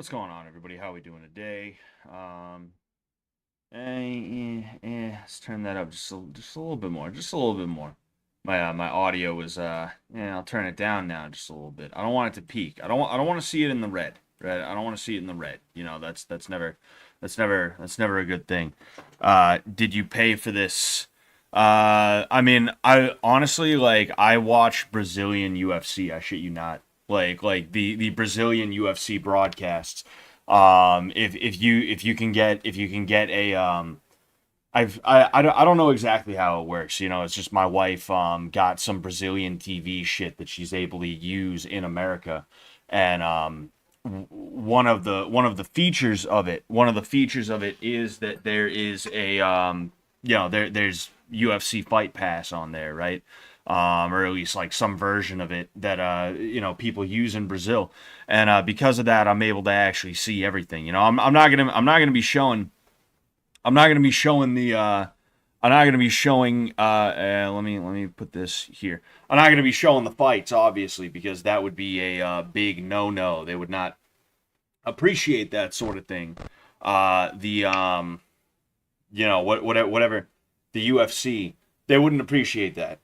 What's going on, everybody? How we doing today? Let's turn that up just a little bit more, just a little bit more. My audio was I'll turn it down now just a little bit. I don't want it to peak. I don't want to see it in the red. Right? I don't want to see it in the red. You know, that's never a good thing. Did you pay for this? I honestly I watch Brazilian UFC. I shit you not. The Brazilian UFC broadcasts. If you can get a I don't know exactly how it works. You know, it's just my wife got some Brazilian TV shit that she's able to use in America, and one of the features of it is that there is a there's UFC Fight Pass on there, right? Or at least like some version of it that people use in Brazil, and because of that, I'm able to actually see everything. You know, I'm not gonna be showing the I'm not gonna be showing let me put this here. I'm not gonna be showing the fights, obviously, because that would be a big no. They would not appreciate that sort of thing. The whatever, the UFC, they wouldn't appreciate that.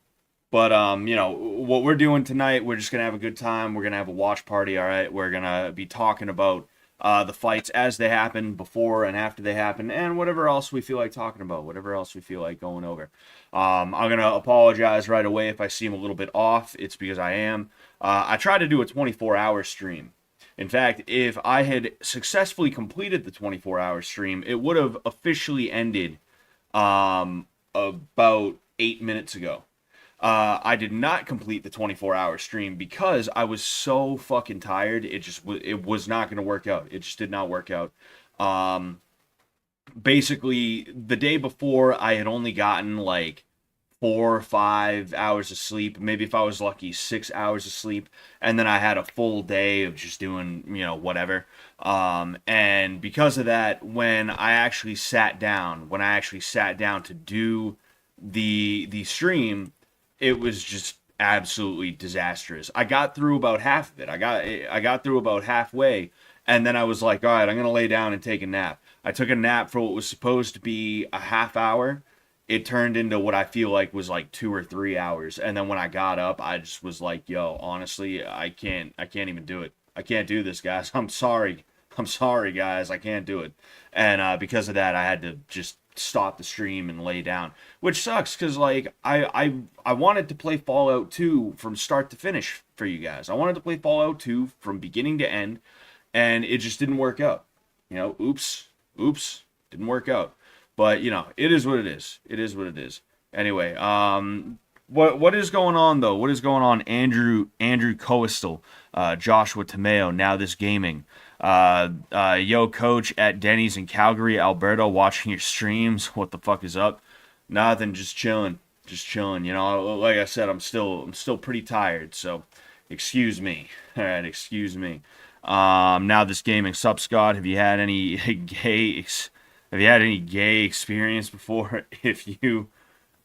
But what we're doing tonight, we're just gonna have a good time. We're gonna have a watch party. All right, we're gonna be talking about the fights as they happen, before and after they happen, and whatever else we feel like talking about, whatever else we feel like going over. I'm gonna apologize right away if I seem a little bit off. It's because I am. I tried to do a 24-hour stream. In fact, if I had successfully completed the 24-hour stream, it would have officially ended about 8 minutes ago. I did not complete the 24-hour stream because I was so fucking tired. It was not going to work out. It just did not work out. Um, Basically, the day before, I had only gotten like 4 or 5 hours of sleep. Maybe if I was lucky, 6 hours of sleep, and then I had a full day of just doing whatever. And because of that, when I actually sat down to do the stream, it was just absolutely disastrous. I got through about half of it. I got through about halfway, and then I was like, all right, I'm gonna lay down and take a nap. I took a nap for what was supposed to be a half hour. It turned into what I feel like was like 2 or 3 hours, and then when I got up, I just was like, yo, honestly, I can't even do it. I can't do this, guys. I'm sorry, guys. I can't do it. And because of that, I had to just stop the stream and lay down, which sucks because I wanted to play Fallout 2 from start to finish for you guys. I wanted to play Fallout 2 from beginning to end, and it just didn't work out. Oops, didn't work out. But it is what it is. It is what it is. Anyway, what is going on though? What is going on, Andrew Coastal, Joshua Tomeo, Now This Gaming, yo, coach at Denny's in Calgary, Alberta, watching your streams. What the fuck is up? Nothing, just chilling, just chilling. Like I said, I'm still pretty tired, so excuse me. All right, excuse me. Now This Gaming, sup, Scott? Have you had any gay experience before?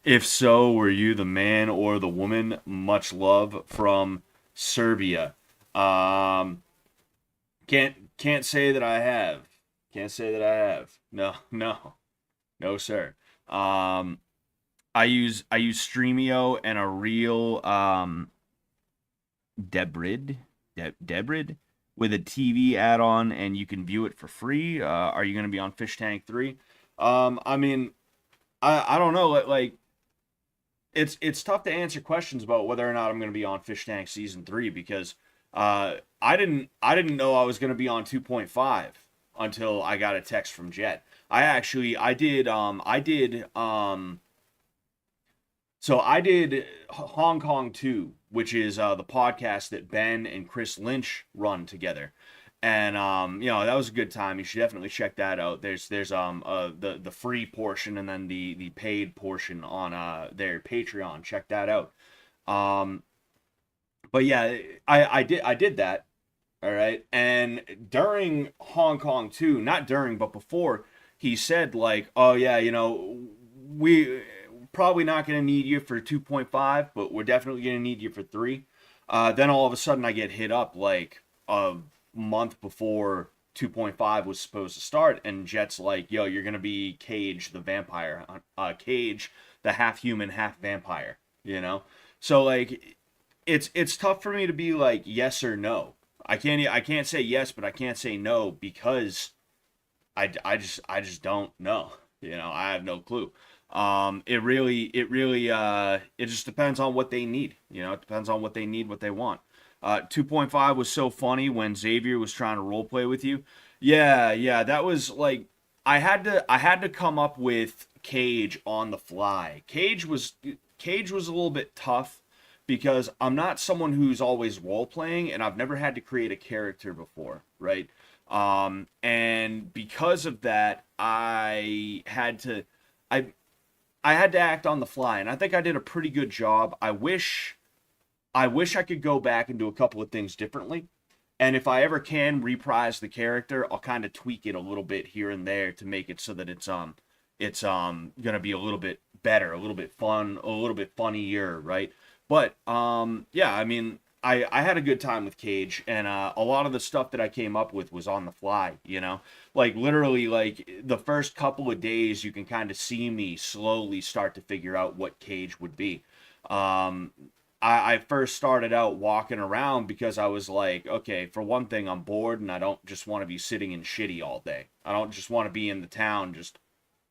If so, were you the man or the woman? Much love from Serbia. Um, can't say that I have. Can't say that I have. No, no, no, sir. Um, I use Streamio and a real Debrid, Debrid, with a TV add-on, and you can view it for free. Are you going to be on Fish Tank 3? I mean, I don't know. It's tough to answer questions about whether or not I'm going to be on Fish Tank Season 3 because I didn't know I was going to be on 2.5 until I got a text from Jet. I did Hong Kong 2, which is the podcast that Ben and Chris Lynch run together. And that was a good time. You should definitely check that out. There's the free portion and then the paid portion on their Patreon. Check that out. Um but yeah, I did that. All right. And during Hong Kong 2, not during but before, he said like, "Oh yeah, we probably not going to need you for 2.5, but we're definitely going to need you for 3." Then all of a sudden I get hit up like a month before 2.5 was supposed to start, and Jet's like, yo, you're gonna be Cage the vampire, Cage the half human, half vampire, you know? So like it's tough for me to be like yes or no. I can't say yes, but I can't say no because I just don't know. You know, I have no clue. It just depends on what they need. You know, it depends on what they need, what they want. 2.5 was so funny when Xavier was trying to role play with you. Yeah, yeah, that was like I had to come up with Cage on the fly. Cage was a little bit tough because I'm not someone who's always role playing and I've never had to create a character before, right? And because of that, I I had to act on the fly, and I think I did a pretty good job. I wish I could go back and do a couple of things differently. And if I ever can reprise the character, I'll kind of tweak it a little bit here and there to make it so that it's gonna be a little bit better, a little bit fun, a little bit funnier, right? But yeah, I mean, I had a good time with Cage, and a lot of the stuff that I came up with was on the fly, you know? Like literally, like the first couple of days, you can kind of see me slowly start to figure out what Cage would be. Um, I first started out walking around because I was like, okay, for one thing, I'm bored and I don't just want to be sitting in shitty all day. I don't just want to be in the town just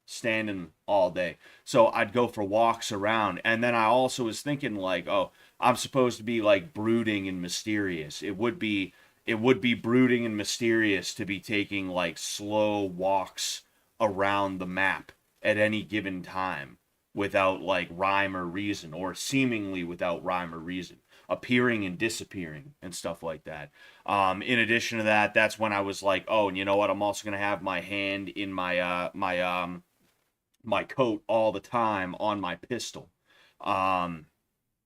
standing all day. So I'd go for walks around. And then I also was thinking like, oh, I'm supposed to be like brooding and mysterious. It would be brooding and mysterious to be taking like slow walks around the map at any given time without like rhyme or reason, or seemingly without rhyme or reason, appearing and disappearing and stuff like that. In addition to that, that's when I was like, oh, and you know what? I'm also gonna have my hand in my coat all the time on my pistol. Um,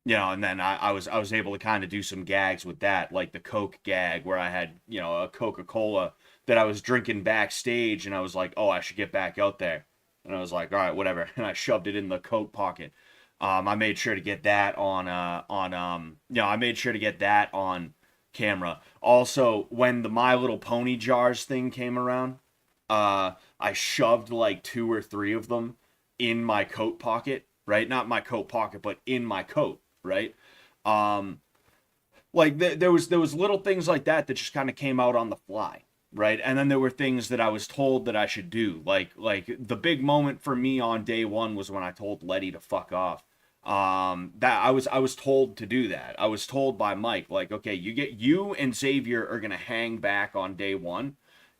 and then I was able to kind of do some gags with that, like the Coke gag where I had, a Coca-Cola that I was drinking backstage, and I was like, oh, I should get back out there. And I was like, all right, whatever. And I shoved it in the coat pocket. I made sure to get that I made sure to get that on camera. Also, when the My Little Pony jars thing came around, I shoved like two or three of them in my coat pocket, right? Not my coat pocket, but in my coat, right? Um, like there was little things like that that just kind of came out on the fly, right? And then there were things that I was told that I should do. Like the big moment for me on day one was when I told Letty to fuck off. That I was told to do that. I was told by Mike, like, okay, you and Xavier are gonna hang back on day one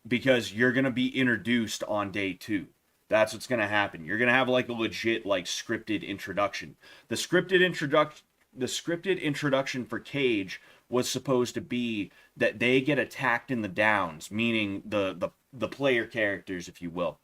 because you're gonna be introduced on day two. That's what's gonna happen. You're gonna have like a legit like scripted introduction. The scripted introduction the scripted introduction for Cage was supposed to be that they get attacked in the downs, meaning the player characters, if you will.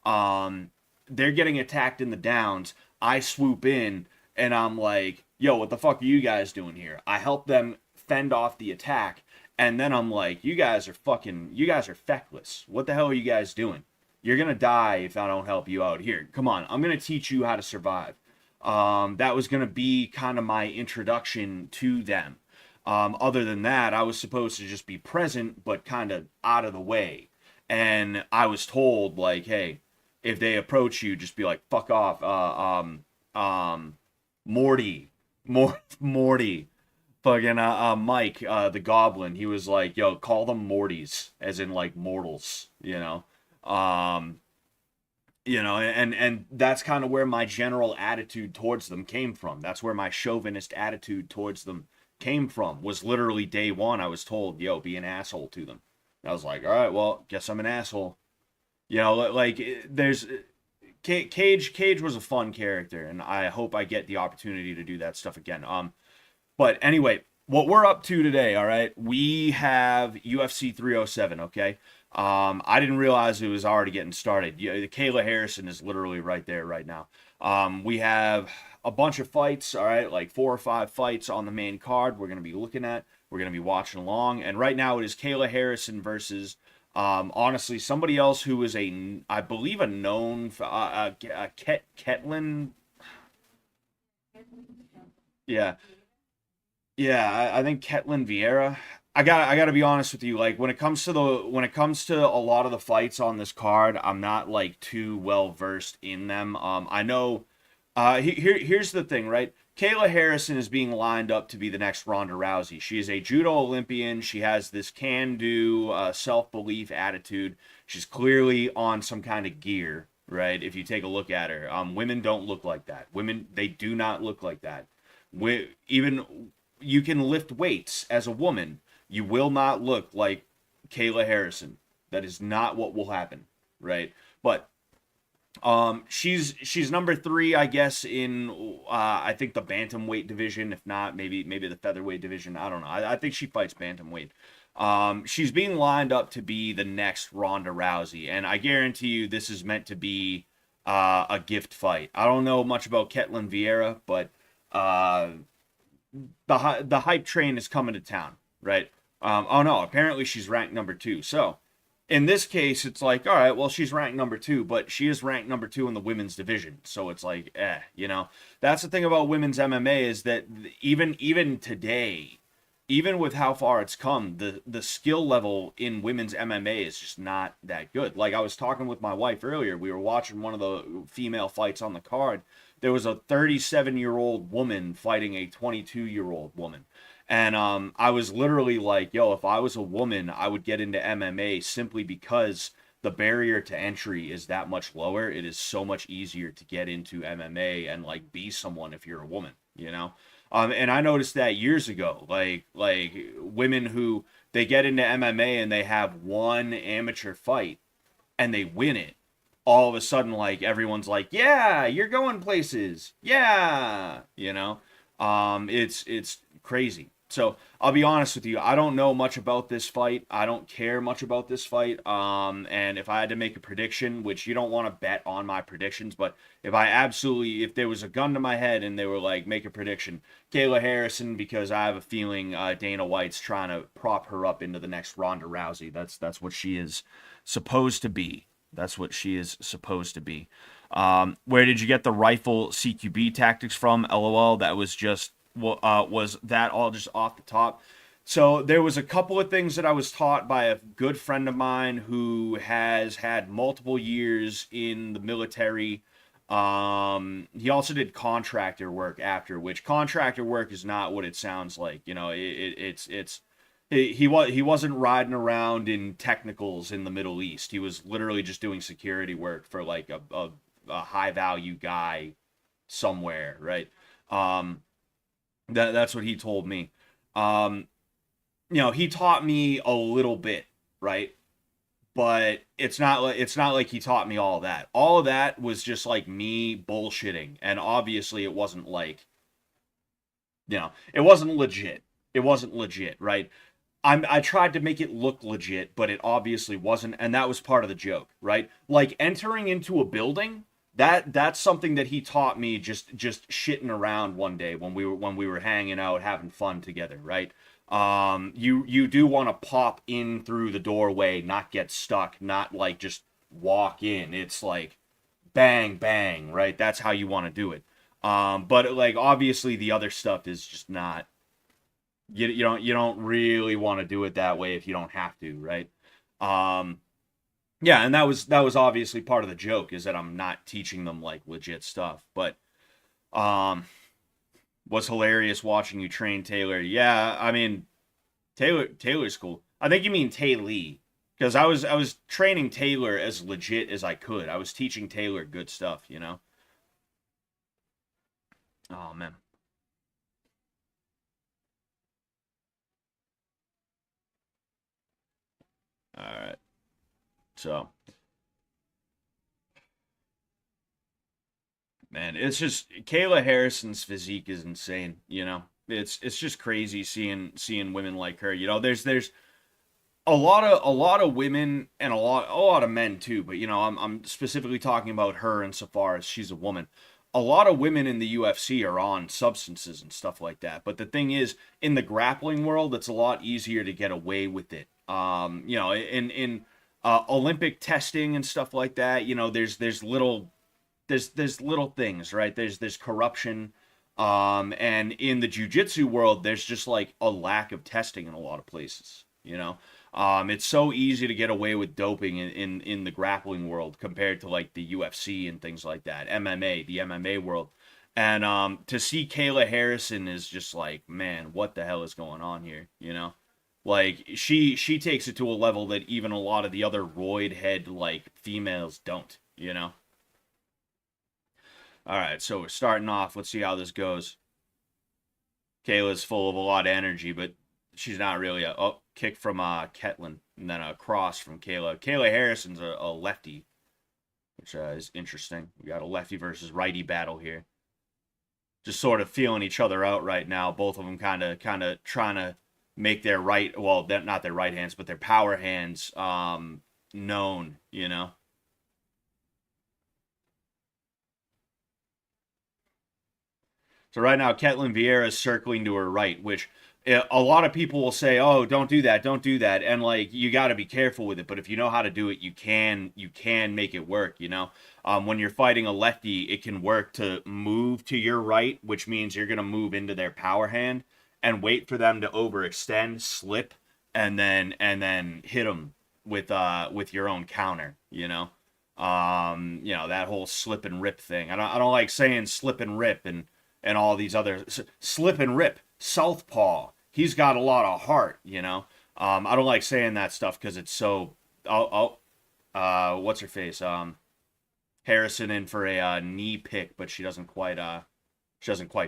Um, they're getting attacked in the downs. I swoop in and I'm like, "Yo, what the fuck are you guys doing here?" I help them fend off the attack, and then I'm like, you guys are feckless. What the hell are you guys doing? You're gonna die if I don't help you out. Here, come on. I'm gonna teach you how to survive. That was gonna be kind of my introduction to them. Other than that, I was supposed to just be present, but kind of out of the way. And I was told, like, hey, if they approach you, just be like, fuck off. Morty, Morty, fucking Mike, the Goblin. He was like, yo, call them Mortys, as in like mortals, Um, and that's kind of where my general attitude towards them came from. That's where my chauvinist attitude towards them came from. Was literally day one. I was told, yo, be an asshole to them. And I was like, all right, well, guess I'm an asshole. Like there's Cage was a fun character, and I hope I get the opportunity to do that stuff again. But anyway, what we're up to today, all right? We have UFC 307, okay? I didn't realize it was already getting started. Yeah, Kayla Harrison is literally right there right now. We have a bunch of fights, all right, like 4 or 5 fights on the main card we're going to be looking at. We're going to be watching along. And right now it is Kayla Harrison versus, honestly, somebody else who is I believe, a known, Ketlin. Yeah. Yeah, I think Ketlin Vieira. I gotta be honest with you. Like when it comes to a lot of the fights on this card, I'm not like too well versed in them. I know. Here's the thing, right? Kayla Harrison is being lined up to be the next Ronda Rousey. She is a judo Olympian. She has this can-do, self-belief attitude. She's clearly on some kind of gear, right? If you take a look at her, women don't look like that. Women, they do not look like that. Even you can lift weights as a woman, you will not look like Kayla Harrison. That is not what will happen, right? But she's number three, I guess, in I think the bantamweight division. If not, maybe the featherweight division. I don't know. I think she fights bantamweight. She's being lined up to be the next Ronda Rousey, and I guarantee you this is meant to be a gift fight. I don't know much about Ketlin Vieira, but the hype train is coming to town, right? Oh no, apparently she's ranked number two. So in this case, it's like, all right, well, she's ranked number two, but she is ranked number two in the women's division. So it's like, you know, that's the thing about women's MMA is that even today, even with how far it's come, the skill level in women's MMA is just not that good. Like I was talking with my wife earlier, we were watching one of the female fights on the card. There was a 37-year-old woman fighting a 22-year-old woman. And I was literally like, yo, if I was a woman, I would get into MMA simply because the barrier to entry is that much lower. It is so much easier to get into MMA and like be someone if you're a woman, you know? And I noticed that years ago, like women who they get into MMA and they have one amateur fight and they win it. All of a sudden, like everyone's like, yeah, you're going places. Yeah, you know? It's crazy. So I'll be honest with you. I don't know much about this fight. I don't care much about this fight. And if I had to make a prediction, which you don't want to bet on my predictions, but if there was a gun to my head and they were like, make a prediction, Kayla Harrison, because I have a feeling Dana White's trying to prop her up into the next Ronda Rousey. That's what she is supposed to be. That's what she is supposed to be. Where did you get the rifle CQB tactics from? LOL. That was just. Was that all just off the top? So there was a couple of things that I was taught by a good friend of mine who has had multiple years in the military. He also did contractor work after, which contractor work is not what it sounds like. You know, he wasn't riding around in technicals in the Middle East. He was literally just doing security work for like a high value guy somewhere, right? That's what he told me. You know, he taught me a little bit, right? But it's not like he taught me all that. All of that was just like me bullshitting, and obviously it wasn't like, you know, it wasn't legit. It wasn't legit, right? I tried to make it look legit, but it obviously wasn't, and that was part of the joke, right? Like entering into a building, that's something that he taught me just shitting around one day when we were hanging out having fun together, right? You do want to pop in through the doorway, not get stuck, not like just walk in. It's like bang bang, right? That's how you want to do it. But like obviously the other stuff is just not, you don't really want to do it that way if you don't have to, right? Yeah, and that was obviously part of the joke is that I'm not teaching them like legit stuff, but was hilarious watching you train Taylor. Yeah, I mean Taylor's cool. I think you mean Tay Lee, because I was training Taylor as legit as I could. I was teaching Taylor good stuff, you know. Oh man. All right. So, man, it's just Kayla Harrison's physique is insane, you know. It's just crazy seeing women like her. You know, there's a lot of women and a lot of men too, but you know, I'm specifically talking about her insofar as she's a woman. A lot of women in the UFC are on substances and stuff like that. But the thing is, in the grappling world, it's a lot easier to get away with it. You know, in Olympic testing and stuff like that, you know, there's little things, right? There's corruption. And in the jiu-jitsu world, there's just like a lack of testing in a lot of places, you know. It's so easy to get away with doping in the grappling world compared to like the UFC and things like that, MMA, the MMA world. And to see Kayla Harrison is just like, man, what the hell is going on here, you know? Like she takes it to a level that even a lot of the other roid head like females don't, you know. All right, so we're starting off. Let's see how this goes. Kayla's full of a lot of energy, but she's not really a kick from Ketlin and then a cross from Kayla. Kayla Harrison's a lefty, which is interesting. We got a lefty versus righty battle here. Just sort of feeling each other out right now. Both of them kind of trying to make their right, well, not their right hands, but their power hands known, you know. So right now, Ketlin Vieira is circling to her right, which a lot of people will say, "Oh, don't do that, don't do that," and like you got to be careful with it. But if you know how to do it, you can make it work. You know, when you're fighting a lefty, it can work to move to your right, which means you're gonna move into their power hand and wait for them to overextend, slip, and then hit them with your own counter. You know that whole slip and rip thing. I don't like saying slip and rip and all these other slip and rip. Southpaw. He's got a lot of heart, you know. I don't like saying that stuff because it's so. What's her face? Harrison in for a knee pick, but she doesn't quite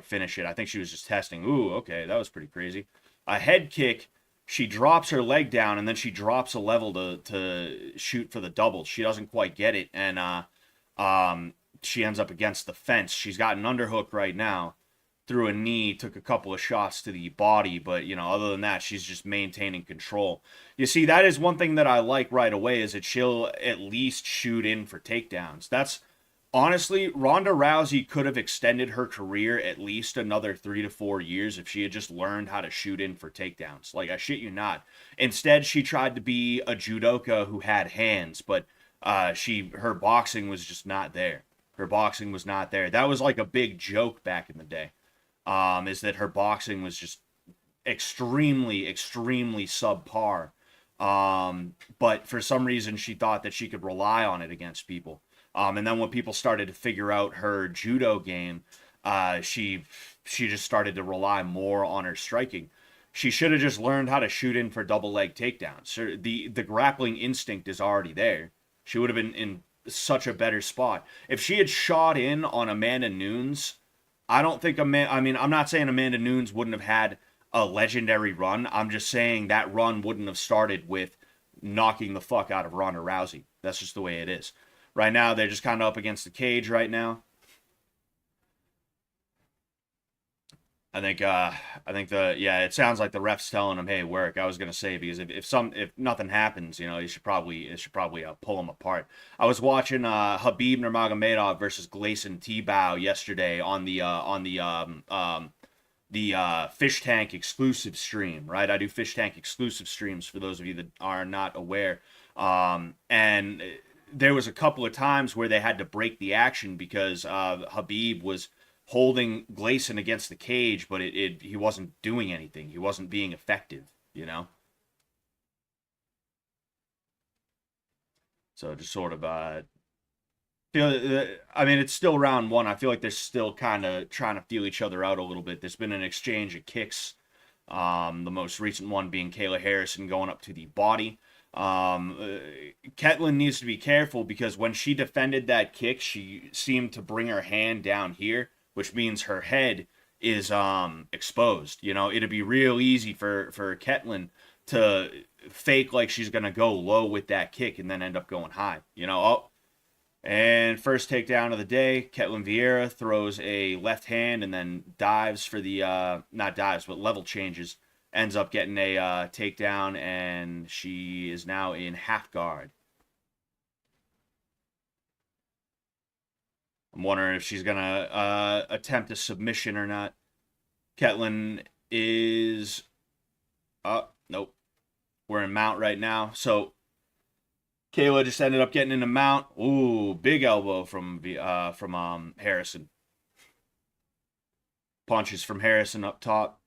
finish it. I think she was just testing. Ooh, okay, that was pretty crazy. A head kick. She drops her leg down and then she drops a level to shoot for the double. She doesn't quite get it, and she ends up against the fence. She's got an underhook right now. Threw a knee, took a couple of shots to the body, but other than that, she's just maintaining control. You see, that is one thing that I like right away is that she'll at least shoot in for takedowns. That's honestly, Ronda Rousey could have extended her career at least another 3 to 4 years if she had just learned how to shoot in for takedowns. Like, I shit you not. Instead, she tried to be a judoka who had hands, but her boxing was just not there. Her boxing was not there. That was like a big joke back in the day. Is that her boxing was just extremely, extremely subpar. But for some reason, she thought that she could rely on it against people. And then when people started to figure out her judo game, she just started to rely more on her striking. She should have just learned how to shoot in for double leg takedowns. So the grappling instinct is already there. She would have been in such a better spot if she had shot in on Amanda Nunes. I don't think I'm not saying Amanda Nunes wouldn't have had a legendary run. I'm just saying that run wouldn't have started with knocking the fuck out of Ronda Rousey. That's just the way it is. Right now, they're just kind of up against the cage right now. It sounds like the ref's telling him, "Hey, work." I was gonna say because if nothing happens, it should probably pull them apart. I was watching Habib Nurmagomedov versus Gleison Tibau yesterday on the Fish Tank exclusive stream. Right, I do Fish Tank exclusive streams for those of you that are not aware. And there was a couple of times where they had to break the action because Habib was holding Gleison against the cage, but he wasn't doing anything. He wasn't being effective, you know? So just sort of it's still round one. I feel like they're still kind of trying to feel each other out a little bit. There's been an exchange of kicks. The most recent one being Kayla Harrison going up to the body. Ketlin needs to be careful because when she defended that kick, she seemed to bring her hand down here, which means her head is exposed. It'd be real easy for Ketlin to fake like she's gonna go low with that kick and then end up going high. And first takedown of the day, Ketlin Vieira throws a left hand and then dives for the not dives but level changes. Ends up getting a takedown, and she is now in half guard. I'm wondering if she's going to attempt a submission or not. Ketlin is... nope. We're in mount right now. So, Kayla just ended up getting into mount. Ooh, big elbow from Harrison. punches from Harrison up top.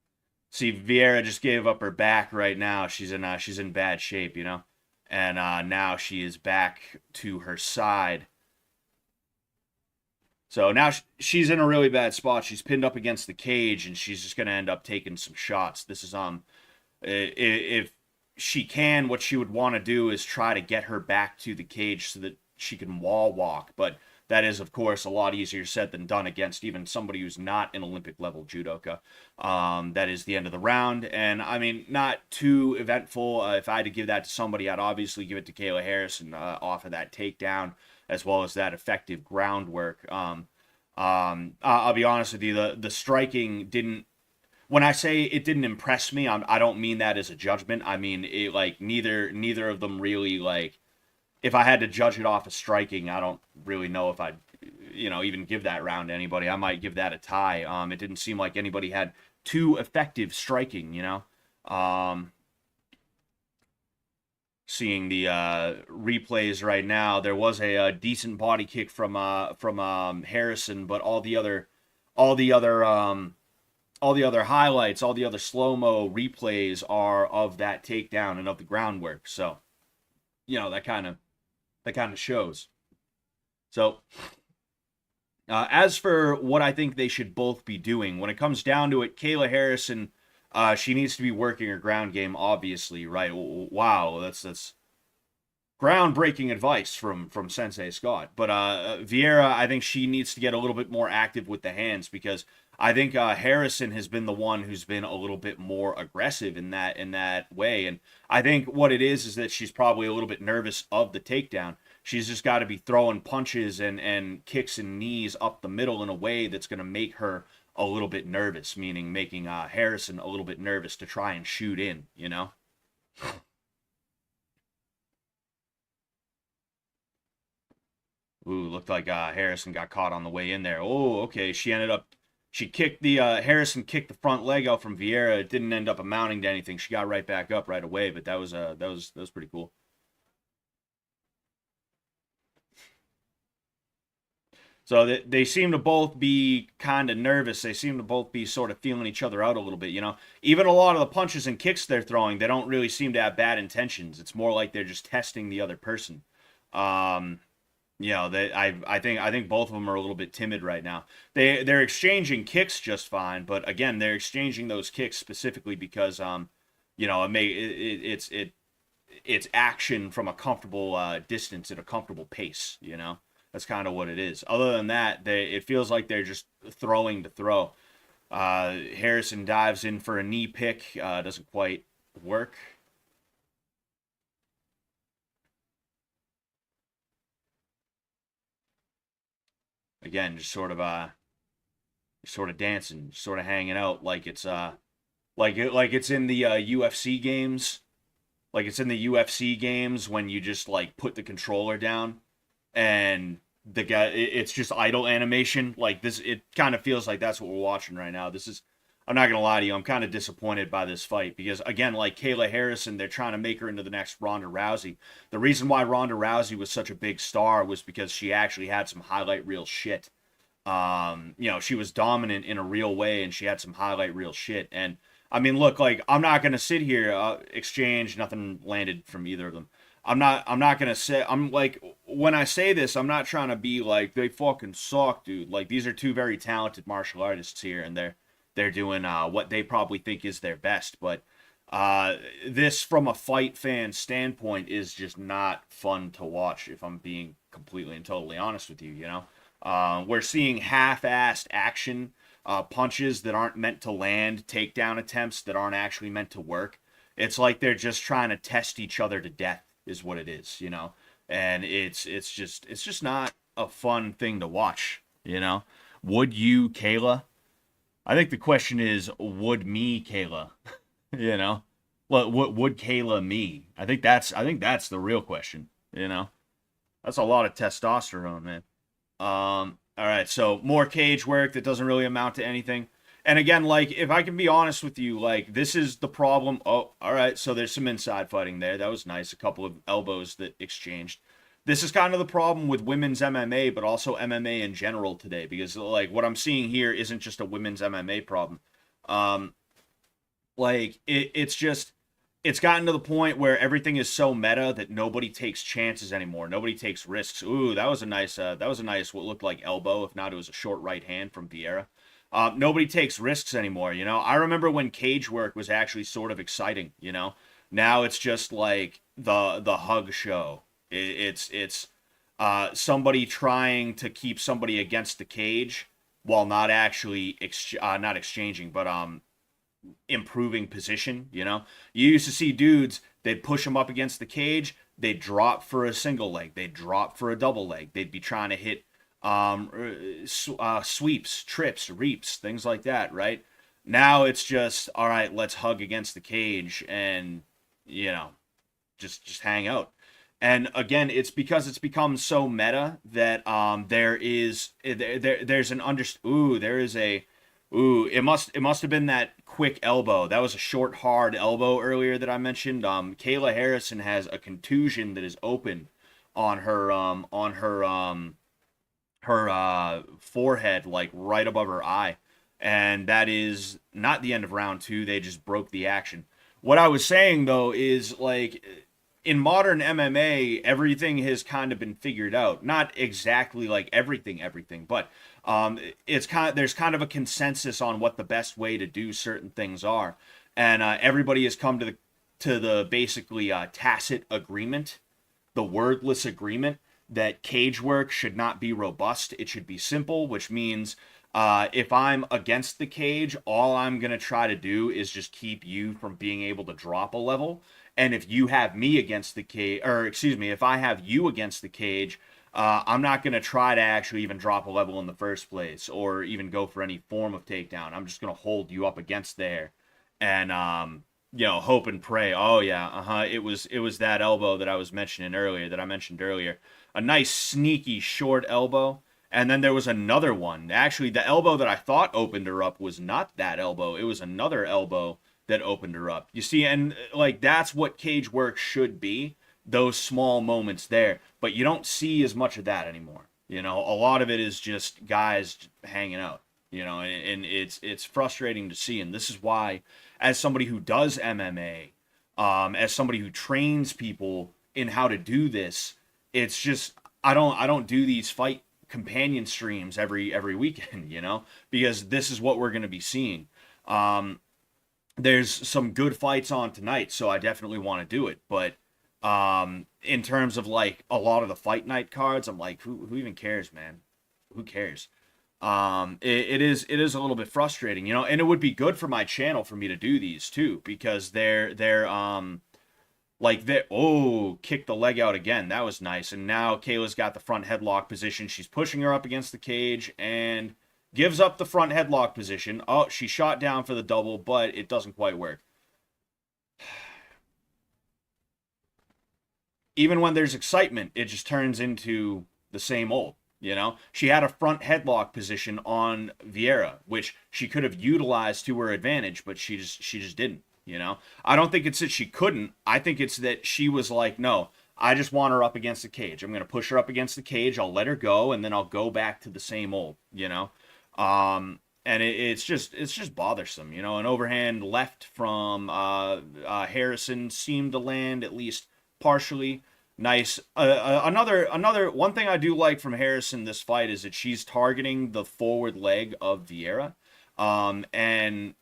See, Vieira just gave up her back right now. She's in bad shape, you know, and now she is back to her side. So now she's in a really bad spot. She's pinned up against the cage, and she's just gonna end up taking some shots. This is if she can, what she would want to do is try to get her back to the cage so that she can wall walk. But that is, of course, a lot easier said than done against even somebody who's not an Olympic level judoka. That is the end of the round. And I mean, not too eventful. If I had to give that to somebody, I'd obviously give it to Kayla Harrison off of that takedown, as well as that effective groundwork. I'll be honest with you, the striking didn't. When I say it didn't impress me, I don't mean that as a judgment. I mean it, like neither of them really, like, if I had to judge it off of striking, I don't really know if I'd, even give that round to anybody. I might give that a tie. It didn't seem like anybody had too effective striking, Seeing the replays right now, there was a decent body kick from Harrison, but all the other highlights, all the other slow-mo replays are of that takedown and of the groundwork. So, that kind of shows. So, as for what I think they should both be doing, when it comes down to it, Kayla Harrison, she needs to be working her ground game, obviously, right? Wow, that's groundbreaking advice from Sensei Scott. But Vieira, I think she needs to get a little bit more active with the hands, because I think Harrison has been the one who's been a little bit more aggressive in that way. And I think what it is that she's probably a little bit nervous of the takedown. She's just got to be throwing punches and kicks and knees up the middle in a way that's going to make her a little bit nervous, meaning making Harrison a little bit nervous to try and shoot in, Ooh, looked like Harrison got caught on the way in there. Oh, okay. She kicked Harrison kicked the front leg out from Vieira. It didn't end up amounting to anything. She got right back up right away, but that was pretty cool. So they seem to both be kind of nervous. They seem to both be sort of feeling each other out a little bit, Even a lot of the punches and kicks they're throwing, they don't really seem to have bad intentions. It's more like they're just testing the other person. I think both of them are a little bit timid right now. They're exchanging kicks just fine, but again, they're exchanging those kicks specifically because it's action from a comfortable distance at a comfortable pace. That's kind of what it is. Other than that, it feels like they're just throwing to throw. Harrison dives in for a knee pick, doesn't quite work. Again, just sort of dancing, sort of hanging out like it's it's in the UFC games, like it's in the UFC games when you just like put the controller down and the guy, it's just idle animation. Like this, it kind of feels like that's what we're watching right now. I'm not gonna lie to you, I'm kind of disappointed by this fight because again, like Kayla Harrison, they're trying to make her into the next Ronda Rousey. The reason why Ronda Rousey was such a big star was because she actually had some highlight reel shit. She was dominant in a real way, and she had some highlight reel shit. And I mean, look, like I'm not gonna sit here exchange. Nothing landed from either of them. I'm not gonna say. I'm like, when I say this, I'm not trying to be like they fucking suck, dude. Like these are two very talented martial artists here, and they're doing what they probably think is their best. But this, from a fight fan standpoint, is just not fun to watch. If I'm being completely and totally honest with you, we're seeing half-assed action, punches that aren't meant to land, takedown attempts that aren't actually meant to work. It's like they're just trying to test each other to death, is what it is, and it's just not a fun thing to watch, Would you, Kayla? I think the question is, would me, Kayla? Well, would Kayla me? I think that's the real question. That's a lot of testosterone, man. All right, so more cage work that doesn't really amount to anything. And again, like, if I can be honest with you, like, this is the problem. Oh, all right, so there's some inside fighting there. That was nice. A couple of elbows that exchanged. this is kind of the problem with women's MMA, but also MMA in general today, because like what I'm seeing here isn't just a women's MMA problem. Um, it's just it's gotten to the point where everything is so meta that nobody takes chances anymore. Nobody takes risks. Ooh, that was a nice what looked like elbow. If not, it was a short right hand from Pereira. Nobody takes risks anymore. I remember when cage work was actually sort of exciting. Now it's just like the hug show. It's somebody trying to keep somebody against the cage while not actually not exchanging, but improving position. You used to see dudes, they'd push them up against the cage, they'd drop for a single leg, they'd drop for a double leg, they'd be trying to hit sweeps, trips, reaps, things like that, right? Now it's just, all right, let's hug against the cage and you know just hang out. And again, it's because it's become so meta that there's an under ooh there is a ooh it must have been that quick elbow. That was a short hard elbow earlier that I mentioned. Kayla Harrison has a contusion that is open on her forehead, like right above her eye, and that is not the end of round two. They just broke the action. What I was saying though is like in modern MMA, everything has kind of been figured out. Not exactly like everything, but it's there's kind of a consensus on what the best way to do certain things are, and everybody has come to the basically tacit agreement, the wordless agreement that cage work should not be robust. It should be simple, which means if I'm against the cage, all I'm going to try to do is just keep you from being able to drop a level. And if you have me against the cage, or excuse me, if I have you against the cage, I'm not going to try to actually even drop a level in the first place or even go for any form of takedown. I'm just going to hold you up against there and, hope and pray. Oh, yeah, It was that elbow that I was mentioning earlier, that I mentioned earlier. A nice, sneaky, short elbow. And then there was another one. Actually, the elbow that I thought opened her up was not that elbow. It was another elbow that opened her up. You see, and like that's what cage work should be, those small moments there. But you don't see as much of that anymore. A lot of it is just guys hanging out. And it's frustrating to see. And this is why, as somebody who does MMA, as somebody who trains people in how to do this, it's just I don't do these fight companion streams every weekend, because this is what we're going to be seeing. There's some good fights on tonight, so I definitely want to do it. But in terms of like a lot of the fight night cards, I'm like, who even cares, man? Who cares? It is a little bit frustrating, and it would be good for my channel for me to do these too, because they're like that. Oh, kick the leg out again. That was nice. And now Kayla's got the front headlock position. She's pushing her up against the cage and gives up the front headlock position. Oh, she shot down for the double, but it doesn't quite work. Even when there's excitement, it just turns into the same old. She had a front headlock position on Vieira, which she could have utilized to her advantage, but she just didn't. I don't think it's that she couldn't. I think it's that she was like, no, I just want her up against the cage. I'm gonna push her up against the cage. I'll let her go, and then I'll go back to the same old. And it's just bothersome. An overhand left from Harrison seemed to land at least partially. Nice. Another one thing I do like from Harrison this fight is that she's targeting the forward leg of Vieira, and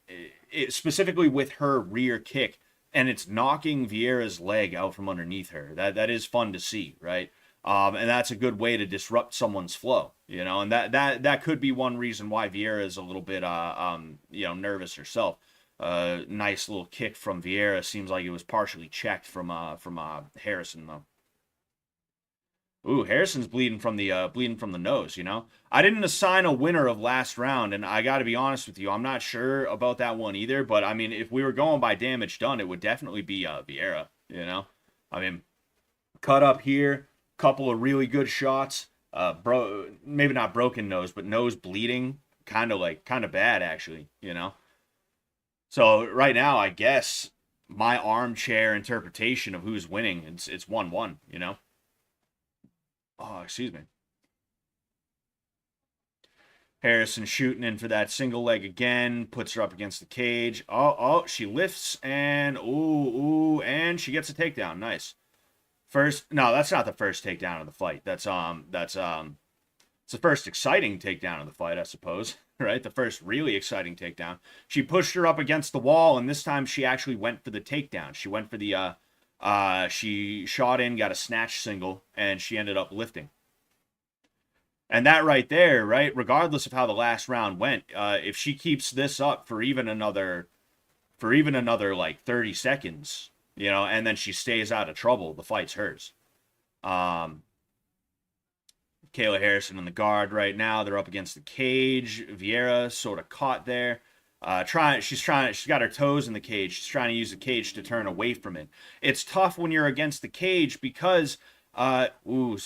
specifically with her rear kick, and it's knocking Vieira's leg out from underneath her. That is fun to see, right? And that's a good way to disrupt someone's flow, and that could be one reason why Vieira is a little bit nervous herself. Nice little kick from Vieira. Seems like it was partially checked from Harrison though. Ooh, Harrison's bleeding from the nose. I didn't assign a winner of last round, and I got to be honest with you, I'm not sure about that one either. But I mean, if we were going by damage done, it would definitely be Vieira. I mean, cut up here, couple of really good shots. Maybe not broken nose, but nose bleeding, kind of bad actually. So right now, I guess my armchair interpretation of who's winning, it's 1-1. Oh, excuse me. Harrison shooting in for that single leg again, puts her up against the cage. Oh, she lifts and and she gets a takedown. Nice. First, no, that's not the first takedown of the fight. It's the first exciting takedown of the fight, I suppose. Right, the first really exciting takedown. She pushed her up against the wall, and this time she actually went for the takedown. She went for the she shot in, got a snatch single, and she ended up lifting. And that right there, right, regardless of how the last round went, if she keeps this up for even another like 30 seconds, and then she stays out of trouble, the fight's hers. Kayla Harrison in the guard right now. They're up against the cage. Vieira sort of caught there. She's got her toes in the cage. She's trying to use the cage to turn away from it. It's tough when you're against the cage because, nice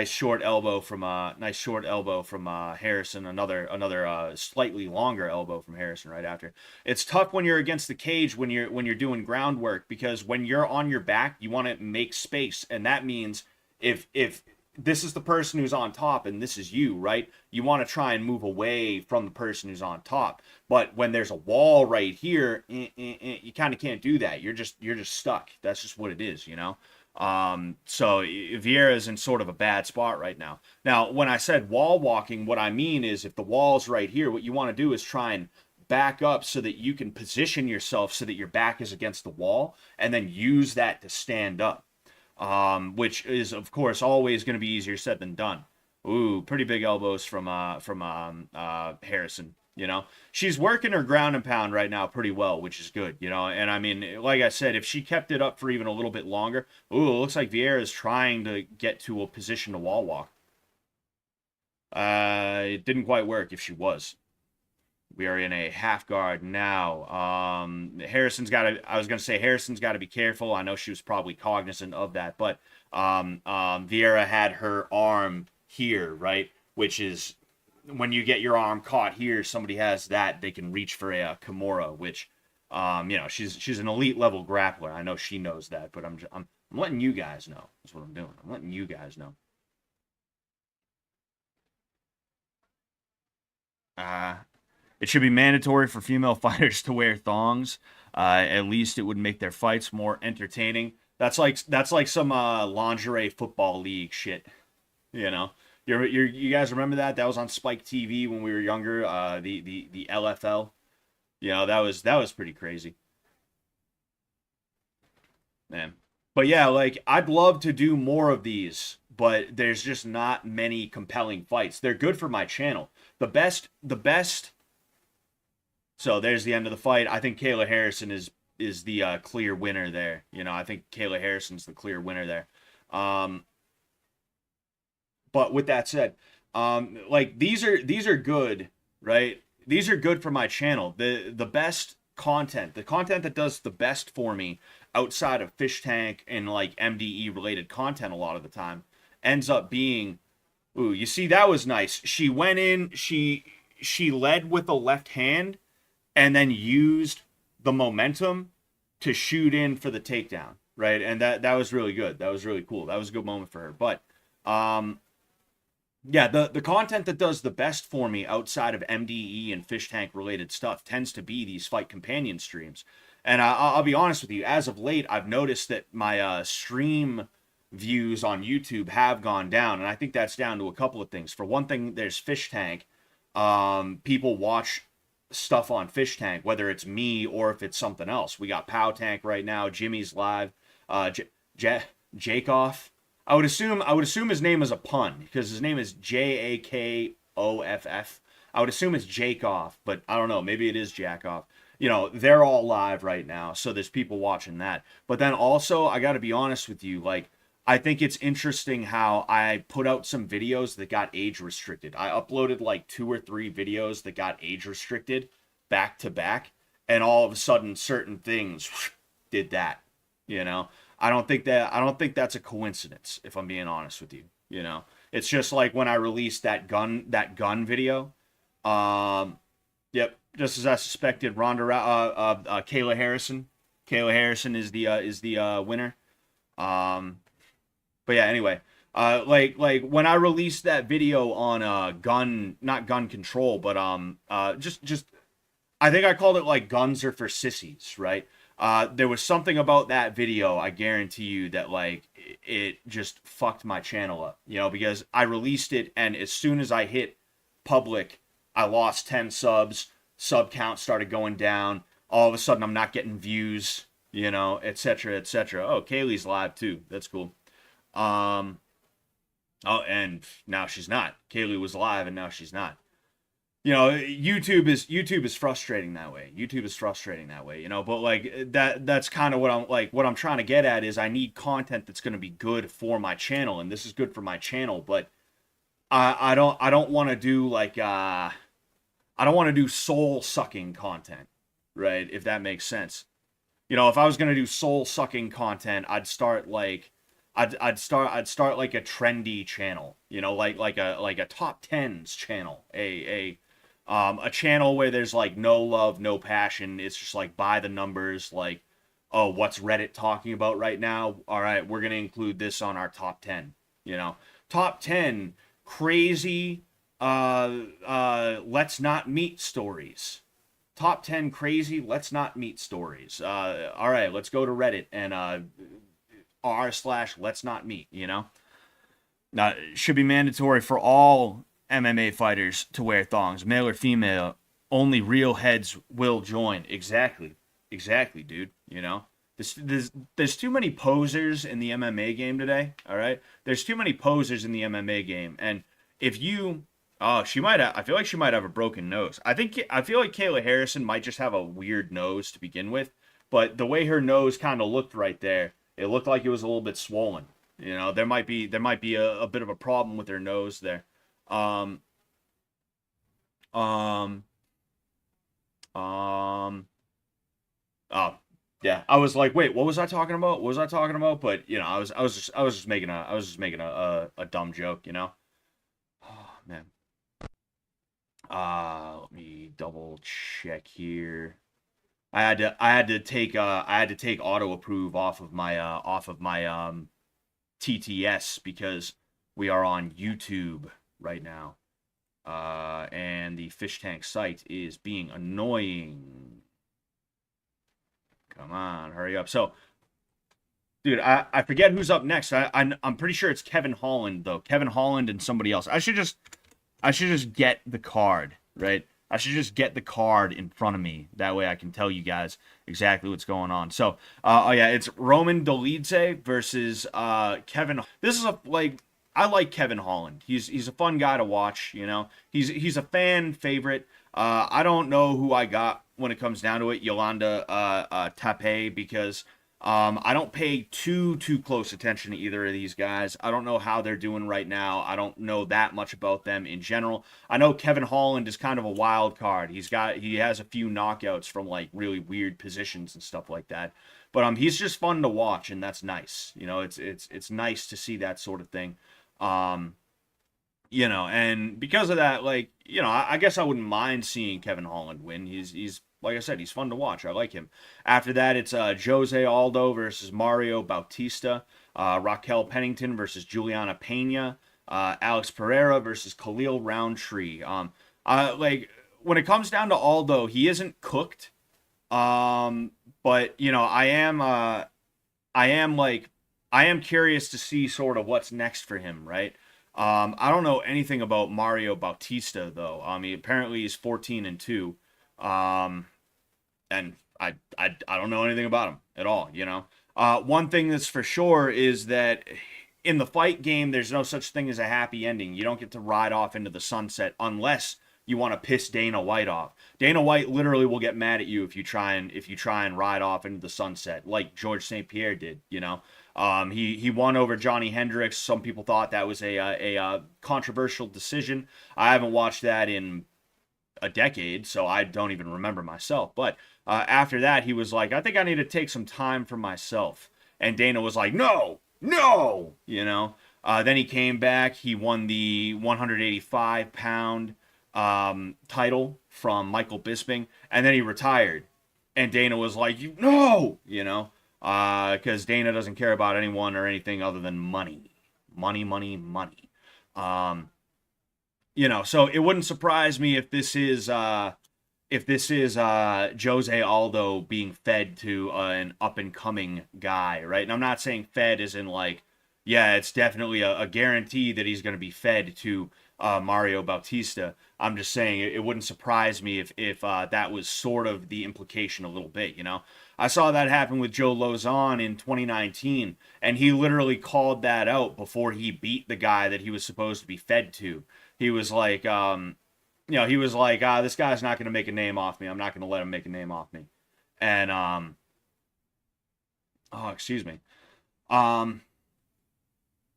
short elbow from Harrison. Another slightly longer elbow from Harrison right after. It's tough when you're against the cage when you're doing groundwork, because when you're on your back, you want to make space, and that means if this is the person who's on top and this is you, right? You want to try and move away from the person who's on top. But when there's a wall right here, you kind of can't do that. You're just stuck. That's just what it is, So Vieira is in sort of a bad spot right now. Now, when I said wall walking, what I mean is if the wall's right here, what you want to do is try and back up so that you can position yourself so that your back is against the wall, and then use that to stand up. Which is, of course, always going to be easier said than done. Ooh, pretty big elbows from Harrison. She's working her ground and pound right now pretty well, which is good. And I mean, like I said, if she kept it up for even a little bit longer, it looks like Vieira is trying to get to a position to wall walk. It didn't quite work if she was. We are in a half guard now. Harrison's got to be careful. I know she was probably cognizant of that, but Vieira had her arm here, right? Which is when you get your arm caught here, somebody has that, they can reach for a Kimura, which, she's an elite level grappler. I know she knows that, but I'm letting you guys know. That's what I'm doing. I'm letting you guys know. It should be mandatory for female fighters to wear thongs. At least it would make their fights more entertaining. That's like some lingerie football league shit. You guys remember that? That was on Spike TV when we were younger. The LFL. That was pretty crazy, man. But yeah, like I'd love to do more of these, but there's just not many compelling fights. They're good for my channel. The best. So there's the end of the fight. I think Kayla Harrison is the clear winner there. I think Kayla Harrison's the clear winner there. But with that said, like these are good, right? These are good for my channel. The best content, the content that does the best for me outside of Fish Tank and like MDE related content a lot of the time ends up being, ooh, you see, that was nice. She went in, she led with the left hand and then used the momentum to shoot in for the takedown, right? And that was really good. That was really cool. That was a good moment for her. But yeah, the content that does the best for me outside of MDE and Fish Tank related stuff tends to be these fight companion streams. And I'll be honest with you, as of late, I've noticed that my stream views on YouTube have gone down, and I think that's down to a couple of things. For one thing, there's Fish Tank. People watch stuff on Fish Tank, whether it's me or if it's something else. We got Pow Tank right now. Jimmy's live. Jakoff. I would assume his name is a pun because his name is Jakoff. I would assume it's Jakoff, but I don't know. Maybe it is Jackoff. They're all live right now, so there's people watching that. But then also, I got to be honest with you, like, I think it's interesting how I put out some videos that got age restricted. I uploaded like 2 or 3 videos that got age restricted back to back, and all of a sudden certain things did that. I don't think that's a coincidence, if I'm being honest with you. It's just like when I released that gun video. Yep, just as I suspected, Kayla Harrison. Kayla Harrison is the winner. But yeah, anyway, Like when I released that video on not gun control, but just I think I called it like guns are for sissies, right? There was something about that video, I guarantee you, that like it just fucked my channel up, because I released it and as soon as I hit public, I lost 10 subs, sub count started going down. All of a sudden I'm not getting views, etc., etc. Oh, Kaylee's live too. That's cool. Um, oh, and now she's not. Kaylee was live and now she's not. YouTube is frustrating that way. YouTube is frustrating that way, but like that's kind of what I'm trying to get at is I need content that's going to be good for my channel, and this is good for my channel, but I don't want to do like I don't want to do soul sucking content, right? If that makes sense. If I was going to do soul sucking content, I'd start like a trendy channel, like a top tens channel, a channel where there's like no love, no passion. It's just like by the numbers, like, oh, what's Reddit talking about right now? All right, we're gonna include this on our top 10. Top 10 crazy let's not meet stories. Top 10 crazy let's not meet stories. All right, let's go to Reddit and r/let's not meet. It should be mandatory for all MMA fighters to wear thongs, male or female. Only real heads will join. Exactly, dude. There's too many posers in the MMA game today. All right, there's too many posers in the MMA game, and if you, she might. I feel like she might have a broken nose. I feel like Kayla Harrison might just have a weird nose to begin with, but the way her nose kind of looked right there, it looked like it was a little bit swollen. There might be a bit of a problem with her nose there. Um, um, um, oh, yeah. I was like, wait, what was I talking about? What was I talking about? But I was just making a dumb joke. Oh man. Let me double check here. I had to take auto approve off of my TTS because we are on YouTube right now. And the fish tank site is being annoying. Come on, hurry up. So, dude, I forget who's up next. I'm pretty sure it's Kevin Holland though. Kevin Holland and somebody else. I should just get the card, right? I should just get the card in front of me. That way I can tell you guys exactly what's going on. So, oh yeah, it's Roman Dolidze versus Kevin. This is I like Kevin Holland. He's a fun guy to watch. He's a fan favorite. I don't know who I got when it comes down to it, Yolanda Tape, because I don't pay too close attention to either of these guys. I don't know how they're doing right now. I don't know that much about them in general. I know Kevin Holland is kind of a wild card. He has a few knockouts from like really weird positions and stuff like that. But he's just fun to watch, and that's nice. It's nice to see that sort of thing. And because of that, I guess I wouldn't mind seeing Kevin Holland win. He's like I said, he's fun to watch. I like him. After that, it's Jose Aldo versus Mario Bautista. Raquel Pennington versus Juliana Pena. Alex Pereira versus Khalil Rountree. When it comes down to Aldo, he isn't cooked. But I am curious to see sort of what's next for him, right? I don't know anything about Mario Bautista though. Apparently he's 14-2. And I don't know anything about him at all, One thing that's for sure is that in the fight game, there's no such thing as a happy ending. You don't get to ride off into the sunset unless you want to piss Dana White off. Dana White literally will get mad at you if you try and ride off into the sunset, like George St. Pierre did, He won over Johnny Hendricks. Some people thought that was a controversial decision. I haven't watched that in a decade, so I don't even remember myself. But after that, he was like, I think I need to take some time for myself. And Dana was like, no. Then he came back. He won the 185-pound title from Michael Bisping, and then he retired. And Dana was like, no, because Dana doesn't care about anyone or anything other than money. money, money, money. Um, so it wouldn't surprise me if this is Jose Aldo being fed to an up and coming guy, right? And I'm not saying fed as in like, yeah, it's definitely a guarantee that he's going to be fed to Mario Bautista. I'm just saying it wouldn't surprise me if that was sort of the implication a little bit. I saw that happen with Joe Lozon in 2019, and he literally called that out before he beat the guy that he was supposed to be fed to. He was like, he was like, this guy's not going to make a name off me. I'm not going to let him make a name off me. And, oh, excuse me.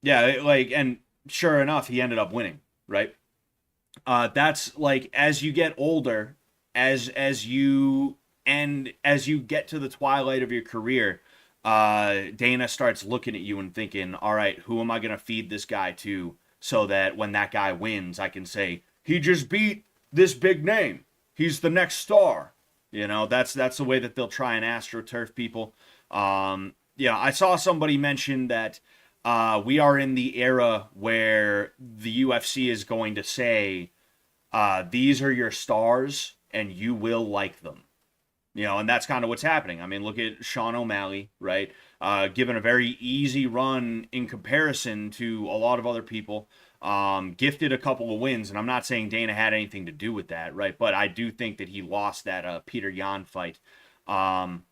Yeah, and sure enough, he ended up winning, right? That's like, as you get older, as you get to the twilight of your career, Dana starts looking at you and thinking, all right, who am I going to feed this guy to so that when that guy wins, I can say, he just beat this big name. He's the next star. That's the way that they'll try and AstroTurf people. I saw somebody mention that we are in the era where the UFC is going to say, these are your stars and you will like them. And that's kind of what's happening. I mean, look at Sean O'Malley, right? Given a very easy run in comparison to a lot of other people. Gifted a couple of wins, and I'm not saying Dana had anything to do with that, right? But I do think that he lost that Peter Yan fight. And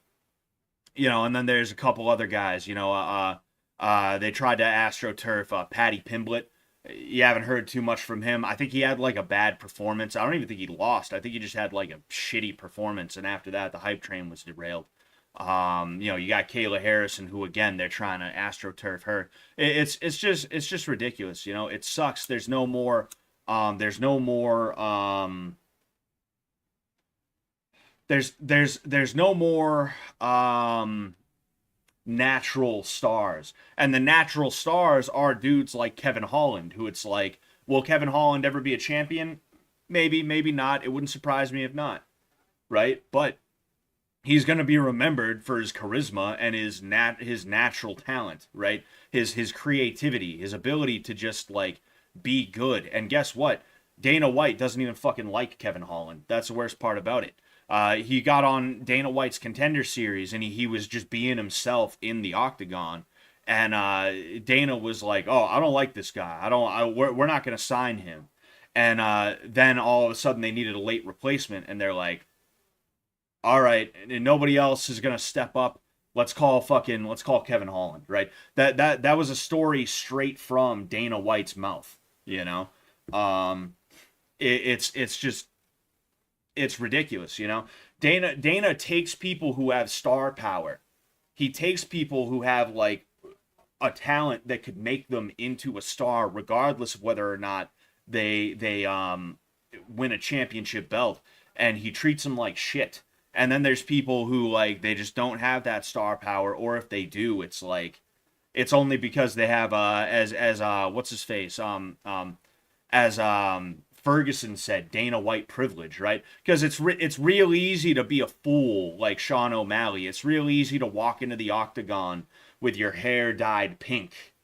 then there's a couple other guys. They tried to AstroTurf Paddy Pimblett. You haven't heard too much from him. I think he had like a bad performance. I don't even think he lost. I think he just had like a shitty performance, and after that, the hype train was derailed. You got Kayla Harrison, who again they're trying to AstroTurf her. It's just ridiculous. It sucks. There's no more there's no more natural stars, and the natural stars are dudes like Kevin Holland, who it's like, will Kevin Holland ever be a champion? Maybe, maybe not. It wouldn't surprise me if not, right? But he's going to be remembered for his charisma and his natural talent, right? His creativity, his ability to just like be good. And guess what? Dana White doesn't even fucking like Kevin Holland. That's the worst part about it. He got on Dana White's Contender Series and he was just being himself in the octagon. And Dana was like, "Oh, I don't like this guy. We're not going to sign him." And then all of a sudden they needed a late replacement, and they're like, all right, and nobody else is gonna step up. Let's call Kevin Holland, right? That was a story straight from Dana White's mouth. It's ridiculous. Dana takes people who have star power. He takes people who have like a talent that could make them into a star, regardless of whether or not they win a championship belt, and he treats them like shit. And then there's people who like they just don't have that star power, or if they do, it's like it's only because they have as what's his face as Ferguson said, Dana White privilege, right? Because it's real easy to be a fool like Sean O'Malley. It's real easy to walk into the octagon with your hair dyed pink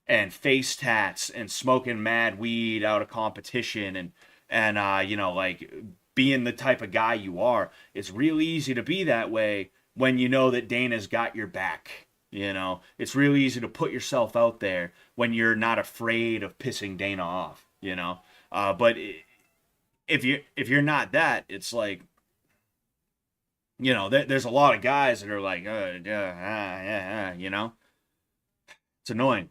and face tats and smoking mad weed out of competition and like being the type of guy you are. It's real easy to be that way when you know that Dana's got your back. It's real easy to put yourself out there when you're not afraid of pissing Dana off. But if you're not that, it's like, there's a lot of guys that are like, it's annoying.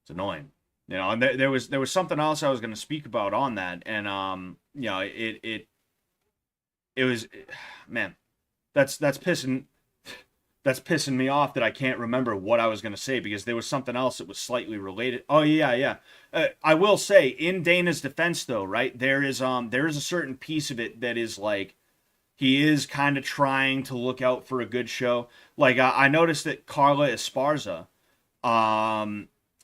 It's annoying. And there was something else I was going to speak about on that, and it was, man, that's pissing me off that I can't remember what I was going to say, because there was something else that was slightly related. Oh yeah. I will say, in Dana's defense though, right, there is a certain piece of it that is like, he is kind of trying to look out for a good show. Like I noticed that Carla Esparza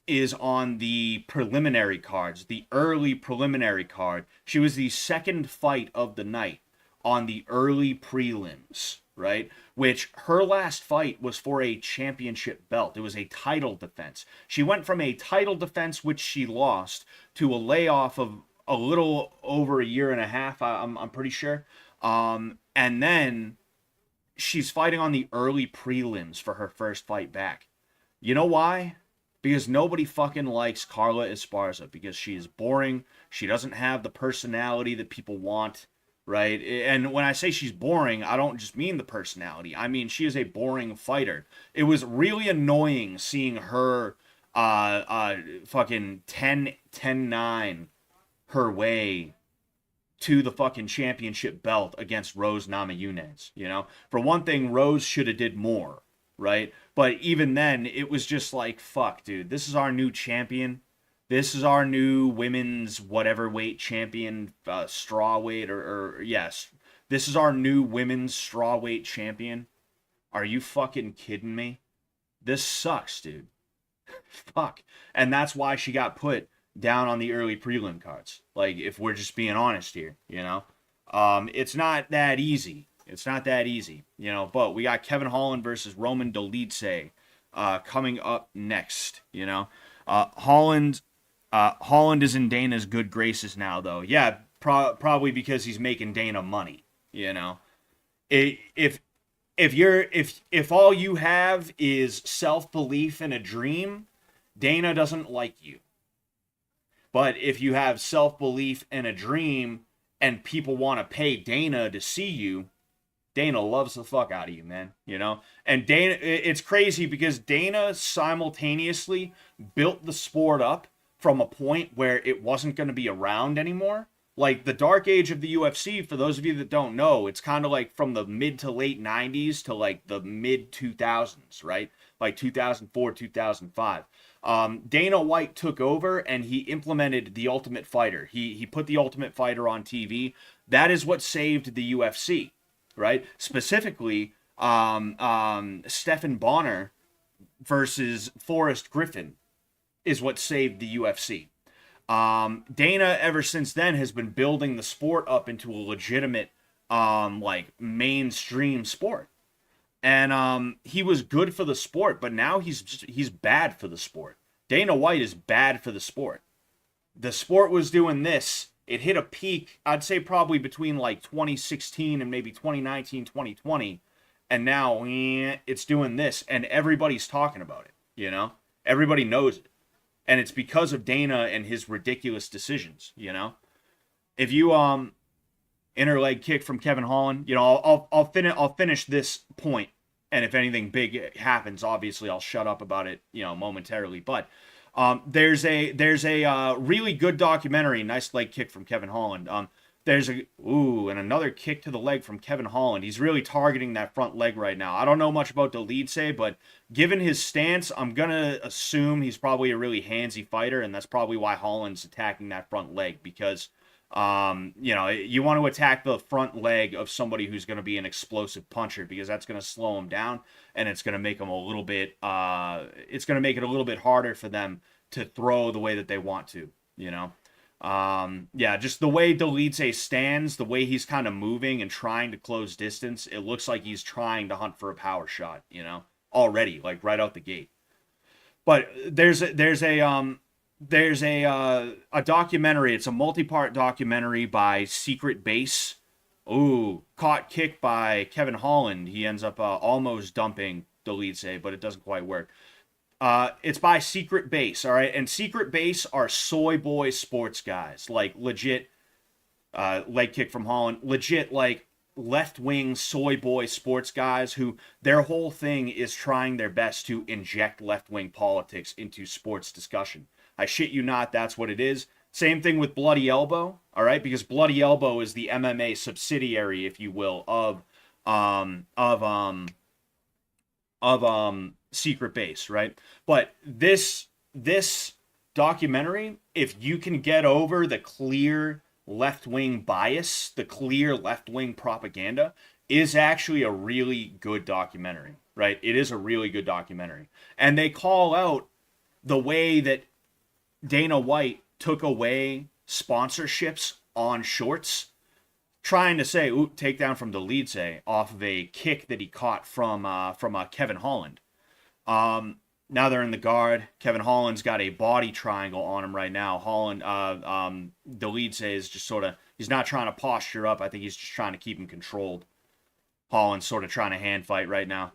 is on the preliminary cards, the early preliminary card. She was the second fight of the night on the early prelims, right? which her last fight was for a championship belt. It was a title defense. She went from a title defense, which she lost, to a layoff of a little over a year and a half, I'm pretty sure. And then she's fighting on the early prelims for her first fight back. You know why? Because nobody fucking likes Carla Esparza, because she is boring. She doesn't have the personality that people want, right? And when I say she's boring, I don't just mean the personality. I mean, she is a boring fighter. It was really annoying seeing her fucking 10-9 her way to the fucking championship belt against Rose Namajunas, you know? For one thing, Rose should have did more, right? But even then, it was just like, fuck, dude, this is our new champion. This is our new women's whatever weight champion, straw weight, or yes, this is our new women's straw weight champion. Are you fucking kidding me? This sucks, dude. Fuck. And that's why she got put down on the early prelim cards. Like, if we're just being honest here, you know? It's not that easy. It's not that easy, you know? But we got Kevin Holland versus Roman Dolidze coming up next, you know? Holland is in Dana's good graces now, though. Yeah, probably because he's making Dana money, you know? If all you have is self-belief and a dream, Dana doesn't like you. But if you have self-belief and a dream and people want to pay Dana to see you, Dana loves the fuck out of you, man, you know? And Dana, it's crazy because Dana simultaneously built the sport up from a point where it wasn't going to be around anymore. Like, the dark age of the UFC, for those of you that don't know, it's kind of like from the mid to late 90s to like the mid 2000s, right? Like 2004, 2005. Dana White took over and he implemented the Ultimate Fighter. He put the Ultimate Fighter on TV. That is what saved the UFC, right? Specifically, Stephan Bonnar versus Forrest Griffin is what saved the UFC. Dana, ever since then, has been building the sport up into a legitimate, like, mainstream sport. And he was good for the sport, but now he's bad for the sport. Dana White is bad for the sport. The sport was doing this. It hit a peak, I'd say probably between like 2016 and maybe 2019, 2020. And now it's doing this, and everybody's talking about it, you know? Everybody knows it. And it's because of Dana and his ridiculous decisions, you know? If you inner leg kick from Kevin Holland, you know, I'll finish this point, and if anything big happens, obviously I'll shut up about it, you know, momentarily. But there's a really good documentary, nice leg kick from Kevin Holland. And another kick to the leg from Kevin Holland. He's really targeting that front leg right now. I don't know much about Dolidze, but given his stance, I'm going to assume he's probably a really handsy fighter, and that's probably why Holland's attacking that front leg, because, you know, you want to attack the front leg of somebody who's going to be an explosive puncher, because that's going to slow him down, and it's going to make them a little bit, it's going to make it a little bit harder for them to throw the way that they want to, you know? Yeah, just the way Dolidze stands, the way he's kind of moving and trying to close distance, it looks like he's trying to hunt for a power shot, you know, already, like right out the gate. But there's a documentary. It's a multi-part documentary by Secret Base. Ooh, caught kick by Kevin Holland. He ends up almost dumping Dolidze, but it doesn't quite work. It's by Secret Base, all right? And Secret Base are soy boy sports guys, like legit leg kick from Holland, legit like left-wing soy boy sports guys who their whole thing is trying their best to inject left-wing politics into sports discussion. I shit you not, that's what it is. Same thing with Bloody Elbow, all right? Because Bloody Elbow is the MMA subsidiary, if you will, of Secret Base, right? But this documentary, if you can get over the clear left-wing bias, the clear left-wing propaganda, is actually a really good documentary, right? It is a really good documentary. And they call out the way that Dana White took away sponsorships on shorts, trying to say, ooh, takedown from Dolidze off of a kick that he caught from Kevin Holland. Now they're in the guard. Kevin Holland's got a body triangle on him right now. Dolidze is just sort of, he's not trying to posture up. I think he's just trying to keep him controlled. Holland's sort of trying to hand fight right now.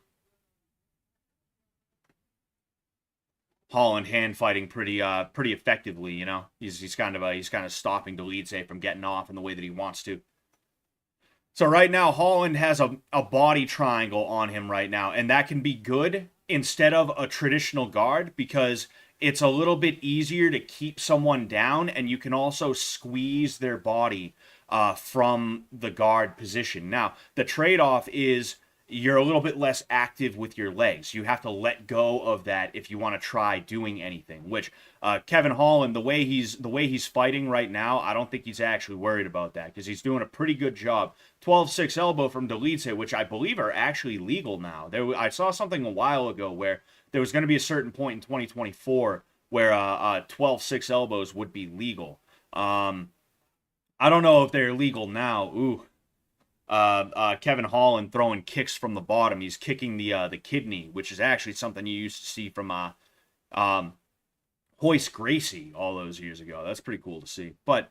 Holland hand fighting pretty effectively, you know. He's kind of stopping Dolidze from getting off in the way that he wants to. So right now, Holland has a body triangle on him right now, and that can be good instead of a traditional guard because it's a little bit easier to keep someone down, and you can also squeeze their body from the guard position. Now, the trade-off is you're a little bit less active with your legs. You have to let go of that if you want to try doing anything. Which Kevin Holland, the way he's fighting right now, I don't think he's actually worried about that because he's doing a pretty good job. 12-6 elbow from Dolidze, which I believe are actually legal now. I saw something a while ago where there was going to be a certain point in 2024 where 12-6 elbows would be legal. I don't know if they're legal now. Ooh. Kevin Holland throwing kicks from the bottom. He's kicking the kidney, which is actually something you used to see from Hoist Gracie all those years ago. That's pretty cool to see. But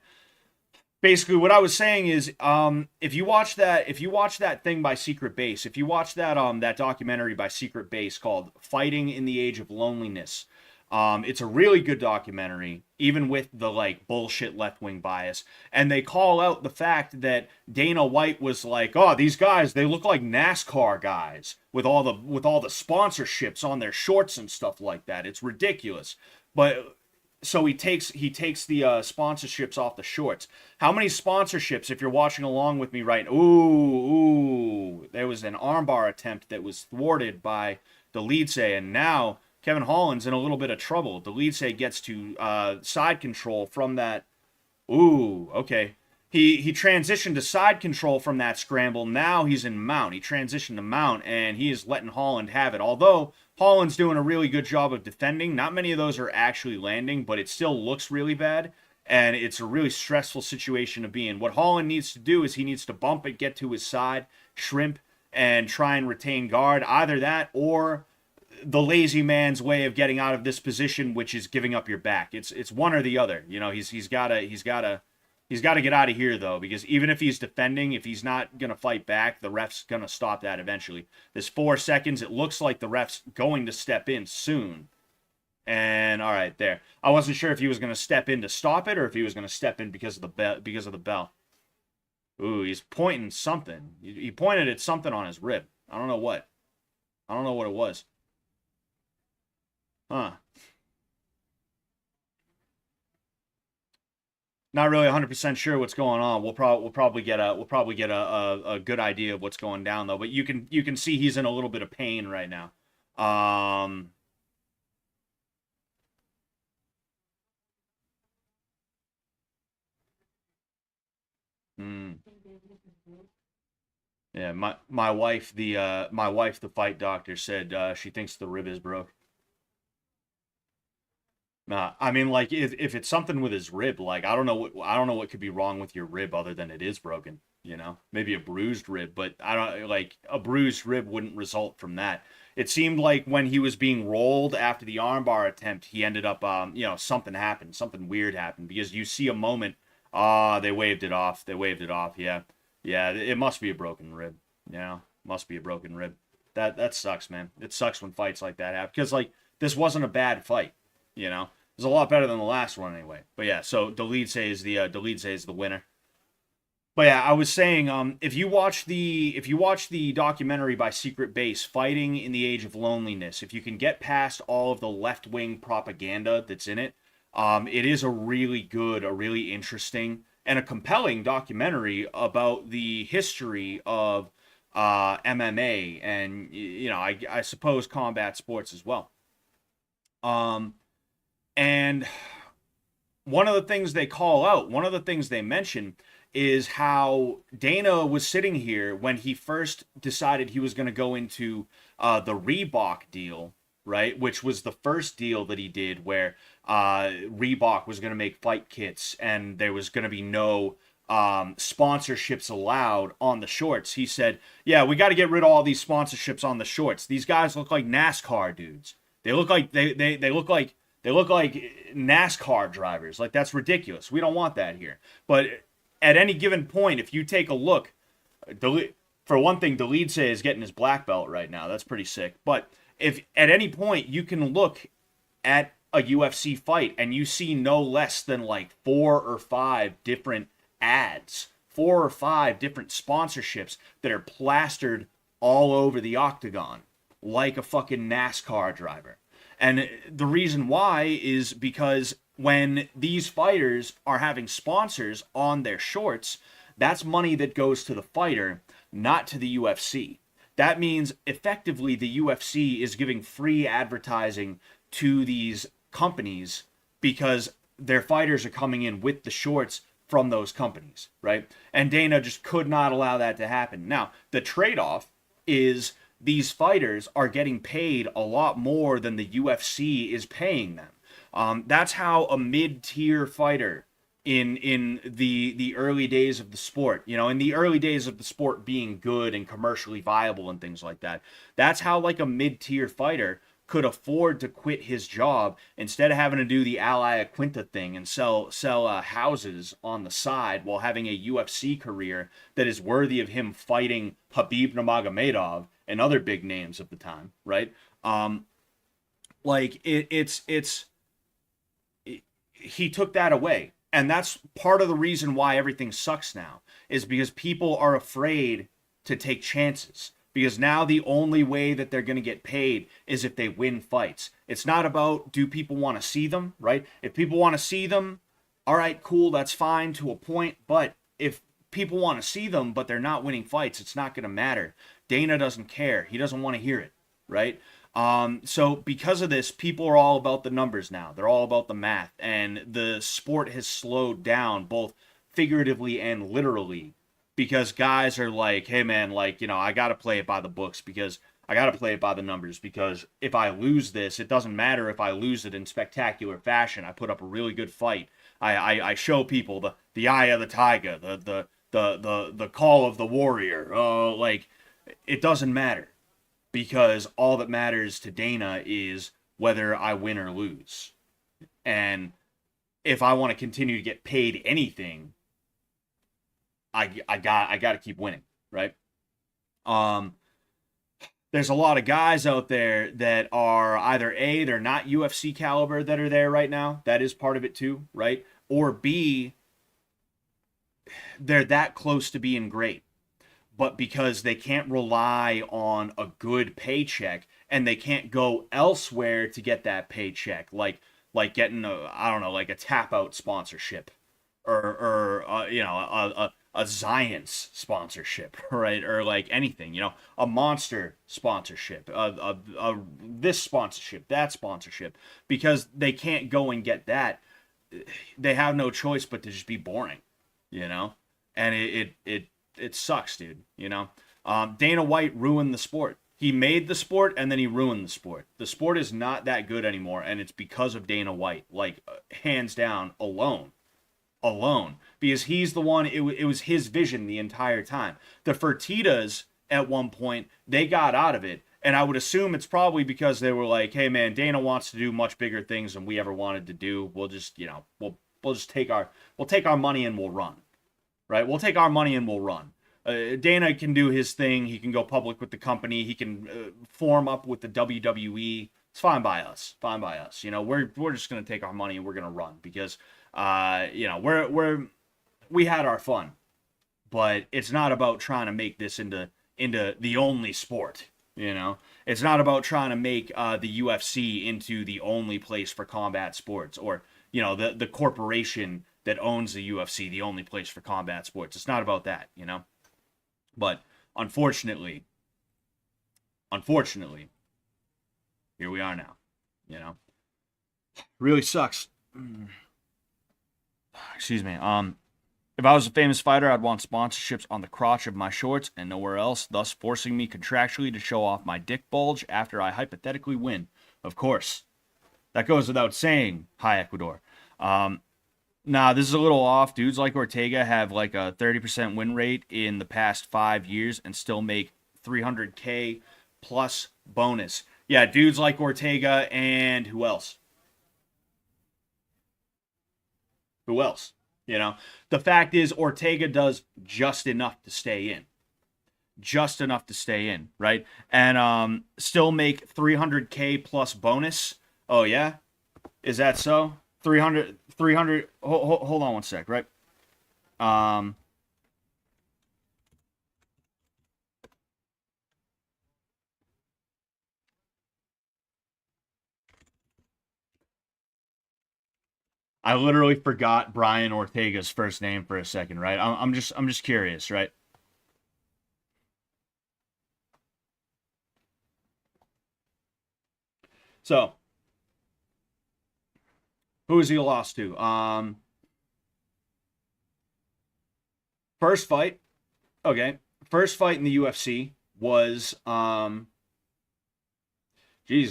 basically, what I was saying is, if you watch that thing by Secret Base, if you watch that documentary by Secret Base called "Fighting in the Age of Loneliness." It's a really good documentary, even with the like bullshit left-wing bias. And they call out the fact that Dana White was like, "Oh, these guys, they look like NASCAR guys with all the sponsorships on their shorts and stuff like that. It's ridiculous." But so he takes the sponsorships off the shorts. How many sponsorships, if you're watching along with me right? Ooh, there was an armbar attempt that was thwarted by Dolidze, and now Kevin Holland's in a little bit of trouble. Dolidze gets to side control from that. Ooh, okay. He transitioned to side control from that scramble. Now he's in mount. He transitioned to mount, and he is letting Holland have it. Although Holland's doing a really good job of defending. Not many of those are actually landing, but it still looks really bad, and it's a really stressful situation to be in. What Holland needs to do is he needs to bump it, get to his side, shrimp, and try and retain guard. Either that or the lazy man's way of getting out of this position, which is giving up your back. It's one or the other. You know, he's gotta get out of here though, because even if he's defending, if he's not gonna fight back, the ref's gonna stop that eventually. There's 4 seconds. It looks like the ref's going to step in soon. And all right, there. I wasn't sure if he was gonna step in to stop it or if he was gonna step in because of the bell. Ooh, he's pointing something. He pointed at something on his rib. I don't know what. I don't know what it was. Huh. Not really 100% sure what's going on. We'll probably get a good idea of what's going down though. But you can see he's in a little bit of pain right now. Hmm. Yeah, my wife, the fight doctor said she thinks the rib is broke. Nah, I mean, like if it's something with his rib, like I don't know what could be wrong with your rib other than it is broken. You know, maybe a bruised rib, but I don't like a bruised rib wouldn't result from that. It seemed like when he was being rolled after the armbar attempt, he ended up, something happened, something weird happened because you see a moment, they waved it off, yeah, yeah, it must be a broken rib, you know, must be a broken rib. That sucks, man. It sucks when fights like that happen because like this wasn't a bad fight, you know. It was a lot better than the last one anyway. But yeah, so Dolidze is the winner. But yeah, I was saying, if you watch the documentary by Secret Base, "Fighting in the Age of Loneliness," if you can get past all of the left wing propaganda that's in it, it is a really good, a really interesting, and a compelling documentary about the history of MMA and I suppose combat sports as well. Um, and one of the things they call out, one of the things they mention is how Dana was sitting here when he first decided he was going to go into the Reebok deal, right? Which was the first deal that he did where Reebok was going to make fight kits and there was going to be no sponsorships allowed on the shorts, he said, "Yeah, we got to get rid of all these sponsorships on the shorts. These guys look like NASCAR dudes. They look like they look like NASCAR drivers. Like, that's ridiculous. We don't want that here." But at any given point, if you take a look, for one thing, Delidse is getting his black belt right now. That's pretty sick. But if at any point you can look at a UFC fight and you see no less than like 4 or 5 different ads, 4 or 5 different sponsorships that are plastered all over the octagon like a fucking NASCAR driver. And the reason why is because when these fighters are having sponsors on their shorts, that's money that goes to the fighter, not to the UFC. That means effectively the UFC is giving free advertising to these companies because their fighters are coming in with the shorts from those companies, right? And Dana just could not allow that to happen. Now, the trade-off is these fighters are getting paid a lot more than the UFC is paying them. That's how a mid-tier fighter in the early days of the sport, in the early days of the sport being good and commercially viable and things like that, that's how like a mid-tier fighter could afford to quit his job instead of having to do the Ally Quinta thing and sell houses on the side while having a UFC career that is worthy of him fighting Khabib Nurmagomedov and other big names of the time, right? He took that away. And that's part of the reason why everything sucks now, is because people are afraid to take chances. Because now the only way that they're going to get paid is if they win fights. It's not about, do people want to see them, right? If people want to see them, all right, cool, that's fine to a point. But if people want to see them, but they're not winning fights, it's not going to matter. Dana doesn't care. He doesn't want to hear it, right? So because of this, people are all about the numbers now. They're all about the math. And the sport has slowed down, both figuratively and literally, because guys are like, hey man, like, I got to play it by the books, because I got to play it by the numbers, because if I lose this, it doesn't matter if I lose it in spectacular fashion. I put up a really good fight. I show people the eye of the tiger, the call of the warrior. Like, it doesn't matter, because all that matters to Dana is whether I win or lose. And if I want to continue to get paid anything, I got to keep winning, right? There's a lot of guys out there that are either A, they're not UFC caliber that are there right now. That is part of it too, right? Or B, they're that close to being great, but because they can't rely on a good paycheck and they can't go elsewhere to get that paycheck, like getting like a tap out sponsorship or a Zions sponsorship, right? Or like anything, a Monster sponsorship, this sponsorship, that sponsorship, because they can't go and get that. They have no choice but to just be boring, and it sucks, dude. Dana White ruined the sport. He made the sport and then he ruined the sport. The sport is not that good anymore, and it's because of Dana White, like hands down, alone, because he's the one. It was his vision the entire time. The Fertitas at one point, they got out of it, and I would assume it's probably because they were like, hey man, Dana wants to do much bigger things than we ever wanted to do. We'll just we'll just take our money and we'll run. Right? We'll take our money and we'll run. Dana can do his thing. He can go public with the company. He can form up with the WWE. It's fine by us. Fine by us. We're just gonna take our money and we're gonna run, because we had our fun, but it's not about trying to make this into the only sport. It's not about trying to make the UFC into the only place for combat sports, or the corporation that owns the UFC, the only place for combat sports. It's not about that, But unfortunately, here we are now, Really sucks. Excuse me. If I was a famous fighter, I'd want sponsorships on the crotch of my shorts and nowhere else, thus forcing me contractually to show off my dick bulge after I hypothetically win. Of course. That goes without saying, hi Ecuador. Nah, this is a little off. Dudes like Ortega have like a 30% win rate in the past 5 years and still make 300K plus bonus. Yeah, dudes like Ortega and who else? Who else? You know, the fact is Ortega does just enough to stay in, just enough to stay in, right? And still make 300K plus bonus. Oh yeah, is that so? 300. Hold on one sec, right? Um, I literally forgot Brian Ortega's first name for a second, right? I'm just curious, right? So who has he lost to? First fight. Okay, first fight in the UFC was Jeez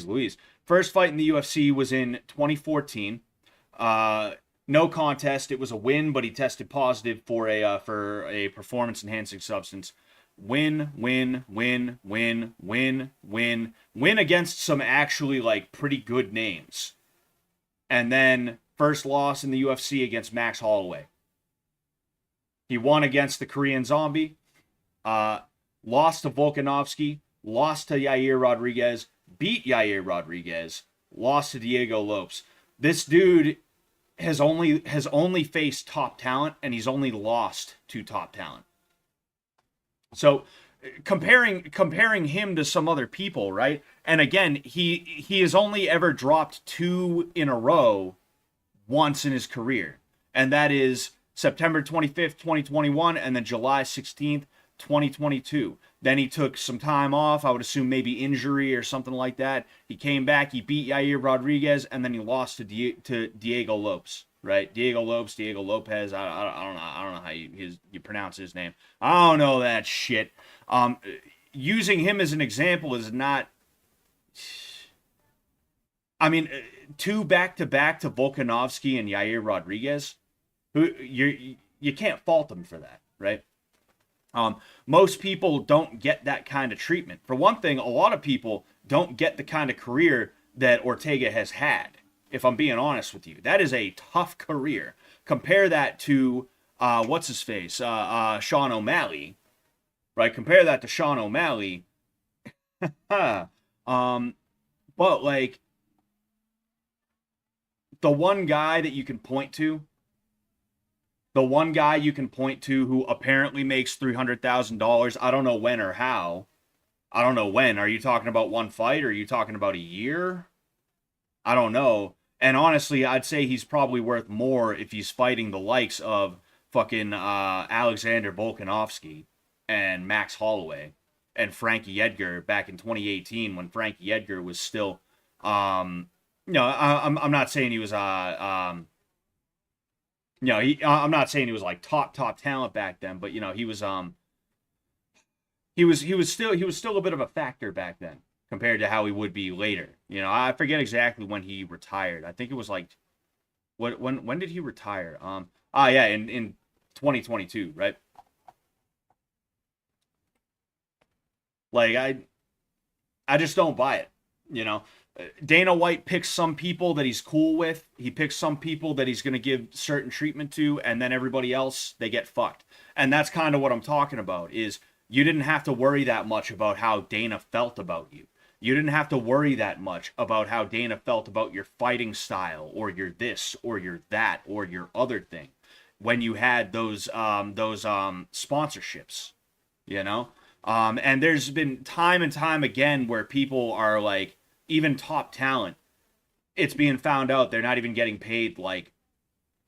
Louise. First fight in the UFC was in 2014. Uh, no contest. It was a win, but he tested positive for a performance enhancing substance. Win, win, win, win, win, win, win against some actually like pretty good names, and then first loss in the UFC against Max Holloway. He won against the Korean Zombie. Uh, Lost to Volkanovski. Lost to Yair Rodriguez. Beat Yair Rodriguez. Lost to Diego Lopes. This dude has only faced top talent, and he's only lost to top talent. So comparing him to some other people, right? And again, he has only ever dropped two in a row once in his career, and that is September 25th, 2021, and then July 16th, 2022. Then he took some time off. I would assume maybe injury or something like that. He came back. He beat Yair Rodriguez, and then he lost to Diego Lopes. Right, Diego Lopes, Diego Lopez. I don't know. I don't know how you pronounce his name. I don't know that shit. Using him as an example is not. I mean, two back to back to Volkanovski and Yair Rodriguez. Who you can't fault them for that, right? Most people don't get that kind of treatment. For one thing, a lot of people don't get the kind of career that Ortega has had. If I'm being honest with you, that is a tough career. Compare that to what's his face, Sean O'Malley, right? Compare that to Sean O'Malley. um, but like the one guy that you can point to the one guy you can point to who apparently makes $300,000. I don't know when or how. I don't know when. Are you talking about one fight? Or are you talking about a year? I don't know. And honestly, I'd say he's probably worth more if he's fighting the likes of fucking Alexander Volkanovski and Max Holloway and Frankie Edgar back in 2018 when Frankie Edgar was still. I'm not saying he was I'm not saying he was like top talent back then, but he was still a bit of a factor back then compared to how he would be later. I forget exactly when he retired. I think it was like when did he retire? Yeah, in 2022, right? Like I just don't buy it. You know, Dana White picks some people that he's cool with. He picks some people that he's going to give certain treatment to, and then everybody else they get fucked. And that's kind of what I'm talking about. Is you didn't have to worry that much about how Dana felt about you. You didn't have to worry that much about how Dana felt about your fighting style or your this or your that or your other thing when you had those sponsorships, you know? And there's been time and time again where people are like, even top talent, it's being found out they're not even getting paid like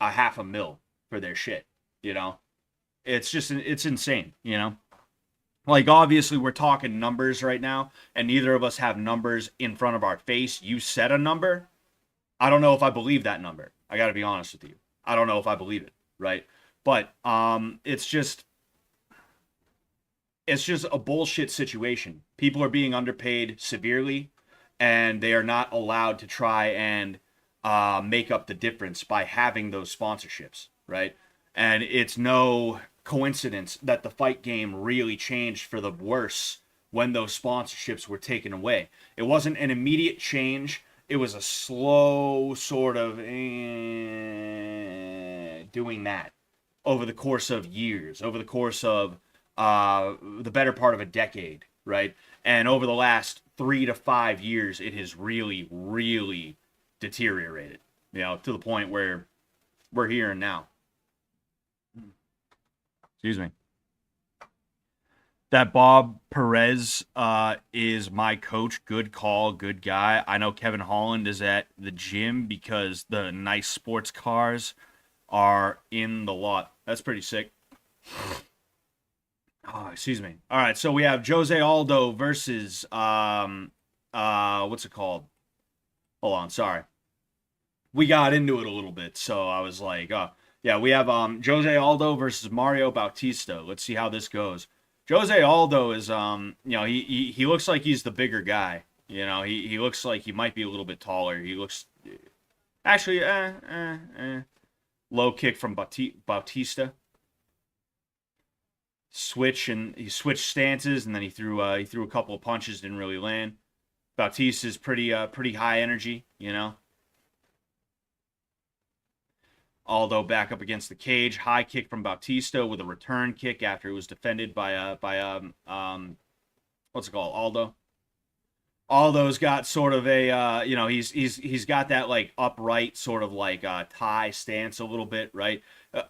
a half a mil for their shit, you know? It's insane, you know? Like, obviously, we're talking numbers right now, and neither of us have numbers in front of our face. You said a number. I don't know if I believe that number. I got to be honest with you. I don't know if I believe it, right? But it's just a bullshit situation. People are being underpaid severely, and they are not allowed to try and make up the difference by having those sponsorships, right? And it's no coincidence that the fight game really changed for the worse when those sponsorships were taken away. It wasn't an immediate change. It was a slow sort of doing that over the course of years, over the course of the better part of a decade, right? And over the last 3 to 5 years, it has really, really deteriorated, to the point where we're here and now. Excuse me. That Bob Perez is my coach. Good call, good guy. I know Kevin Holland is at the gym because the nice sports cars are in the lot. That's pretty sick. Oh, excuse me. All right, so we have Jose Aldo versus what's it called? Hold on, sorry. We got into it a little bit, so I was like, yeah, we have Jose Aldo versus Mario Bautista. Let's see how this goes. Jose Aldo is he looks like he's the bigger guy. He looks like he might be a little bit taller. He looks actually low kick from Bautista. He switched stances, and then he threw a couple of punches, didn't really land. Bautista's pretty high energy, Aldo back up against the cage, high kick from Bautista with a return kick after it was defended by what's it called, Aldo. Aldo's got sort of a he's got that like upright sort of like Thai stance a little bit, right?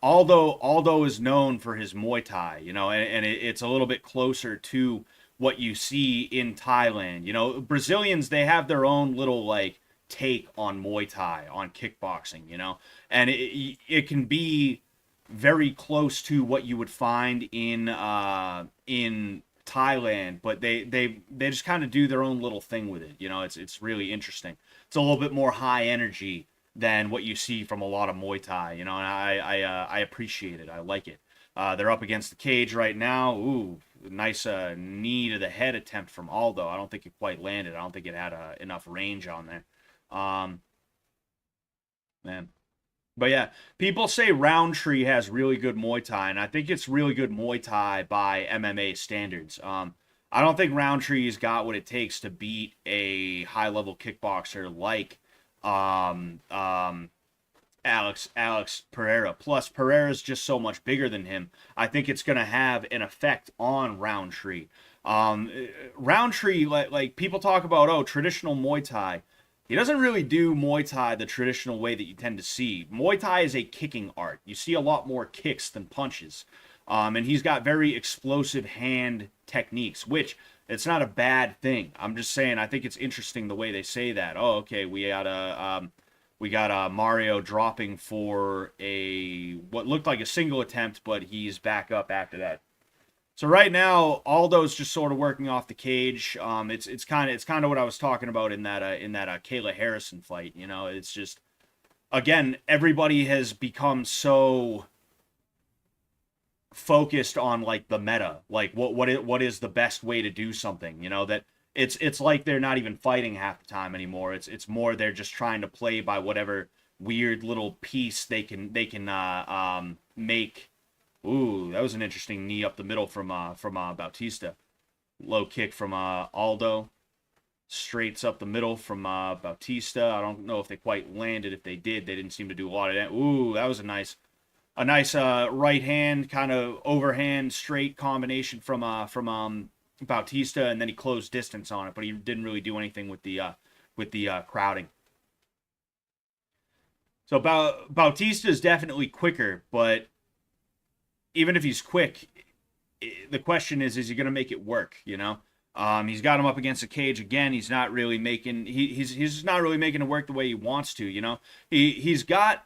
Aldo is known for his Muay Thai, and it's a little bit closer to what you see in Thailand. Brazilians, they have their own little like take on Muay Thai, on kickboxing, and it can be very close to what you would find in Thailand, but they just kind of do their own little thing with it. It's really interesting. It's a little bit more high energy than what you see from a lot of Muay Thai, and I appreciate it. I like it. They're up against the cage right now. Ooh, nice knee to the head attempt from Aldo. I don't think it quite landed. I don't think it had enough range on there. Man. But yeah, people say Rountree has really good Muay Thai, and I think it's really good Muay Thai by MMA standards. I don't think Rountree's got what it takes to beat a high-level kickboxer like Alex Pereira. Plus, Pereira's just so much bigger than him. I think it's going to have an effect on Rountree. Rountree, like people talk about, traditional Muay Thai. He doesn't really do Muay Thai the traditional way that you tend to see. Muay Thai is a kicking art. You see a lot more kicks than punches. And he's got very explosive hand techniques, which it's not a bad thing. I'm just saying, I think it's interesting the way they say that. Oh, okay, we got Mario dropping for what looked like a single attempt, but he's back up after that. So right now, Aldo's just sort of working off the cage. It's kind of what I was talking about in that Kayla Harrison fight. It's just, again, everybody has become so focused on like the meta, like what is the best way to do something. That it's like they're not even fighting half the time anymore. It's more they're just trying to play by whatever weird little piece they can make. Ooh, that was an interesting knee up the middle from Bautista. Low kick from Aldo. Straights up the middle from Bautista. I don't know if they quite landed. If they did, they didn't seem to do a lot of that. Ooh, that was a nice right hand kind of overhand straight combination from Bautista, and then he closed distance on it, but he didn't really do anything with the crowding. So Bautista is definitely quicker, but even if he's quick, the question is he going to make it work? He's got him up against the cage again. He's not really making he's not really making it work the way he wants to. He's got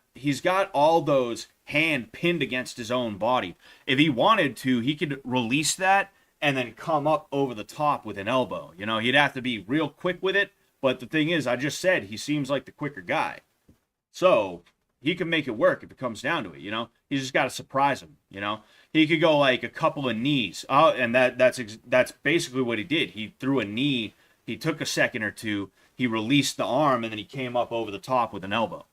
all those hand pinned against his own body. If he wanted to, he could release that and then come up over the top with an elbow. He'd have to be real quick with it. But the thing is, I just said he seems like the quicker guy, so he can make it work if it comes down to it. He's just got to surprise him. He could go like a couple of knees. Oh, and that's basically what he did. He threw a knee. He took a second or two. he released the arm, and then he came up over the top with an elbow.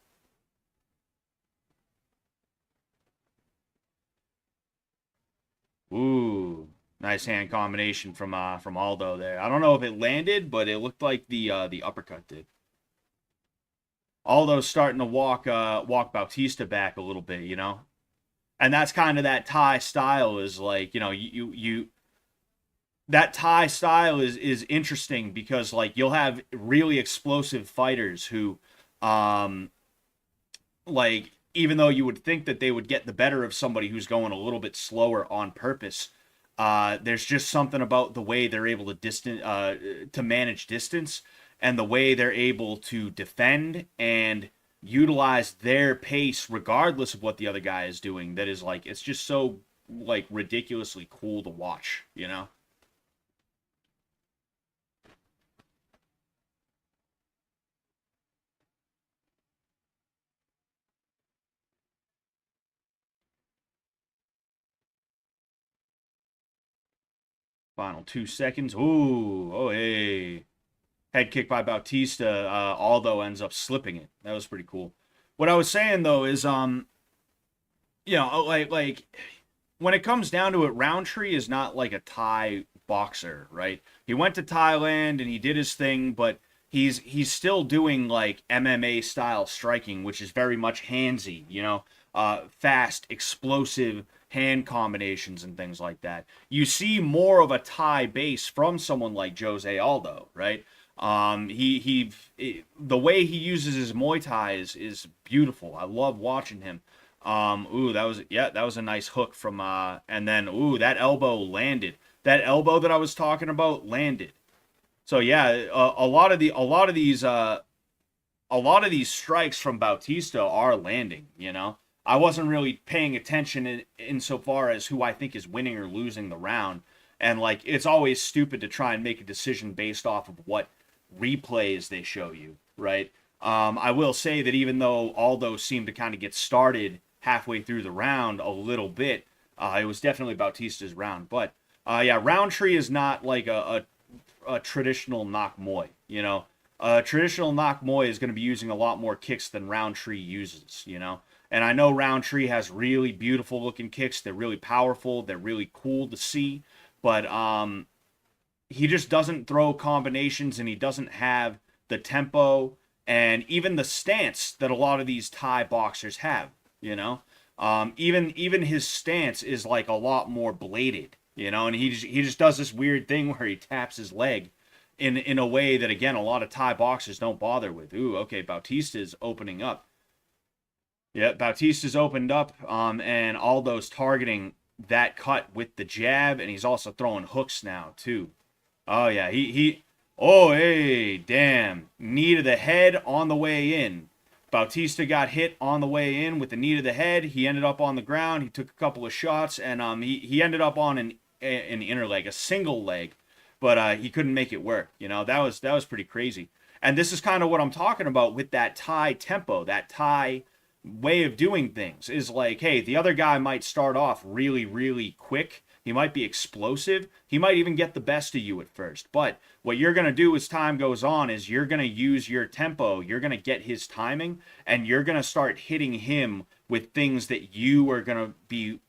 Ooh, nice hand combination from Aldo there. I don't know if it landed, but it looked like the uppercut did. Aldo's starting to walk Bautista back a little bit, you know, and that's kind of that Thai style is like, you know, you that Thai style is interesting because like you'll have really explosive fighters who, um, like even though you would think that they would get the better of somebody who's going a little bit slower on purpose, there's just something about the way they're able to manage distance and the way they're able to defend and utilize their pace regardless of what the other guy is doing that is like it's just so like ridiculously cool to watch, you know? Final 2 seconds. Ooh, oh hey. Head kick by Bautista. Aldo ends up slipping it. That was pretty cool. What I was saying though is you know, like when it comes down to it, Rountree is not like a Thai boxer, right? He went to Thailand and he did his thing, but he's still doing like MMA style striking, which is very much handsy, you know, fast, explosive hand combinations and things like that. You see more of a Thai base from someone like Jose Aldo, right? The way he uses his Muay Thai is beautiful. I love watching him. Ooh, that was a nice hook from and then ooh, that elbow landed. That elbow that I was talking about landed. So yeah, a lot of these strikes from Bautista are landing, you know. I wasn't really paying attention insofar as who I think is winning or losing the round. And like it's always stupid to try and make a decision based off of what replays they show you, right? I will say that even though Aldo seemed to kind of get started halfway through the round a little bit, it was definitely Bautista's round. But yeah, Roundtree is not like a traditional knock Muay, you know. Traditional knock Muay is going to be using a lot more kicks than Roundtree uses, you know. And I know Roundtree has really beautiful looking kicks. They're really powerful. They're really cool to see. But he just doesn't throw combinations and he doesn't have the tempo and even the stance that a lot of these Thai boxers have, you know. Even his stance is like a lot more bladed, you know, and he just does this weird thing where he taps his leg in a way that again a lot of Thai boxers don't bother with. Ooh, okay, Bautista's opening up. Yeah, Bautista's opened up, and Aldo's targeting that cut with the jab, and he's also throwing hooks now too. Oh yeah, oh hey, damn, knee to the head on the way in. Bautista got hit on the way in with the knee to the head. He ended up on the ground. He took a couple of shots, and he ended up on an inner leg, a single leg, but he couldn't make it work. You know, that was pretty crazy. And this is kind of what I'm talking about with that Thai tempo, that Thai way of doing things is like, hey, the other guy might start off really, really quick. He might be explosive. He might even get the best of you at first. But what you're going to do as time goes on is you're going to use your tempo. You're going to get his timing and you're going to start hitting him with things that you are going to be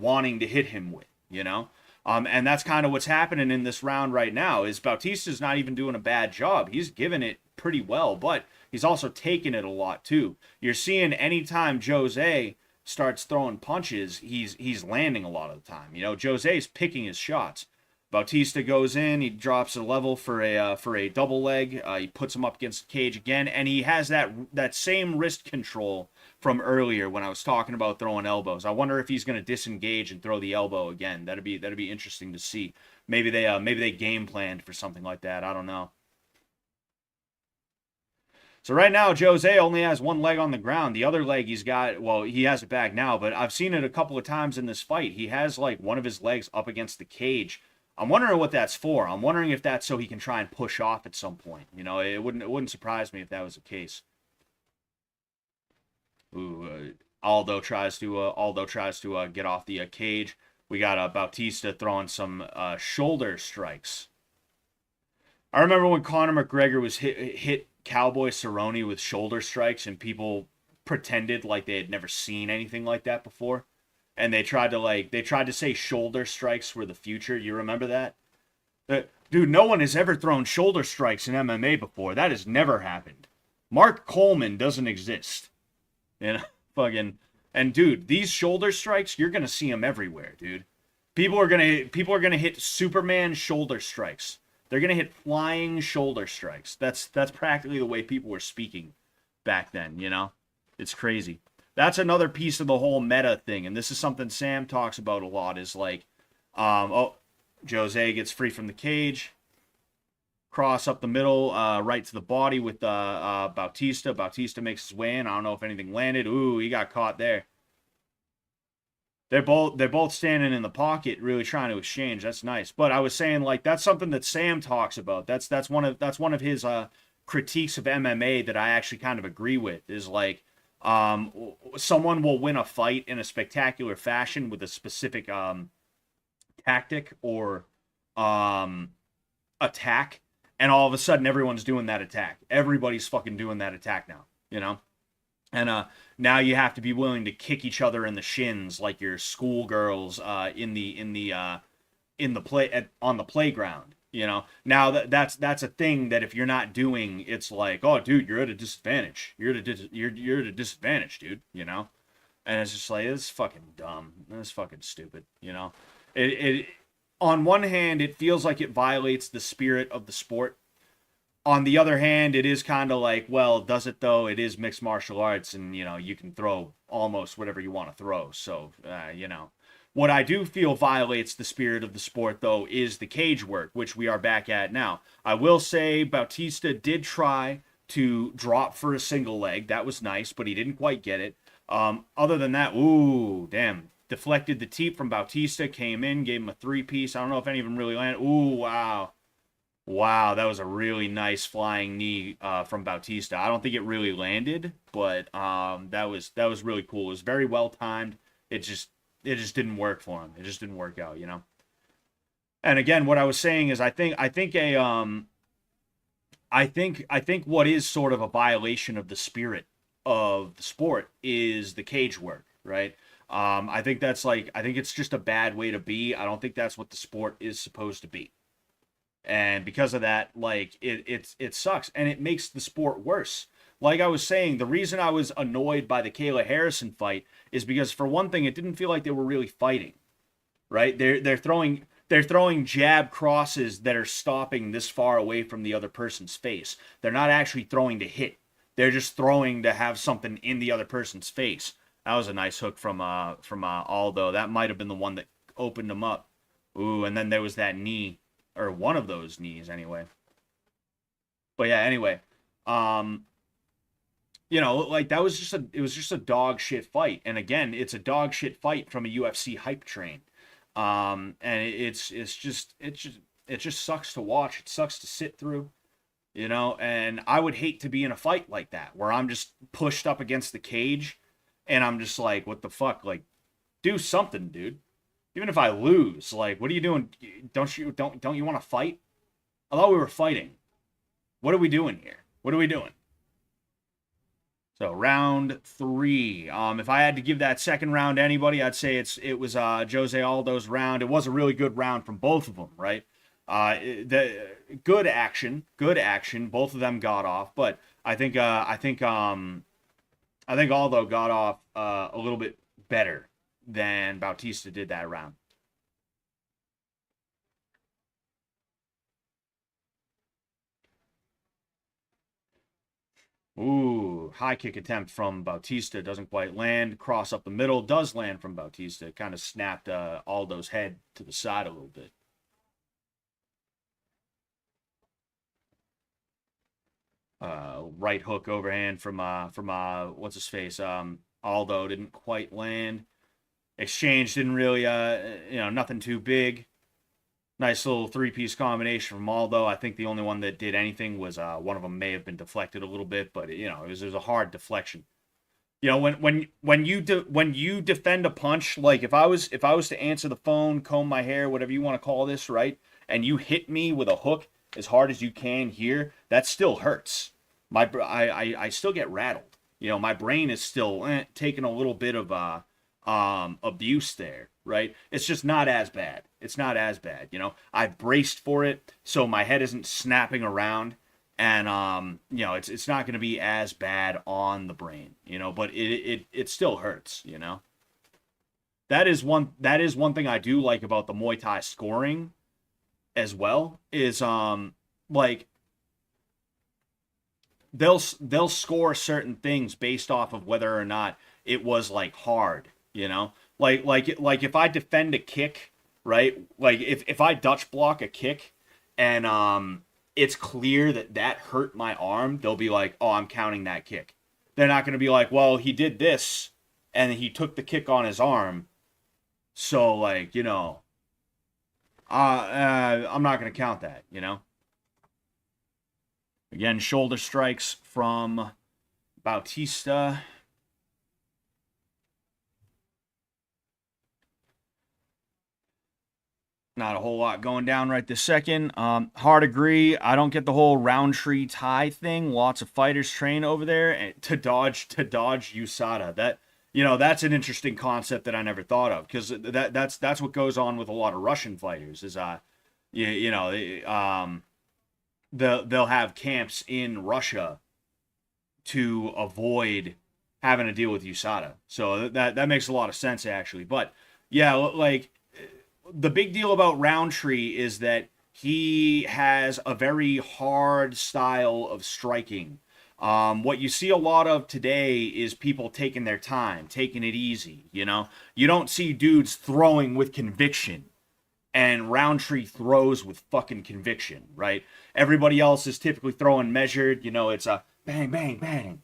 wanting to hit him with, you know? And that's kind of what's happening in this round right now is Bautista's not even doing a bad job. He's given it pretty well, but he's also taking it a lot too. You're seeing anytime Jose starts throwing punches, he's landing a lot of the time. You know, Jose's picking his shots. Bautista goes in, he drops a level for a double leg. He puts him up against the cage again, and he has that same wrist control from earlier when I was talking about throwing elbows. I wonder if he's going to disengage and throw the elbow again. That'd be interesting to see. Maybe they game planned for something like that. I don't know. So right now, Jose only has one leg on the ground. The other leg he's got, well, he has it back now, but I've seen it a couple of times in this fight. He has like one of his legs up against the cage. I'm wondering what that's for. I'm wondering if that's so he can try and push off at some point. You know, it wouldn't surprise me if that was the case. Ooh, Aldo tries to get off the cage. We got Bautista throwing some shoulder strikes. I remember when Conor McGregor was hit Cowboy Cerrone with shoulder strikes, and people pretended like they had never seen anything like that before, and they tried to say shoulder strikes were the future. You remember that? Dude, no one has ever thrown shoulder strikes in MMA before. That has never happened. Mark Coleman doesn't exist. You know, fucking. And dude, these shoulder strikes, you're gonna see them everywhere, dude. People are gonna hit Superman shoulder strikes. They're gonna hit flying shoulder strikes. That's practically the way people were speaking back then. You know, it's crazy. That's another piece of the whole meta thing, and this is something Sam talks about a lot. Is like, oh, Jose gets free from the cage, cross up the middle, right to the body with Bautista. Bautista makes his way in. I don't know if anything landed. Ooh, he got caught there. They're both standing in the pocket, really trying to exchange. That's nice. But I was saying, like, that's something that Sam talks about. That's one of his critiques of MMA that I actually kind of agree with. Is like, someone will win a fight in a spectacular fashion with a specific tactic or attack, and all of a sudden everyone's doing that attack. Everybody's fucking doing that attack now, you know? And now you have to be willing to kick each other in the shins like you're schoolgirls on the playground. You know, now that's a thing that if you're not doing, it's like, oh, dude, you're at a disadvantage. You're at a disadvantage, dude. You know, and it's just like, it's fucking dumb. It's fucking stupid. You know, it on one hand, it feels like it violates the spirit of the sport. On the other hand, it is kind of like, well, does it though? It is mixed martial arts, and you know, you can throw almost whatever you want to throw. So, you know, what I do feel violates the spirit of the sport though is the cage work, which we are back at now. I will say Bautista did try to drop for a single leg. That was nice, but he didn't quite get it. Other than that, ooh, damn. Deflected the teep from Bautista, came in, gave him a three-piece. I don't know if any of them really landed. Ooh, wow. Wow, that was a really nice flying knee from Bautista. I don't think it really landed, but that was really cool. It was very well timed. It just didn't work for him. It just didn't work out, you know. And again, what I was saying is I think what is sort of a violation of the spirit of the sport is the cage work, right? I think it's just a bad way to be. I don't think that's what the sport is supposed to be. And because of that, like it sucks and it makes the sport worse. Like I was saying, the reason I was annoyed by the Kayla Harrison fight is because for one thing, it didn't feel like they were really fighting, right? They're throwing jab crosses that are stopping this far away from the other person's face. They're not actually throwing to hit. They're just throwing to have something in the other person's face. That was a nice hook from Aldo. That might have been the one that opened him up. Ooh, and then there was that knee, or one of those knees anyway. But yeah, anyway, you know, like it was just a dog shit fight. And again, it's a dog shit fight from a UFC hype train. And it just sucks to watch. It sucks to sit through, you know, and I would hate to be in a fight like that where I'm just pushed up against the cage and I'm just like, what the fuck? Like, do something, dude. Even if I lose, like, what are you doing? Don't you want to fight? I thought we were fighting. What are we doing here? What are we doing? So round 3. If I had to give that second round to anybody, I'd say it was Jose Aldo's round. It was a really good round from both of them, right? The good action. Both of them got off, but I think Aldo got off a little bit better than Bautista did that round. Ooh, high kick attempt from Bautista doesn't quite land. Cross up the middle does land from Bautista. Kind of snapped Aldo's head to the side a little bit. Right hook overhand from what's his face? Aldo didn't quite land. Exchange didn't really nothing too big. Nice little three-piece combination from Aldo. I think the only one that did anything was one of them may have been deflected a little bit, but you know, it was a hard deflection. You know, when you defend a punch, like if I was to answer the phone, comb my hair, whatever you want to call this, right? And you hit me with a hook as hard as you can here, that still hurts. I still get rattled. My brain is still taking a little bit of abuse there, right? It's just not as bad. It's not as bad. I've braced for it, so my head isn't snapping around, and it's not going to be as bad on the brain, but it still hurts. That is one thing I do like about the Muay Thai scoring as well, is like they'll score certain things based off of whether or not it was like hard, like if I defend a kick, right? Like if I Dutch block a kick and it's clear that hurt my arm, they'll be like, "Oh, I'm counting that kick." They're not going to be like, "Well, he did this and he took the kick on his arm, so like, I'm not going to count that." Again, shoulder strikes from Bautista. Not a whole lot going down right this second. Hard agree. I don't get the whole Rountree Thai thing. Lots of fighters train over there and to dodge USADA. That's an interesting concept that I never thought of, because that's what goes on with a lot of Russian fighters. Is they'll have camps in Russia to avoid having to deal with USADA. So that makes a lot of sense, actually. But yeah, like, the big deal about Rountree is that he has a very hard style of striking. What you see a lot of today is people taking their time, taking it easy. You don't see dudes throwing with conviction, and Rountree throws with fucking conviction, right? Everybody else is typically throwing measured. It's a bang, bang, bang,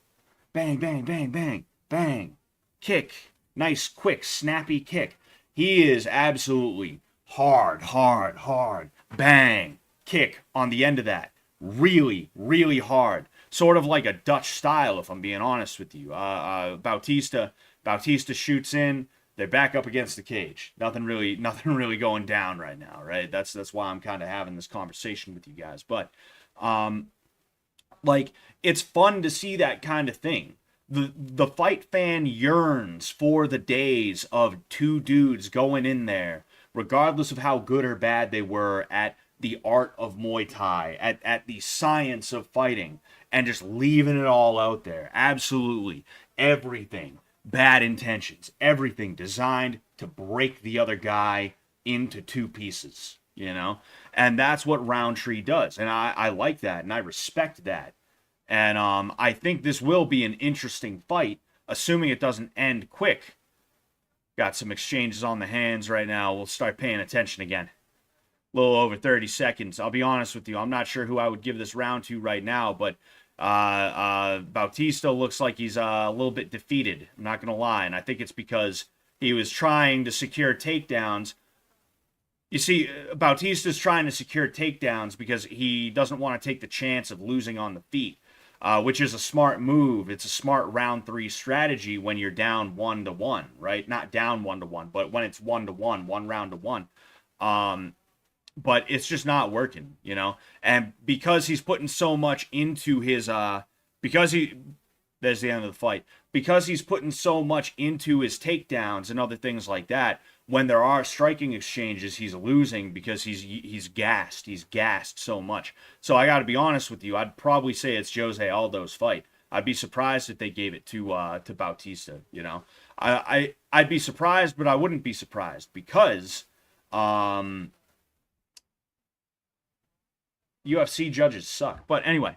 bang, bang, bang, bang, bang, kick, nice, quick, snappy kick. He is absolutely hard, hard, hard, bang, kick on the end of that. Really, really hard. Sort of like a Dutch style, if I'm being honest with you. Bautista shoots in. They're back up against the cage. Nothing really going down right now, right? That's why I'm kind of having this conversation with you guys. But like, it's fun to see that kind of thing. The fight fan yearns for the days of two dudes going in there, regardless of how good or bad they were at the art of Muay Thai, at the science of fighting, and just leaving it all out there. Absolutely everything. Bad intentions. Everything designed to break the other guy into two pieces, And that's what Rountree does. And I like that, and I respect that. And I think this will be an interesting fight, assuming it doesn't end quick. Got some exchanges on the hands right now. We'll start paying attention again. A little over 30 seconds. I'll be honest with you. I'm not sure who I would give this round to right now, but Bautista looks like he's a little bit defeated. I'm not going to lie. And I think it's because he was trying to secure takedowns. You see, Bautista's trying to secure takedowns because he doesn't want to take the chance of losing on the feet. Which is a smart move. It's a smart round 3 strategy when you're down 1-1, right? Not down 1-1, but when it's 1-1, 1 round to 1. But it's just not working, And because he's putting so much into his, there's the end of the fight. Because he's putting so much into his takedowns and other things like that, when there are striking exchanges, he's losing because he's gassed. He's gassed so much. So I got to be honest with you. I'd probably say it's Jose Aldo's fight. I'd be surprised if they gave it to Bautista. I'd be surprised, but I wouldn't be surprised because UFC judges suck. But anyway,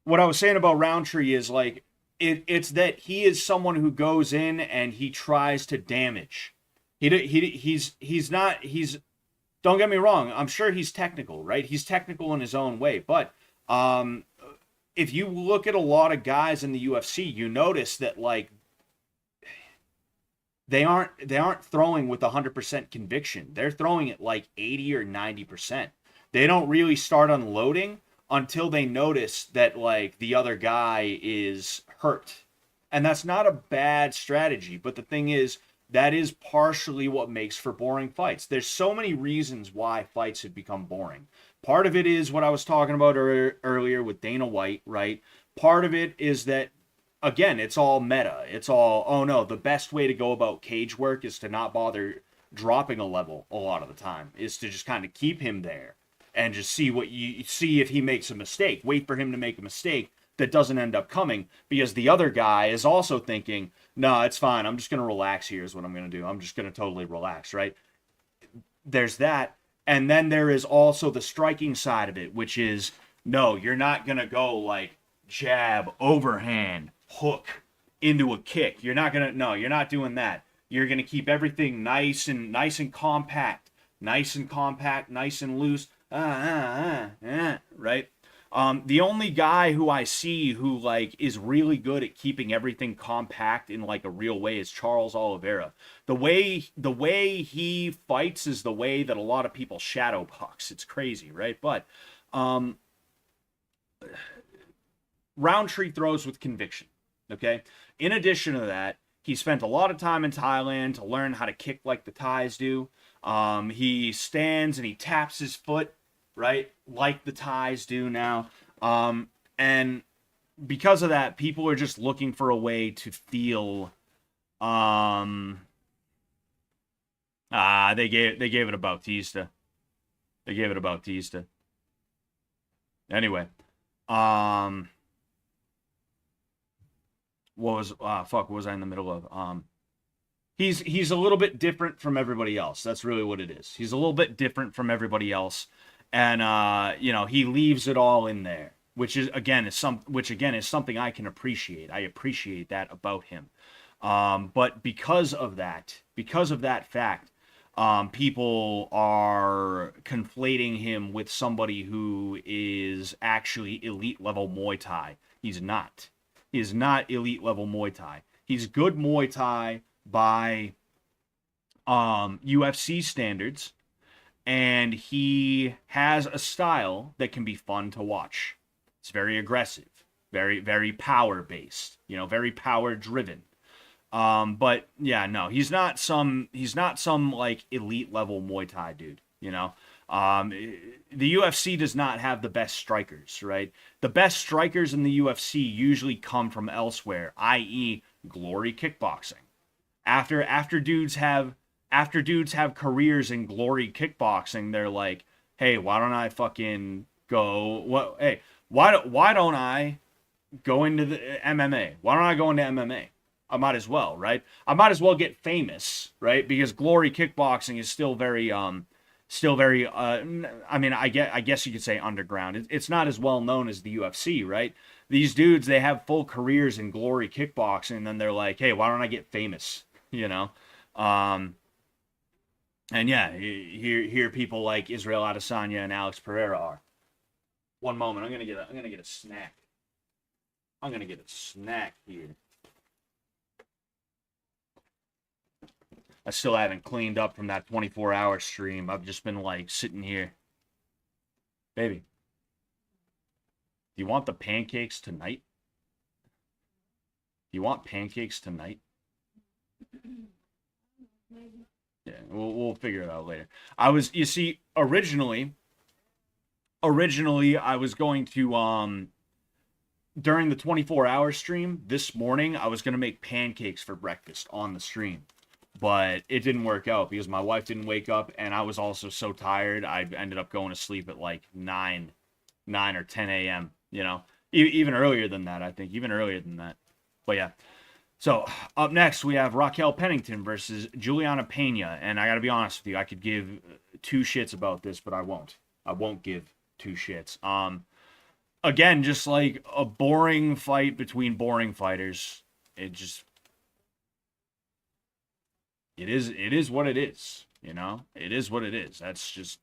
what I was saying about Rountree is like it's that he is someone who goes in and he tries to damage. He's not. Don't get me wrong. I'm sure he's technical, right? He's technical in his own way. But if you look at a lot of guys in the UFC, you notice that like they aren't throwing with 100% conviction. They're throwing at like 80 or 90%. They don't really start unloading until they notice that like the other guy is hurt. And that's not a bad strategy. But the thing is, that is partially what makes for boring fights. There's so many reasons why fights have become boring. Part of it is what I was talking about earlier with Dana White, right? Part of it is that, again, it's all meta. It's all, oh no, the best way to go about cage work is to not bother dropping a level a lot of the time, is to just kind of keep him there and just see if he makes a mistake. Wait for him to make a mistake that doesn't end up coming, because the other guy is also thinking, no, it's fine. I'm just going to relax here is what I'm going to do. I'm just going to totally relax, right? There's that. And then there is also the striking side of it, which is, no, you're not going to go like jab, overhand, hook into a kick. You're not going to, no, you're not doing that. You're going to keep everything nice and compact, nice and loose. Right? The only guy who I see who like is really good at keeping everything compact in like a real way is Charles Oliveira. The way he fights is the way that a lot of people shadow box. It's crazy, right? But Rountree throws with conviction. Okay. In addition to that, he spent a lot of time in Thailand to learn how to kick like the Thais do. He stands and he taps his foot, right, like the Thais do now. And because of that, people are just looking for a way to feel. They gave it a Bautista. They gave it a Bautista. Anyway, what was I in the middle of? He's a little bit different from everybody else. That's really what it is. He's a little bit different from everybody else, and he leaves it all in there, which again is something I can appreciate. I appreciate that about him. But because of that fact, people are conflating him with somebody who is actually elite level Muay Thai. He's not. He is not elite level Muay Thai. He's good Muay Thai by UFC standards, and he has a style that can be fun to watch. It's very aggressive, very, very power based, very power driven. But yeah, no, he's not some like elite level Muay Thai dude, the UFC does not have the best strikers, right? The best strikers in the UFC usually come from elsewhere, i.e., Glory Kickboxing. After dudes have careers in Glory Kickboxing, they're like, hey, why don't I fucking go? What? Hey, why don't I go into the MMA? Why don't I go into MMA? I might as well, right? I might as well get famous, right? Because Glory Kickboxing is still very I mean, I guess you could say underground. It's not as well known as the UFC, right? These dudes, they have full careers in Glory Kickboxing, and then they're like, hey, why don't I get famous? And yeah, here people like Israel Adesanya and Alex Pereira are. One moment, I'm gonna get a snack. I'm gonna get a snack here. I still haven't cleaned up from that 24-hour stream. I've just been like sitting here. Baby, do you want the pancakes tonight? Do you want pancakes tonight? Yeah, we'll figure it out later. Originally I was going to during the 24-hour stream this morning, I was going to make pancakes for breakfast on the stream. But it didn't work out because my wife didn't wake up, and I was also so tired. I ended up going to sleep at like 9 or 10 a.m., even earlier than that, I think, even earlier than that. But yeah. So up next, we have Raquel Pennington versus Juliana Pena. And I got to be honest with you, I could give two shits about this, but I won't. I won't give two shits. Again, just like a boring fight between boring fighters. It is what it is, It is what it is. That's just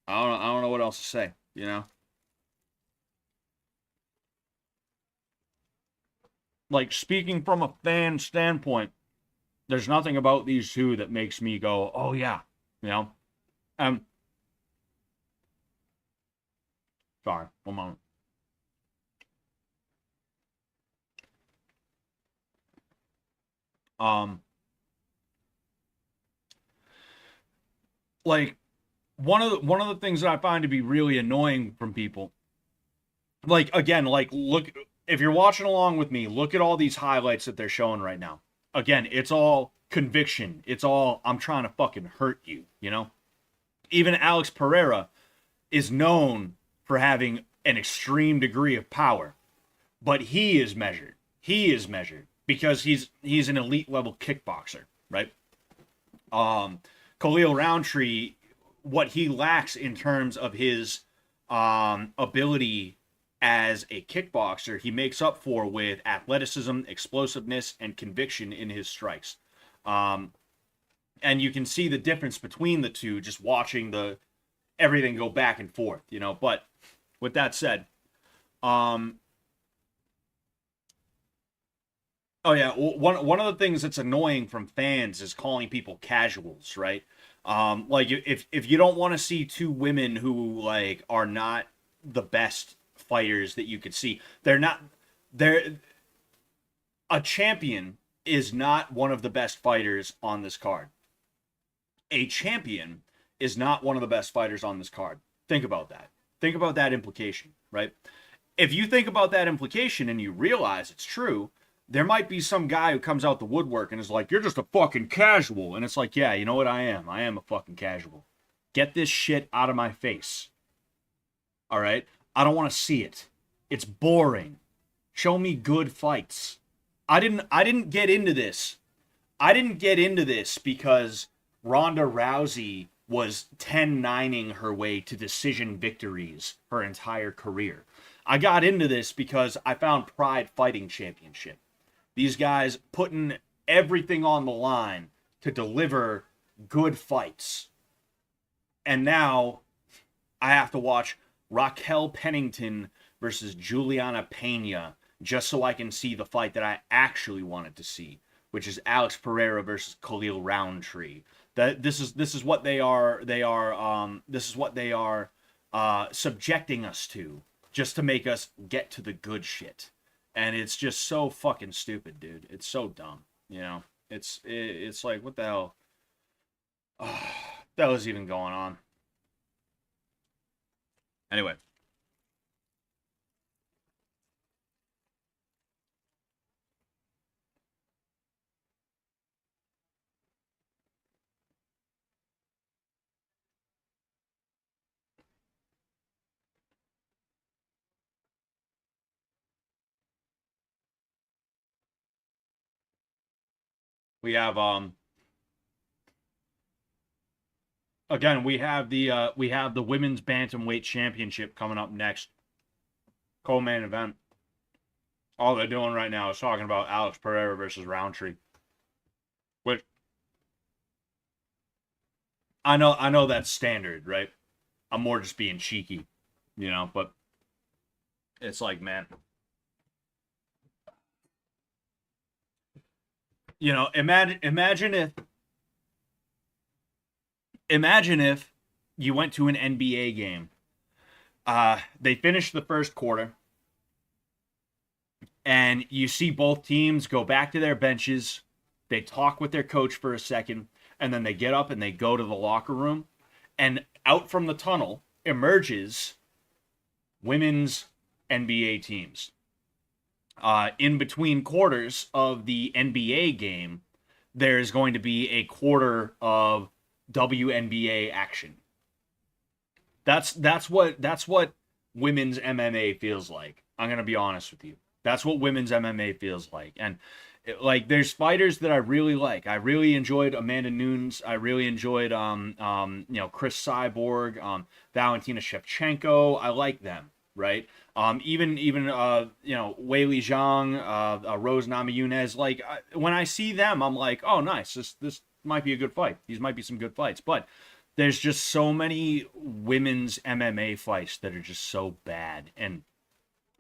I don't know what else to say, Like, speaking from a fan standpoint, there's nothing about these two that makes me go, "Oh yeah," Sorry, one moment. Um like One of the things that I find to be really annoying from people, like again, like look, if you're watching along with me, look at all these highlights that they're showing right now. Again, it's all conviction. It's all I'm trying to fucking hurt you, you know? Even Alex Pereira is known for having an extreme degree of power, but he is measured. He is measured because he's an elite level kickboxer, right? Um, Khalil Rountree, what he lacks in terms of his ability as a kickboxer, he makes up for with athleticism, explosiveness, and conviction in his strikes. Um, and you can see the difference between the two just watching the everything go back and forth, you know. But with that said, um, oh yeah, one of the things that's annoying from fans is calling people casuals, right? Like if you don't want to see two women who like are not the best fighters that you could see, they're a champion is not one of the best fighters on this card. A champion is not one of the best fighters on this card. Think about that. Think about that implication, right? If you think about that implication and you realize it's true, there might be some guy who comes out the woodwork and is like, "You're just a fucking casual." And it's like, yeah, you know what I am? I am a fucking casual. Get this shit out of my face. All right? I don't want to see it. It's boring. Show me good fights. I didn't get into this. I didn't get into this because Ronda Rousey was 10-9ing her way to decision victories her entire career. I got into this because I found Pride Fighting Championship. These guys putting everything on the line to deliver good fights. And now I have to watch Raquel Pennington versus Juliana Pena just so I can see the fight that I actually wanted to see, which is Alex Pereira versus Khalil Rountree. That this is what they are subjecting us to just to make us get to the good shit. And it's just so fucking stupid, dude. It's so dumb, you know. It's like what the hell? That was even going on. Anyway, we have again we have the women's bantamweight championship coming up next, co-main event. All they're doing right now is talking about Alex Pereira versus Roundtree, which I know that's standard, right? I'm more just being cheeky, you know, but it's like, man, you know, imagine if you went to an NBA game. They finished the first quarter, and you see both teams go back to their benches. They talk with their coach for a second, and then they get up and they go to the locker room. And out from the tunnel emerges women's NBA teams. In between quarters of the NBA game, there's going to be a quarter of WNBA action. That's what women's MMA feels like. I'm gonna be honest with you. That's what women's MMA feels like. And like there's fighters that I really like. I really enjoyed Amanda Nunes. I really enjoyed Chris Cyborg, Valentina Shevchenko. I like them, right? Even Weili Zhang, Rose Namajunas. Like when I see them, I'm like, oh nice. This might be a good fight. These might be some good fights. But there's just so many women's MMA fights that are just so bad, and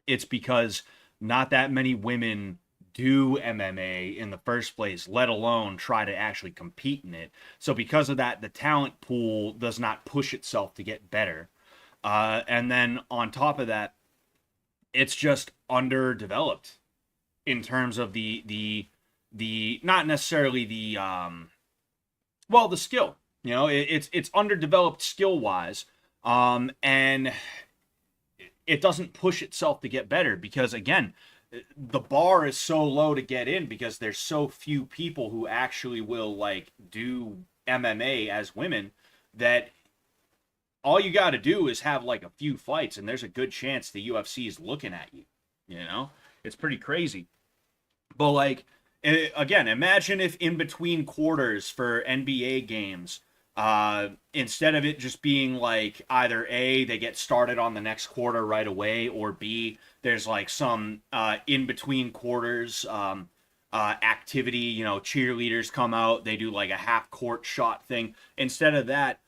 it's because not that many women do MMA in the first place, let alone try to actually compete in it. So because of that, the talent pool does not push itself to get better. And then on top of that, it's just underdeveloped in terms of the not necessarily the skill. You know, it's underdeveloped skill wise, and it doesn't push itself to get better because again, the bar is so low to get in because there's so few people who actually will like do MMA as women that all you got to do is have like a few fights and there's a good chance the UFC is looking at you. You know, it's pretty crazy. But like again, imagine if in between quarters for NBA games, instead of it just being like either A, they get started on the next quarter right away, or B, there's like some in between quarters activity. You know, cheerleaders come out, they do like a half court shot thing. Instead of that,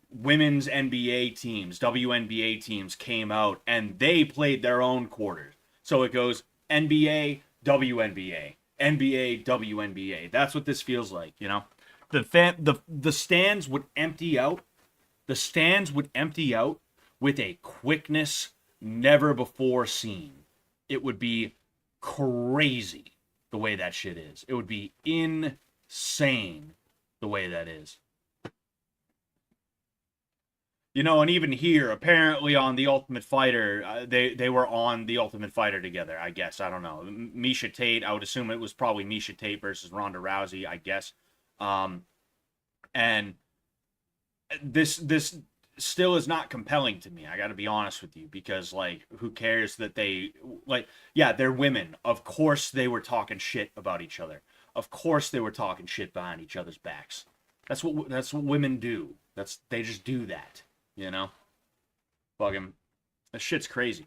women's NBA teams, WNBA teams came out and they played their own quarters. So it goes NBA, WNBA, NBA, WNBA. That's what this feels like, you know. The stands would empty out. The stands would empty out with a quickness never before seen. It would be crazy the way that shit is. It would be insane the way that is. You know, and even here, apparently on the Ultimate Fighter, they were on the Ultimate Fighter together. I guess I don't know. Misha Tate. I would assume it was probably Misha Tate versus Ronda Rousey. I guess. Um, and this still is not compelling to me. I got to be honest with you because like, who cares that they like? Yeah, they're women. Of course, they were talking shit about each other. Of course, they were talking shit behind each other's backs. That's what women do. They just do that. You know, fucking, that shit's crazy.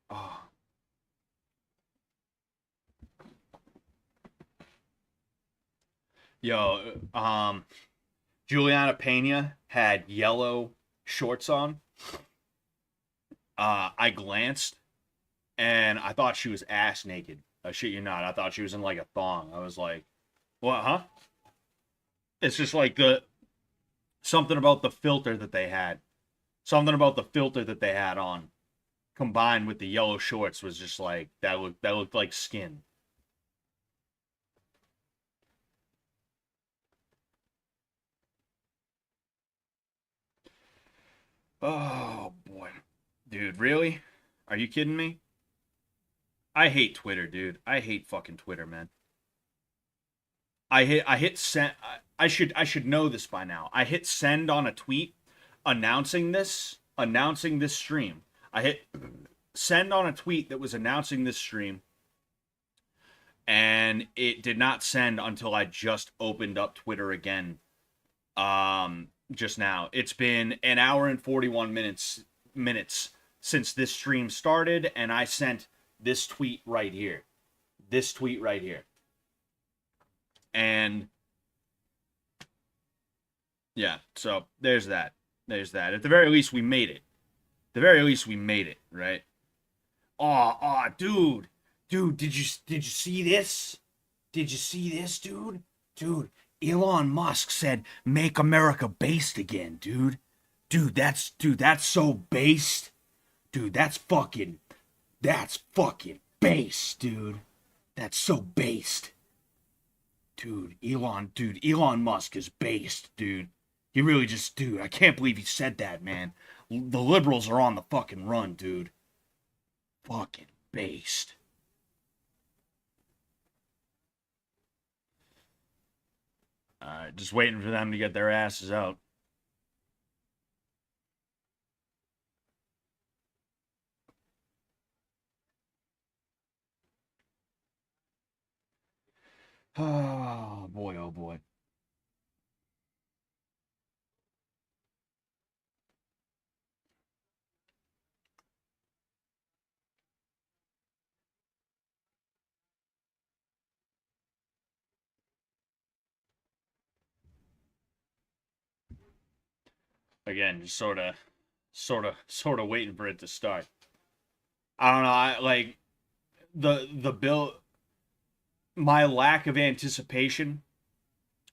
Oh, yo, Juliana Pena had yellow shorts on. I glanced and I thought she was ass naked. I shit you not. I thought she was in like a thong. I was like, what, huh? It's just like something about the filter that they had. Something about the filter that they had on combined with the yellow shorts was just like that looked like skin. Oh boy. Dude, really? Are you kidding me? I hate Twitter, dude. I hate fucking Twitter, man. I hit send. I should know this by now. I hit send on a tweet announcing this stream. I hit send on a tweet that was announcing this stream, and it did not send until I just opened up Twitter again. Just now. It's been an hour and 41 minutes since this stream started, and I sent this tweet right here. This tweet right here. And yeah, so there's that. There's that. At the very least, we made it. At the very least, we made it, right? Dude, did you see this? Did you see this, dude? Dude, Elon Musk said, "Make America based again," dude. Dude, that's so based. Dude, that's fucking based, dude. That's so based. Elon Musk is based, dude. He really just, dude, I can't believe he said that, man. The liberals are on the fucking run, dude. Fucking based. Alright, just waiting for them to get their asses out. Oh boy, oh boy. Again, just sort of waiting for it to start. I don't know. I like the bill. My lack of anticipation.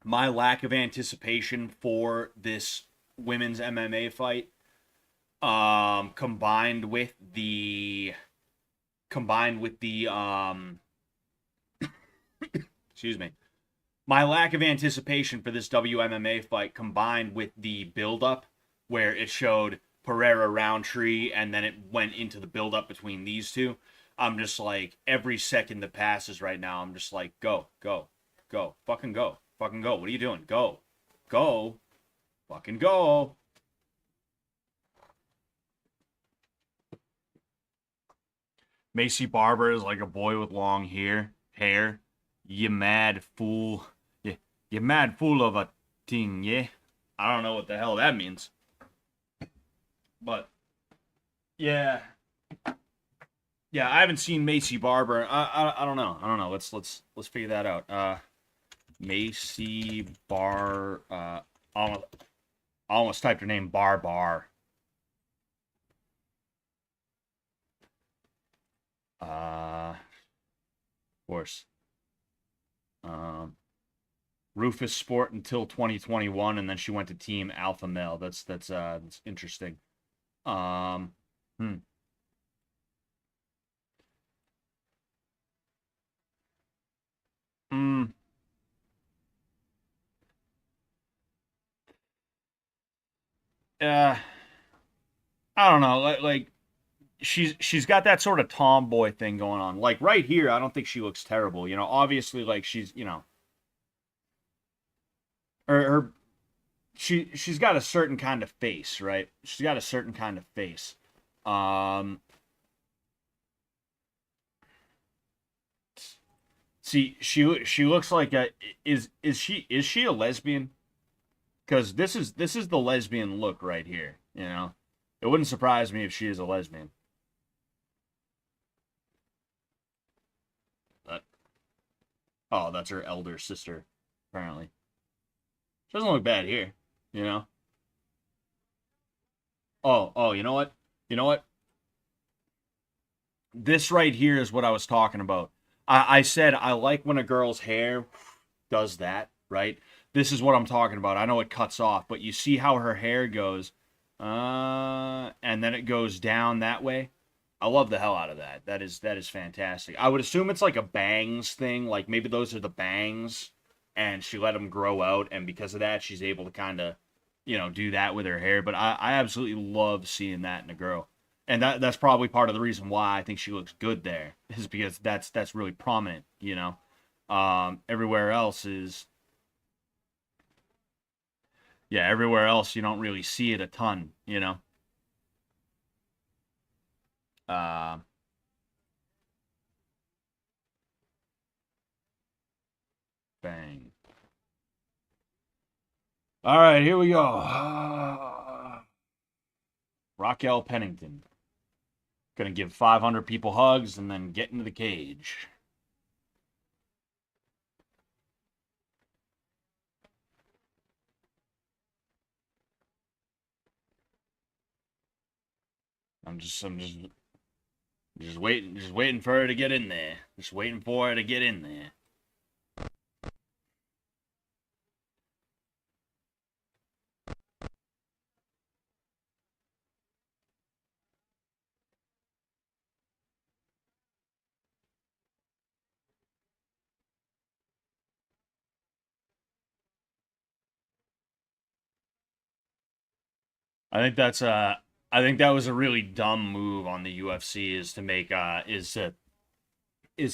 My lack of anticipation for this women's MMA fight, combined with the Excuse me. My lack of anticipation for this WMMA fight combined with the build-up where it showed Pereira Rountree and then it went into the build-up between these two. I'm just like, every second that passes right now, I'm just like, go, go, go, fucking go, fucking go. What are you doing? Go, go, fucking go. Macy Barber is like a boy with long hair. You mad fool. You mad fool of a thing, yeah? I don't know what the hell that means. But yeah. Yeah, I haven't seen Macy Barber. I don't know. I don't know. Let's figure that out. Macy Bar I almost typed her name Bar. Of course. Rufus Sport until 2021, and then she went to Team Alpha Male. That's interesting. Um, hmm. Mm, uh, I don't know. Like she's got that sort of tomboy thing going on. Like right here, I don't think she looks terrible. You know, obviously, like she's her she's got a certain kind of face, right? She's got a certain kind of face. Um, see, she looks like a is she a lesbian? Because this is the lesbian look right here. You know, it wouldn't surprise me if she is a lesbian. But, oh, that's her elder sister, apparently. She doesn't look bad here. You know. Oh, you know what? You know what? This right here is what I was talking about. I said I like when a girl's hair does that, right? This is what I'm talking about. I know it cuts off, but you see how her hair goes, and then it goes down that way. I love the hell out of that. That is fantastic. I would assume it's like a bangs thing, like maybe those are the bangs, and she let them grow out, and because of that, she's able to kind of, do that with her hair. But I absolutely love seeing that in a girl, and that's probably part of the reason why I think she looks good there is because that's really prominent. Everywhere else is yeah, everywhere else you don't really see it a ton. Uh, bang. All right, here we go. Raquel Pennington. Gonna give 500 people hugs and then get into the cage. I'm just waiting for her to get in there. Just waiting for her to get in there. I think that's I think that was a really dumb move on the UFC is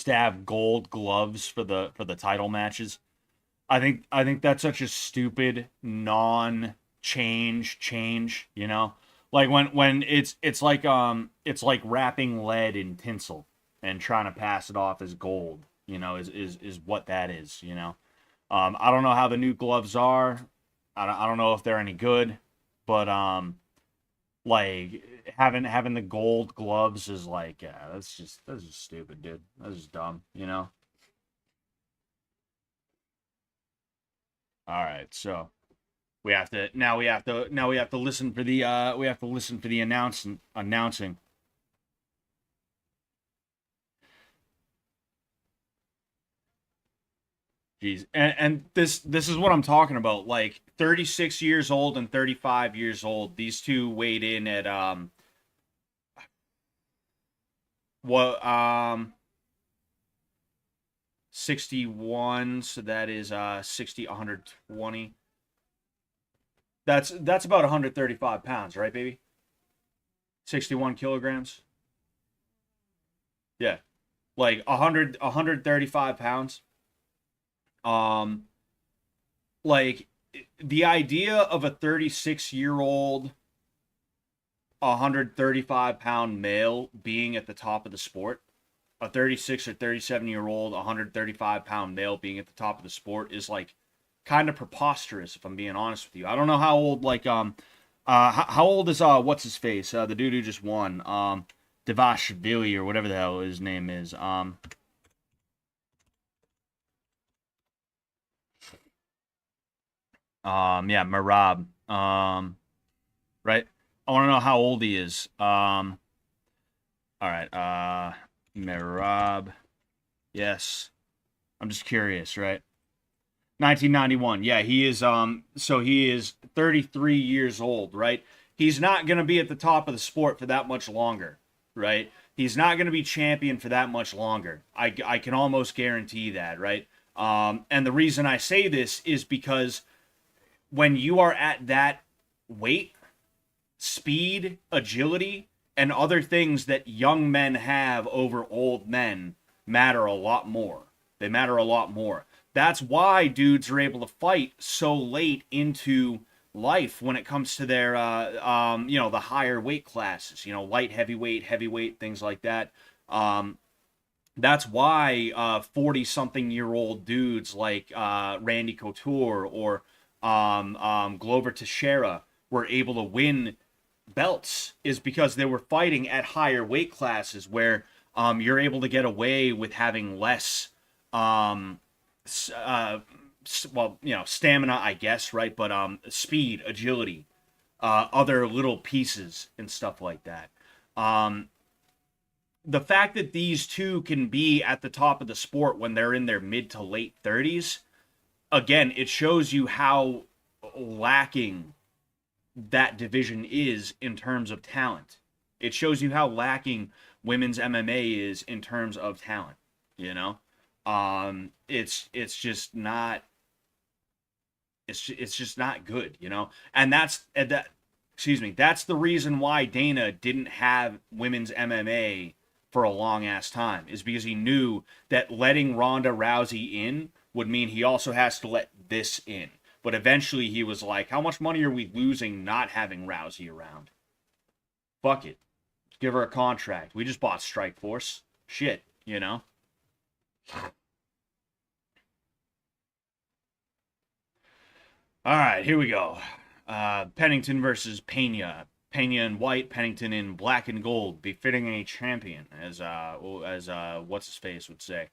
to have gold gloves for the title matches. I think that's such a stupid non change, like when it's like wrapping lead in tinsel and trying to pass it off as gold, is what that is. I don't know how the new gloves are. I don't know if they're any good, but like having the gold gloves is like, yeah, that's just stupid, dude. That's just dumb. All right, so we have to listen for the announcing. Jeez, and this is what I'm talking about. Like 36 years old and 35 years old. These two weighed in at what 61, so that is 60, 120. That's about 135 pounds, right, baby? 61 kilograms. Yeah, like 135 pounds. Um, like the idea of a 36-year-old 135-pound male being at the top of the sport, a 36 or 37-year-old 135-pound male being at the top of the sport is like kind of preposterous, if I'm being honest with you. I don't know how old how old is what's his face, the dude who just won, Devashvili or whatever the hell his name is. Yeah, Marab. Right? I want to know how old he is. All right. Marab. Yes. I'm just curious, right? 1991. Yeah, he is so he is 33 years old, right? He's not going to be at the top of the sport for that much longer, right? He's not going to be champion for that much longer. I can almost guarantee that, right? And the reason I say this is because when you are at that weight, speed, agility, and other things that young men have over old men matter a lot more. They matter a lot more. That's why dudes are able to fight so late into life when it comes to their, the higher weight classes, light, heavyweight, things like that. That's why 40 something year old dudes like Randy Couture or Glover Teixeira were able to win belts, is because they were fighting at higher weight classes where you're able to get away with having less stamina, I guess, right? But speed, agility, other little pieces and stuff like that. The fact that these two can be at the top of the sport when they're in their mid to late 30s, again, it shows you how lacking that division is in terms of talent. It shows you how lacking women's MMA is in terms of talent. You know, it's just not. It's just not good. And that. Excuse me. That's the reason why Dana didn't have women's MMA for a long ass time, is because he knew that letting Ronda Rousey in would mean he also has to let this in. But eventually he was like, how much money are we losing not having Rousey around? Fuck it. Give her a contract. We just bought Strikeforce. Shit, All right, here we go. Pennington versus Pena. Pena in white, Pennington in black and gold, befitting a champion, as what's his face would say.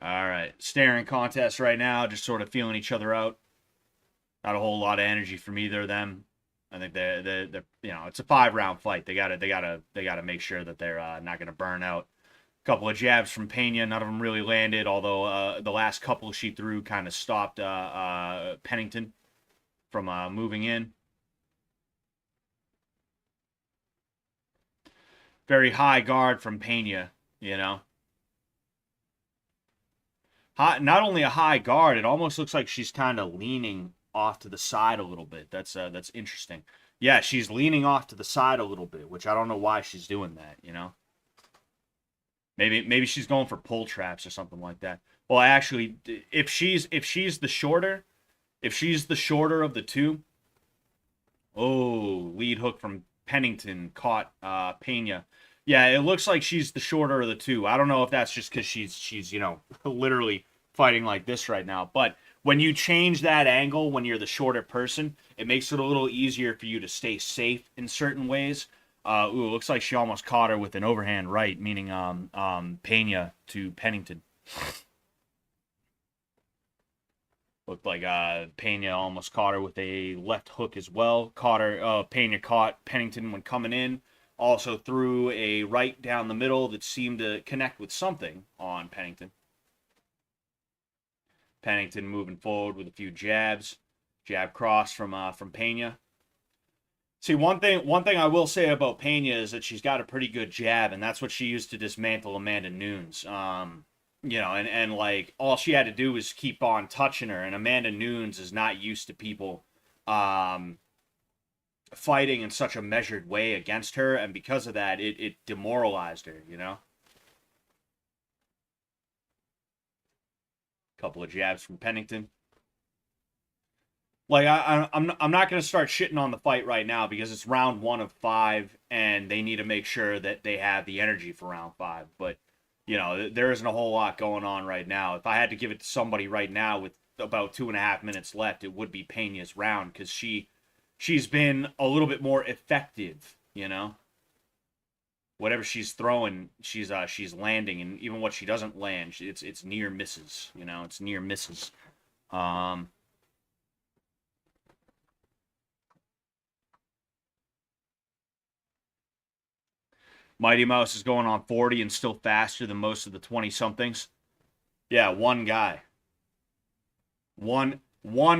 All right, staring contest right now, just sort of feeling each other out. Not a whole lot of energy from either of them. I think they're it's a 5-round fight. They gotta make sure that they're not gonna burn out. A couple of jabs from Pena, none of them really landed. Although the last couple she threw kind of stopped Pennington from moving in. Very high guard from Pena, Not only a high guard, it almost looks like she's kind of leaning off to the side a little bit. That's interesting. Yeah, she's leaning off to the side a little bit, which I don't know why she's doing that. Maybe she's going for pull traps or something like that. Well, actually, if she's the shorter, if she's the shorter of the two, oh, lead hook from Pennington caught Pena. Yeah, it looks like she's the shorter of the two. I don't know if that's just because she's literally fighting like this right now. But when you change that angle when you're the shorter person, it makes it a little easier for you to stay safe in certain ways. Looks like she almost caught her with an overhand right, meaning Pena to Pennington. Looked like Pena almost caught her with a left hook as well. Pena caught Pennington when coming in. Also threw a right down the middle that seemed to connect with something on Pennington. Pennington moving forward with a few jabs. Jab cross from Pena. See, one thing I will say about Pena is that she's got a pretty good jab, and that's what she used to dismantle Amanda Nunes. And like all she had to do was keep on touching her, and Amanda Nunes is not used to people um, fighting in such a measured way against her, and because of that, it demoralized her. Couple of jabs from Pennington. Like I'm not gonna start shitting on the fight right now because it's round 1 of 5, and they need to make sure that they have the energy for round 5. But there isn't a whole lot going on right now. If I had to give it to somebody right now with about 2.5 minutes left, it would be Pena's round because she's been a little bit more effective. Whatever she's throwing, she's landing, and even what she doesn't land, it's near misses. It's near misses. Um, Mighty Mouse is going on 40 and still faster than most of the 20 somethings. Yeah, one guy. One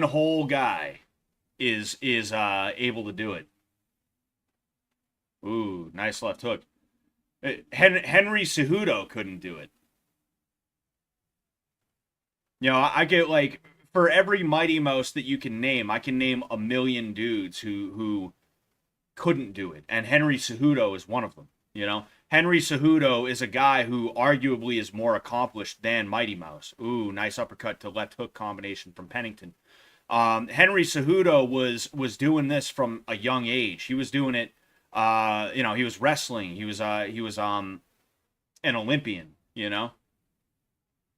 whole guy is able to do it. Ooh, nice left hook. Henry Cejudo couldn't do it. I get like for every Mighty Mouse that you can name, I can name a million dudes who couldn't do it, and Henry Cejudo is one of them. Henry Cejudo is a guy who arguably is more accomplished than Mighty Mouse. Ooh, nice uppercut to left hook combination from Pennington. Henry Cejudo was doing this from a young age. He was doing it. He was wrestling. He was an Olympian.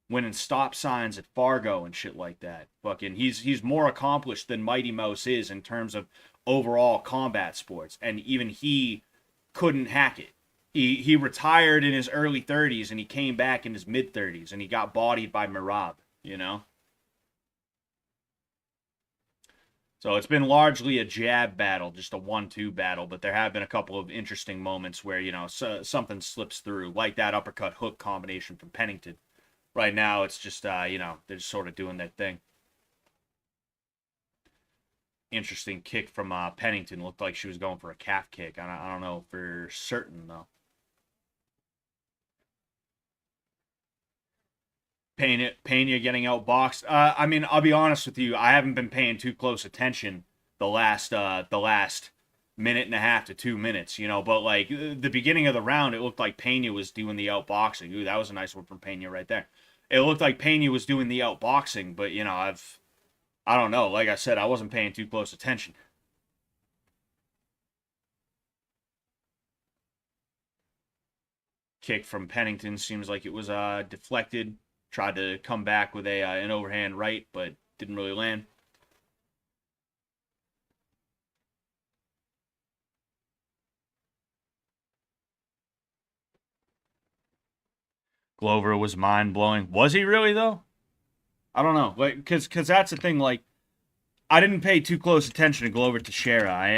Winning stop signs at Fargo and shit like that. Fucking, he's more accomplished than Mighty Mouse is in terms of overall combat sports, and even he couldn't hack it. He retired in his early 30s and he came back in his mid 30s and he got bodied by Merab. So it's been largely a jab battle, just a 1-2 battle, but there have been a couple of interesting moments where, something slips through, like that uppercut hook combination from Pennington. Right now, it's just, they're just sort of doing their thing. Interesting kick from Pennington. Looked like she was going for a calf kick. I don't know for certain, though. Pena getting outboxed. I'll be honest with you. I haven't been paying too close attention the last minute and a half to 2 minutes. But like the beginning of the round, it looked like Pena was doing the outboxing. Ooh, that was a nice one from Pena right there. It looked like Pena was doing the outboxing, but I don't know. Like I said, I wasn't paying too close attention. Kick from Pennington seems like it was deflected. Tried to come back with an overhand right, but didn't really land. Glover was mind blowing. Was he really though? I don't know. Like, cause that's the thing. Like, I didn't pay too close attention to Glover Teixeira. I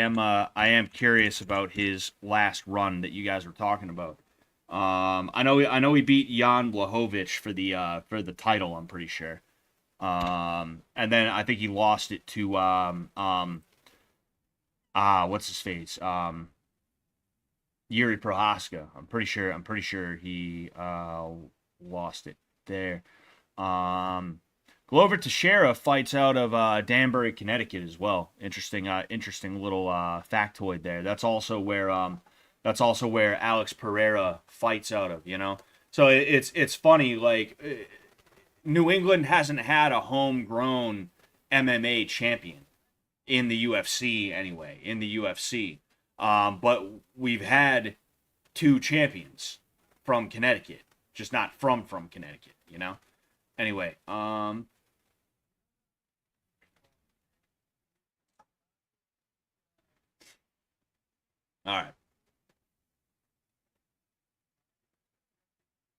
am curious about his last run that you guys were talking about. I know he beat Jan Blachowicz for the title. I'm pretty sure. And then I think he lost it to what's his face? Yuri Prohaska. I'm pretty sure he lost it there. Um, Glover Teixeira fights out of Danbury, Connecticut as well. Interesting little factoid there. That's also where Alex Pereira fights out of. So it's funny. Like New England hasn't had a homegrown MMA champion in the UFC anyway. In the UFC, but we've had two champions from Connecticut, just not from Connecticut. Anyway, all right.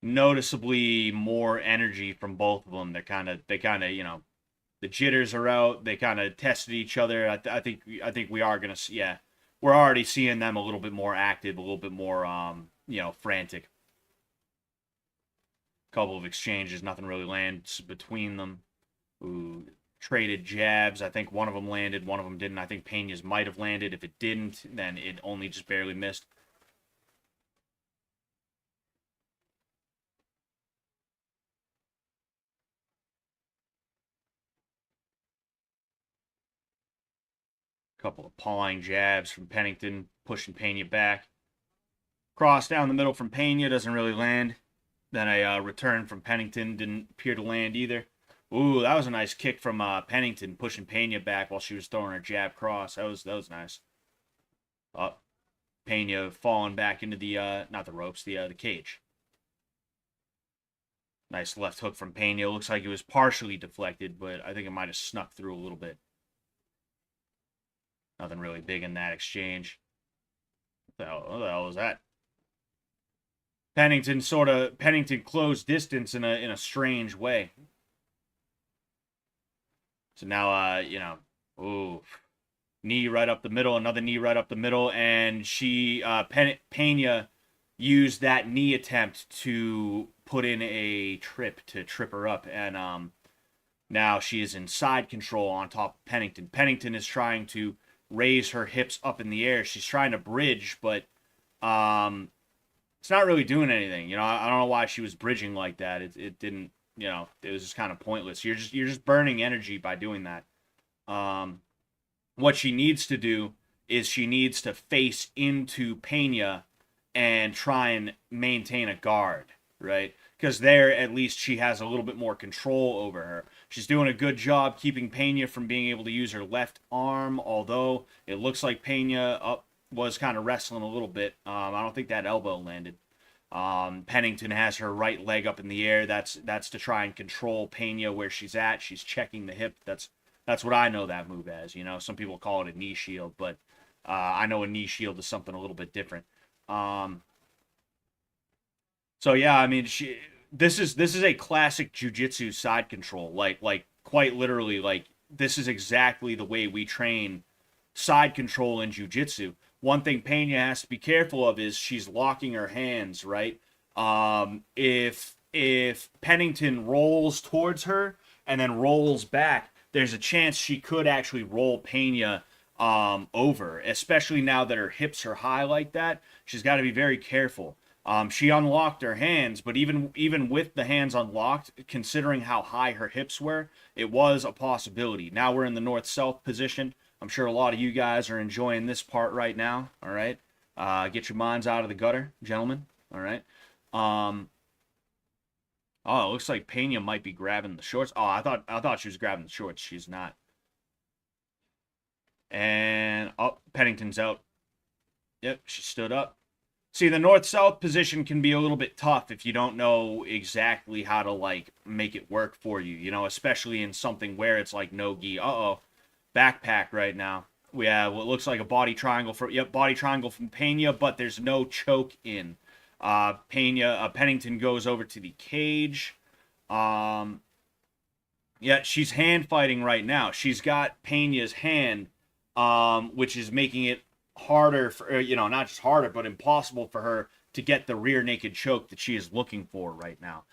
Noticeably more energy from both of them. They kind of the jitters are out. They kind of tested each other. I think we are gonna see. Yeah, we're already seeing them a little bit more active, a little bit more frantic. Couple of exchanges, nothing really lands between them. Ooh, traded jabs. I think one of them landed, one of them didn't. I think Pena's might have landed. If it didn't, then it only just barely missed. Couple of pawing jabs from Pennington, pushing Pena back. Cross down the middle from Pena, doesn't really land. Then a return from Pennington didn't appear to land either. Ooh, that was a nice kick from Pennington, pushing Pena back while she was throwing her jab cross. That was nice. Up, Pena falling back into the not the ropes, the cage. Nice left hook from Pena. Looks like it was partially deflected, but I think it might have snuck through a little bit. Nothing really big in that exchange. What the hell was that? Pennington closed distance in a strange way. So now ooh, knee right up the middle, another knee right up the middle, and Pena used that knee attempt to put in a trip to trip her up, and now she is in side control on top of Pennington. Pennington is trying to raise her hips up in the air. She's trying to bridge, but it's not really doing anything. I don't know why she was bridging like that. It didn't. It was just kind of pointless. You're just burning energy by doing that. What she needs to do is she needs to face into Pena and try and maintain a guard, right? Because there, at least, she has a little bit more control over her. She's doing a good job keeping Pena from being able to use her left arm, although it looks like Pena was kind of wrestling a little bit. I don't think that elbow landed. Pennington has her right leg up in the air. That's to try and control Pena where she's at. She's checking the hip. That's what I know that move as. Some people call it a knee shield, but I know a knee shield is something a little bit different. So yeah, I mean, this is a classic jiu-jitsu side control. Like quite literally, like this is exactly the way we train side control in jiu-jitsu. One thing Pena has to be careful of is she's locking her hands, right? If Pennington rolls towards her and then rolls back, there's a chance she could actually roll Pena over, especially now that her hips are high like that. She's got to be very careful. She unlocked her hands, but even with the hands unlocked, considering how high her hips were, it was a possibility. Now we're in the north-south position. I'm sure a lot of you guys are enjoying this part right now. All right, get your minds out of the gutter, gentlemen. All right. Oh, it looks like Pena might be grabbing the shorts. Oh, I thought she was grabbing the shorts. She's not. And Pennington's out. Yep, she stood up. See, the north-south position can be a little bit tough if you don't know exactly how to make it work for you. Especially in something where it's like no gi. Backpack right now. We have what looks like a body triangle body triangle from Pena, but there's no choke in. Pennington goes over to the cage. She's hand fighting right now. She's got Pena's hand, which is making it harder for not just harder, but impossible for her to get the rear naked choke that she is looking for right now.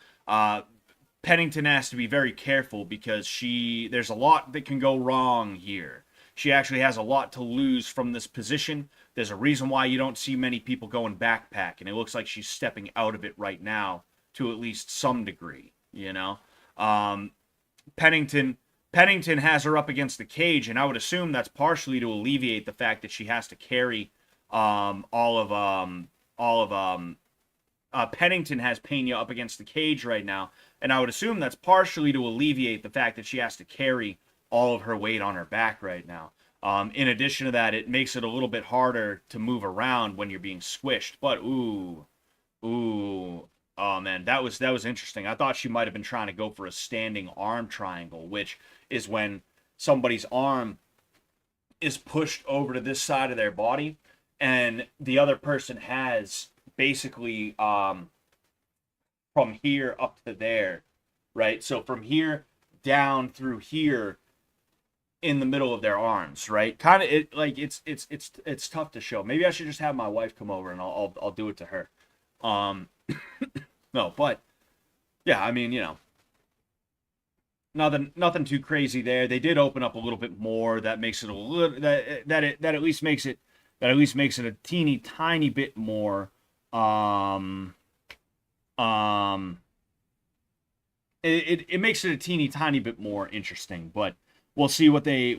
Pennington has to be very careful because there's a lot that can go wrong here. She actually has a lot to lose from this position. There's a reason why you don't see many people going backpack, and it looks like she's stepping out of it right now to at least some degree, Pennington has her up against the cage, and I would assume that's partially to alleviate the fact that she has to carry Pennington has Pena up against the cage right now, and I would assume that's partially to alleviate the fact that she has to carry all of her weight on her back right now. In addition to that, it makes it a little bit harder to move around when you're being squished. But ooh, oh man, that was interesting. I thought she might have been trying to go for a standing arm triangle, which is when somebody's arm is pushed over to this side of their body, and the other person has basically from here up to there, right? So from here down through here in the middle of their arms, right? Kind of it's tough to show. Maybe I should just have my wife come over and I'll do it to her. No, but yeah, I mean, nothing too crazy there. They did open up a little bit more. That makes it a little that at least makes it a teeny tiny bit more um um it makes it a teeny tiny bit more interesting. But we'll see what they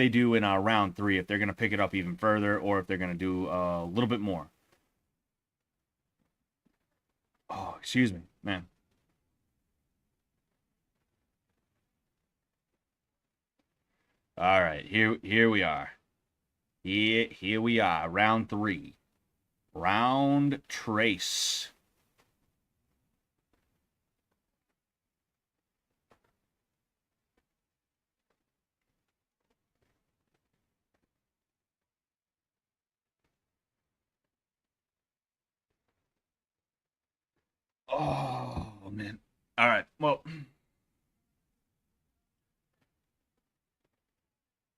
do in round three, if they're gonna pick it up even further or if they're gonna do a little bit more. Oh, excuse me, man. All right, here we are. Here we are, round three. Round trace. Oh man. All right. Well,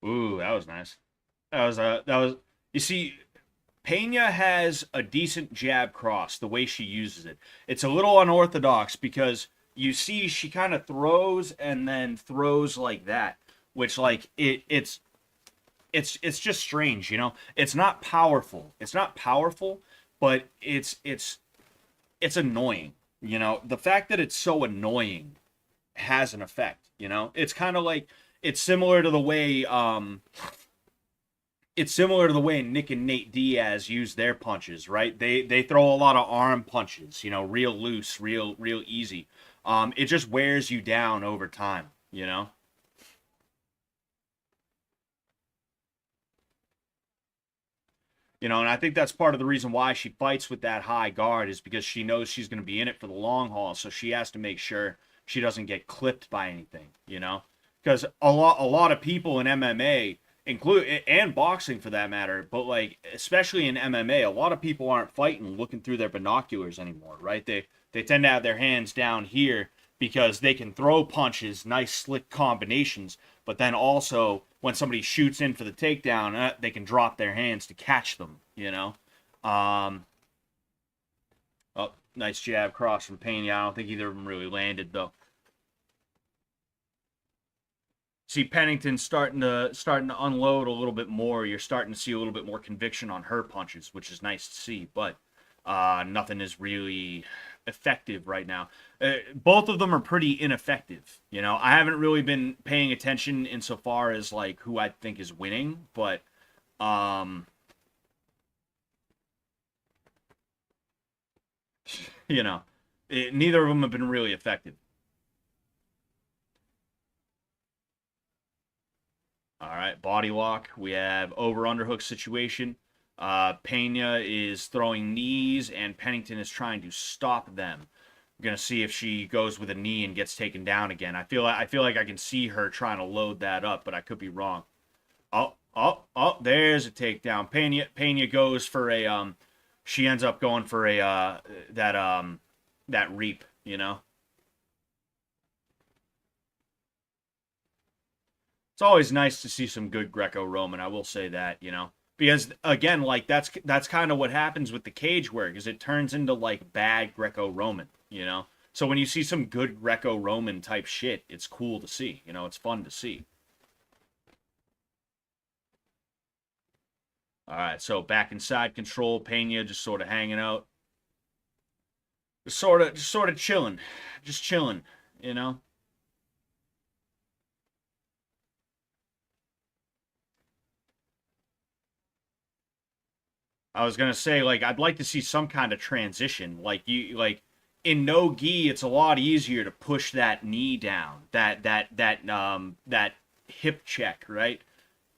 ooh, that was nice. That was. You see, Pena has a decent jab cross, the way she uses it. It's a little unorthodox because you see she kind of throws and then throws like that, which like it's just strange, you know. It's not powerful. It's not powerful, but it's annoying. You know, the fact that it's so annoying has an effect. You know, it's kind of like it's similar to the way it's similar to the way Nick and Nate Diaz use their punches, right? They throw a lot of arm punches, you know, real loose, real easy. It just wears you down over time, you know. You know, and I think that's part of the reason why she fights with that high guard is because she knows she's going to be in it for the long haul, so she has to make sure she doesn't get clipped by anything, you know? Because a lot of people in MMA include and boxing for that matter, but like especially in MMA, a lot of people aren't fighting looking through their binoculars anymore, right? They tend to have their hands down here because they can throw punches, nice slick combinations, but then also when somebody shoots in for the takedown, they can drop their hands to catch them, you know? Um, oh, nice jab cross from Pena. I don't think either of them really landed, though. See Pennington starting to unload a little bit more. You're starting to see a little bit more conviction on her punches, which is nice to see. But nothing is really effective right now. Both of them are pretty ineffective. You know, I haven't really been paying attention insofar as like who I think is winning, but um, you know, neither of them have been really effective. All right, body lock. We have over underhook situation. Pena is throwing knees, and Pennington is trying to stop them. We're gonna see if she goes with a knee and gets taken down again. I feel like I can see her trying to load that up, but I could be wrong. Oh, there's a takedown. Pena goes for a she ends up going for a that reap, you know. It's always nice to see some good Greco-Roman. I will say that, you know, because again, like that's kind of what happens with the cage work is it turns into like bad Greco-Roman, you know. So when you see some good Greco-Roman type shit, it's cool to see. You know, it's fun to see. All right, so back inside control, Pena just sort of hanging out, just sort of chilling, just chilling, you know. I was gonna say, like, I'd like to see some kind of transition. Like in no gi, it's a lot easier to push that knee down, that hip check, right?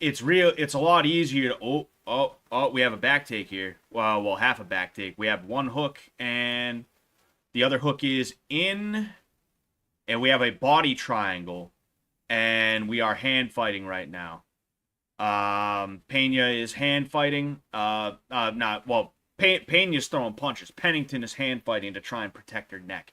It's a lot easier to we have a back take here. Well, half a back take. We have one hook and the other hook is in, and we have a body triangle, and we are hand fighting right now. Pena is hand fighting. Not well. Pena's throwing punches. Pennington is hand fighting to try and protect her neck.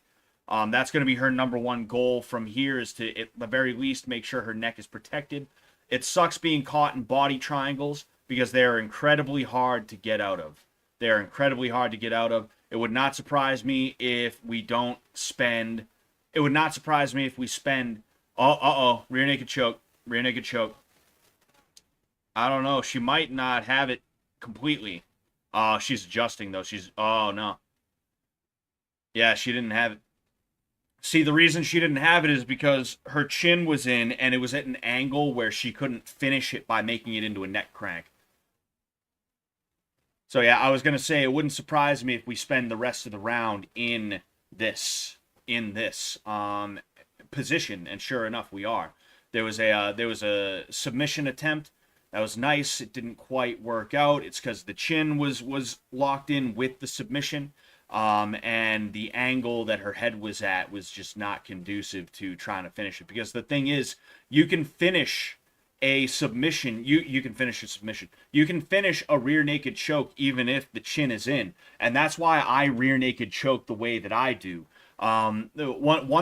That's going to be her number one goal from here is to, at the very least, make sure her neck is protected. It sucks being caught in body triangles because they are incredibly hard to get out of. They are incredibly hard to get out of. It would not surprise me if we don't spend. It would not surprise me if we spend Oh, uh-oh. Rear naked choke. Rear naked choke. I don't know. She might not have it completely. She's adjusting, though. Oh, no. Yeah, she didn't have it. See, the reason she didn't have it is because her chin was in, and it was at an angle where she couldn't finish it by making it into a neck crank. So, yeah, I was going to say, it wouldn't surprise me if we spend the rest of the round this, in this position, and sure enough, we are. There was a submission attempt that was nice. It didn't quite work out. It's because the chin was locked in with the submission, and the angle that her head was at was just not conducive to trying to finish it. Because the thing is, you can finish a submission. You can finish a submission. You can finish a rear naked choke even if the chin is in, and that's why I rear naked choke the way that I do. One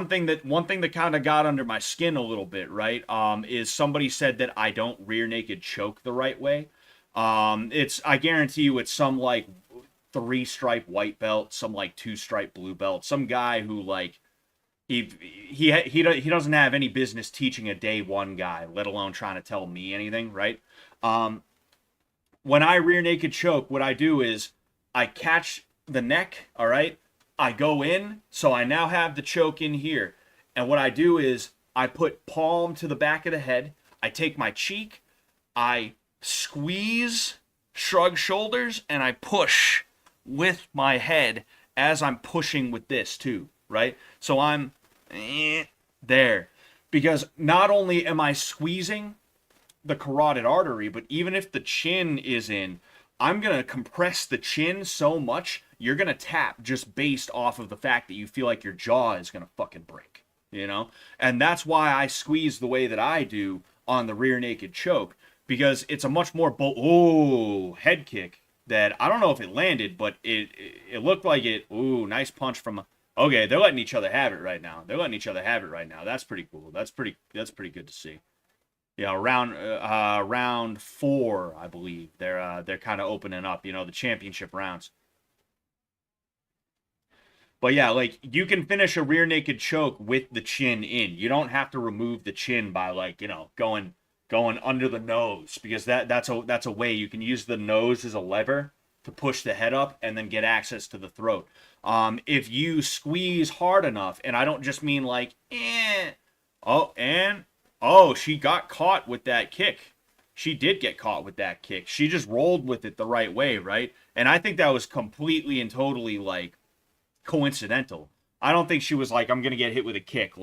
thing that kind of got under my skin a little bit, right? Is somebody said that I don't rear naked choke the right way. I guarantee you it's some like three stripe white belt, some like two stripe blue belt, some guy who like he doesn't have any business teaching a day one guy, let alone trying to tell me anything, right? Um, when I rear naked choke, what I do is I catch the neck, all right? I go in, so I now have the choke in here. And what I do is I put palm to the back of the head, I take my cheek, I squeeze, shrug shoulders, and I push with my head as I'm pushing with this too, right? So I'm there. Because not only am I squeezing the carotid artery, but even if the chin is in, I'm going to compress the chin so much, you're going to tap just based off of the fact that you feel like your jaw is going to fucking break, you know? And that's why I squeeze the way that I do on the rear naked choke, because it's a much more head kick that I don't know if it landed, but it looked like it. Ooh, nice punch from. Okay, they're letting each other have it right now. That's pretty cool. That's pretty good to see. Yeah, round four, I believe. They're kind of opening up, the championship rounds. But yeah, like you can finish a rear naked choke with the chin in. You don't have to remove the chin by like, going under the nose, because that's a way you can use the nose as a lever to push the head up and then get access to the throat. If you squeeze hard enough, and I don't just mean like she got caught with that kick. She did get caught with that kick. She just rolled with it the right way, right? And I think that was completely and totally like coincidental. I don't think she was like, I'm gonna get hit with a kick.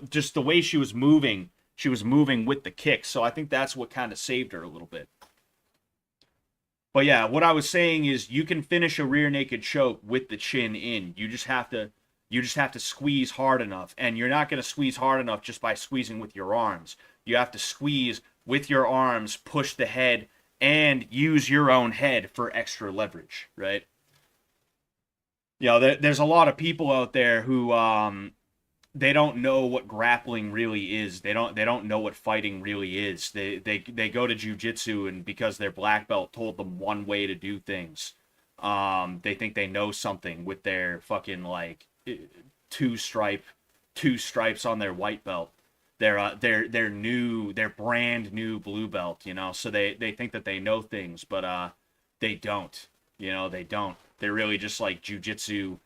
Just the way she was moving with the kick. So I think that's what kind of saved her a little bit. But yeah, what I was saying is you can finish a rear naked choke with the chin in. You just have to squeeze hard enough, and you're not going to squeeze hard enough just by squeezing with your arms. You have to squeeze with your arms, push the head, and use your own head for extra leverage, right? There's a lot of people out there who they don't know what grappling really is. They don't know what fighting really is. They go to jujitsu, and because their black belt told them one way to do things, they think they know something with their fucking like two stripe two stripes on their white belt. Their brand new blue belt, so they think that they know things, but they don't. They don't. They're really just like jujitsu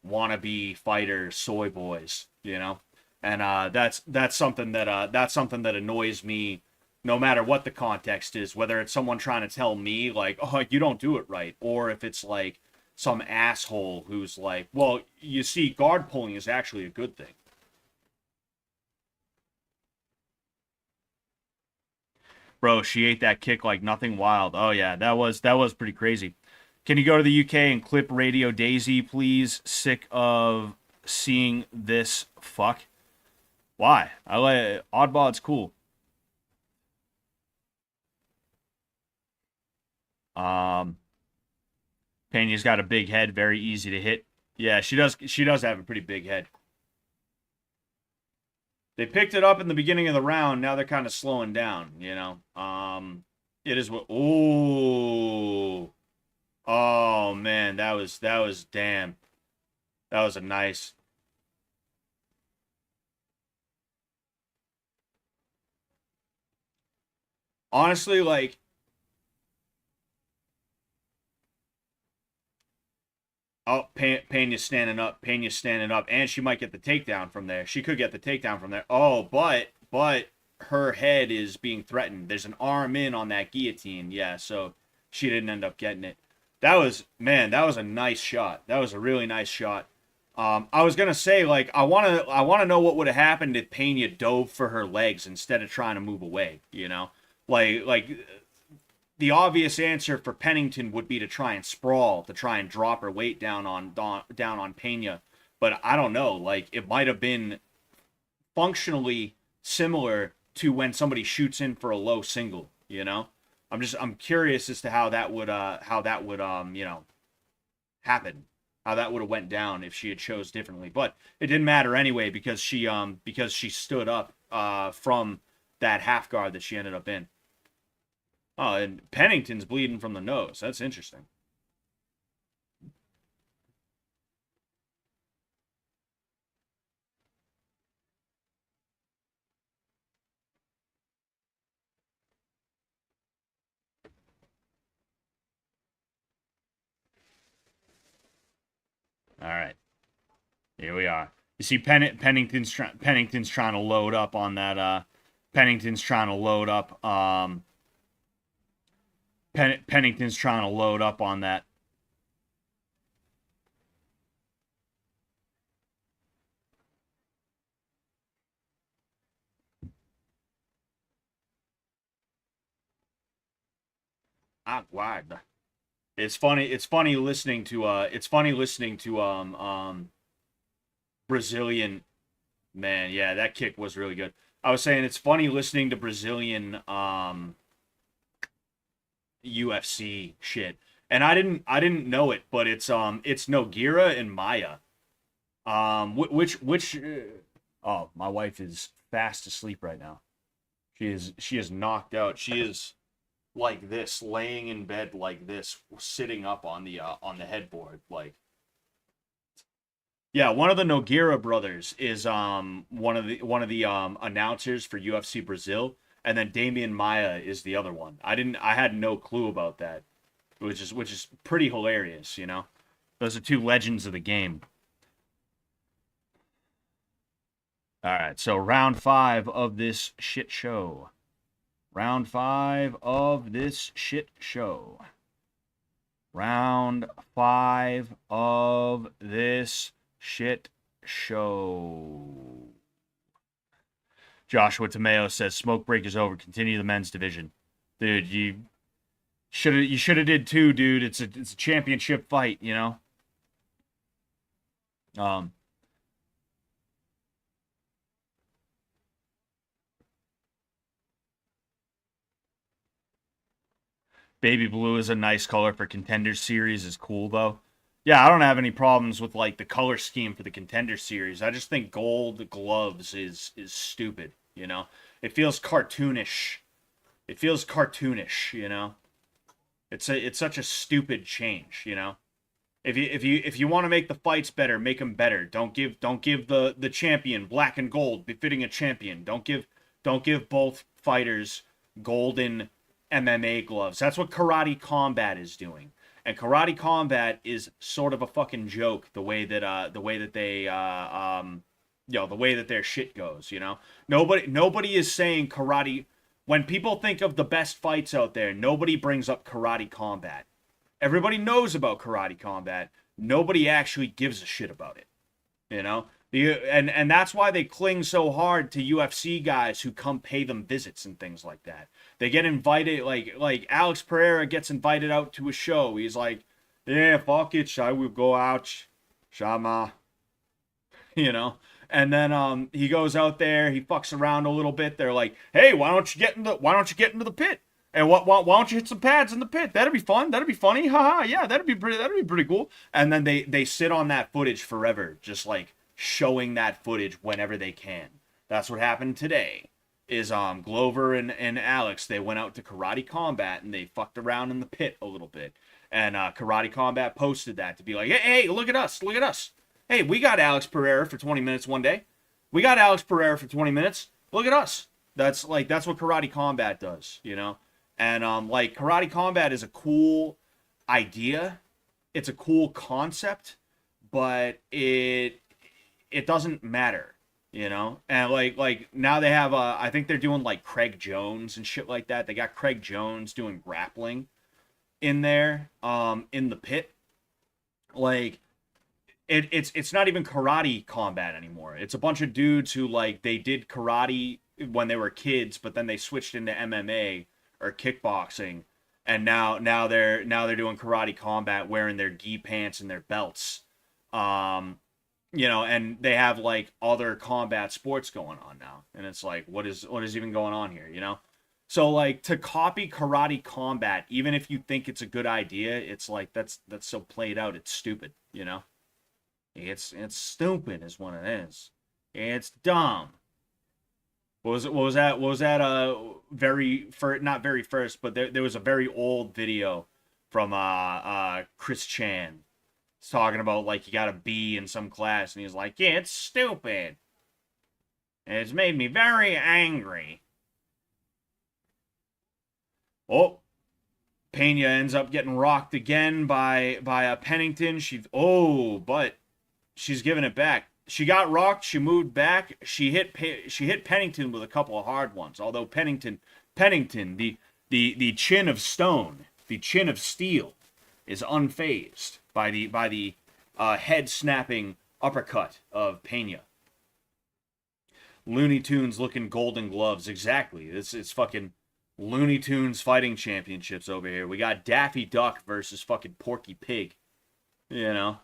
wannabe fighter soy boys. And that's something that annoys me, no matter what the context is, whether it's someone trying to tell me like, oh, you don't do it right, or if it's like some asshole who's like, well, you see, guard pulling is actually a good thing. Bro, she ate that kick like nothing wild. Oh yeah, that was pretty crazy. Can you go to the UK and clip Radio Daisy, please? Sick of seeing this fuck. Why? I like Oddbod's cool. Um, Pena's got a big head, very easy to hit. Yeah, she does. She does have a pretty big head. They picked it up in the beginning of the round. Now they're kind of slowing down. It is what. Oh, oh man, that was damn. That was a nice. Honestly, like, oh, Pena's standing up. Pena's standing up, and she might get the takedown from there. She could get the takedown from there. Oh, but her head is being threatened. There's an arm in on that guillotine. Yeah, so she didn't end up getting it. That was, man, that was a nice shot. That was a really nice shot. I was gonna say, like, I wanna know what would have happened if Pena dove for her legs instead of trying to move away. You know, like the obvious answer for Pennington would be to try and sprawl, to try and drop her weight down on Pena. But I don't know. Like, it might have been functionally similar to when somebody shoots in for a low single. You know, I'm curious as to how that would happen. How that would have went down if she had chose differently. But it didn't matter anyway because she stood up from that half guard that she ended up in. Oh, and Pennington's bleeding from the nose. That's interesting. All right, here we are. You see, Pennington's trying to load up on that. Pennington's trying to load up. Pennington's trying to load up on that. Aguarda. It's funny. It's funny listening to. It's funny listening to. Brazilian man. Yeah, that kick was really good. I was saying it's funny listening to Brazilian UFC shit, and I didn't know it, but it's Nogueira and Maya. Which oh, my wife is fast asleep right now. She is knocked out. She is like this, laying in bed like this, sitting up on the headboard. Like, yeah, one of the Nogueira brothers is one of the announcers for UFC Brazil, and then Damian Maya is the other one. I had no clue about that, which is pretty hilarious. You know, those are two legends of the game. All right, so round five of this shit show. Round five of this shit show. Round five of this shit show. Joshua Tomeo says smoke break is over. Continue the men's division. Dude, you should have did too, dude. It's a championship fight, you know? Um Baby blue is a nice color for Contender Series. Is cool though. Yeah, I don't have any problems with like the color scheme for the Contender Series. I just think gold gloves is stupid. You know, it feels cartoonish. It feels cartoonish. You know, it's such a stupid change. You know, if you want to make the fights better, make them better. Don't give the champion black and gold befitting a champion. Don't give both fighters golden MMA gloves. That's what Karate Combat is doing. And Karate Combat is sort of a fucking joke the way that they the way that their shit goes, you know. Nobody is saying karate when people think of the best fights out there, nobody brings up Karate Combat. Everybody knows about Karate Combat. Nobody actually gives a shit about it. You know, and that's why they cling so hard to UFC guys who come pay them visits and things like that. They get invited, like Alex Pereira gets invited out to a show. He's like, yeah, fuck it, I will go out, Shama, you know. And then he goes out there, he fucks around a little bit. They're like, hey, why don't you get into the pit? And why don't you hit some pads in the pit? That'd be fun. That'd be funny. Haha. Yeah, that'd be pretty cool. And then they sit on that footage forever, just like showing that footage whenever they can. That's what happened today. Is Glover and Alex, they went out to Karate Combat and they fucked around in the pit a little bit. And Karate Combat posted that to be like, hey, look at us, look at us. Hey, we got Alex Pereira for 20 minutes one day. We got Alex Pereira for 20 minutes. Look at us. That's what Karate Combat does, you know. And like karate combat is a cool idea. It's a cool concept, but it doesn't matter, you know. And like now they have I think they're doing like Craig Jones and shit like that. They got Craig Jones doing grappling in there, in the pit. Like it's not even karate combat anymore. It's a bunch of dudes who like they did karate when they were kids, but then they switched into MMA or kickboxing, and now they're doing karate combat, wearing their gi pants and their belts. You know, and they have like other combat sports going on now, and it's like, what is even going on here, you know? So like to copy karate combat, even if you think it's a good idea, it's like that's so played out, it's stupid, you know? It's stupid is what it is. It's dumb. What was that very for not very first, but there was a very old video from Chris Chan. He's talking about like he got a B in some class and he's like, "Yeah, it's stupid. And it's made me very angry." Oh, Pena ends up getting rocked again by Pennington. But she's giving it back. She got rocked. She moved back. She hit Pennington with a couple of hard ones. Although Pennington, the chin of stone, the chin of steel, is unfazed by the head snapping uppercut of Pena. Looney Tunes looking Golden Gloves, exactly. It's fucking Looney Tunes fighting championships over here. We got Daffy Duck versus fucking Porky Pig. You know.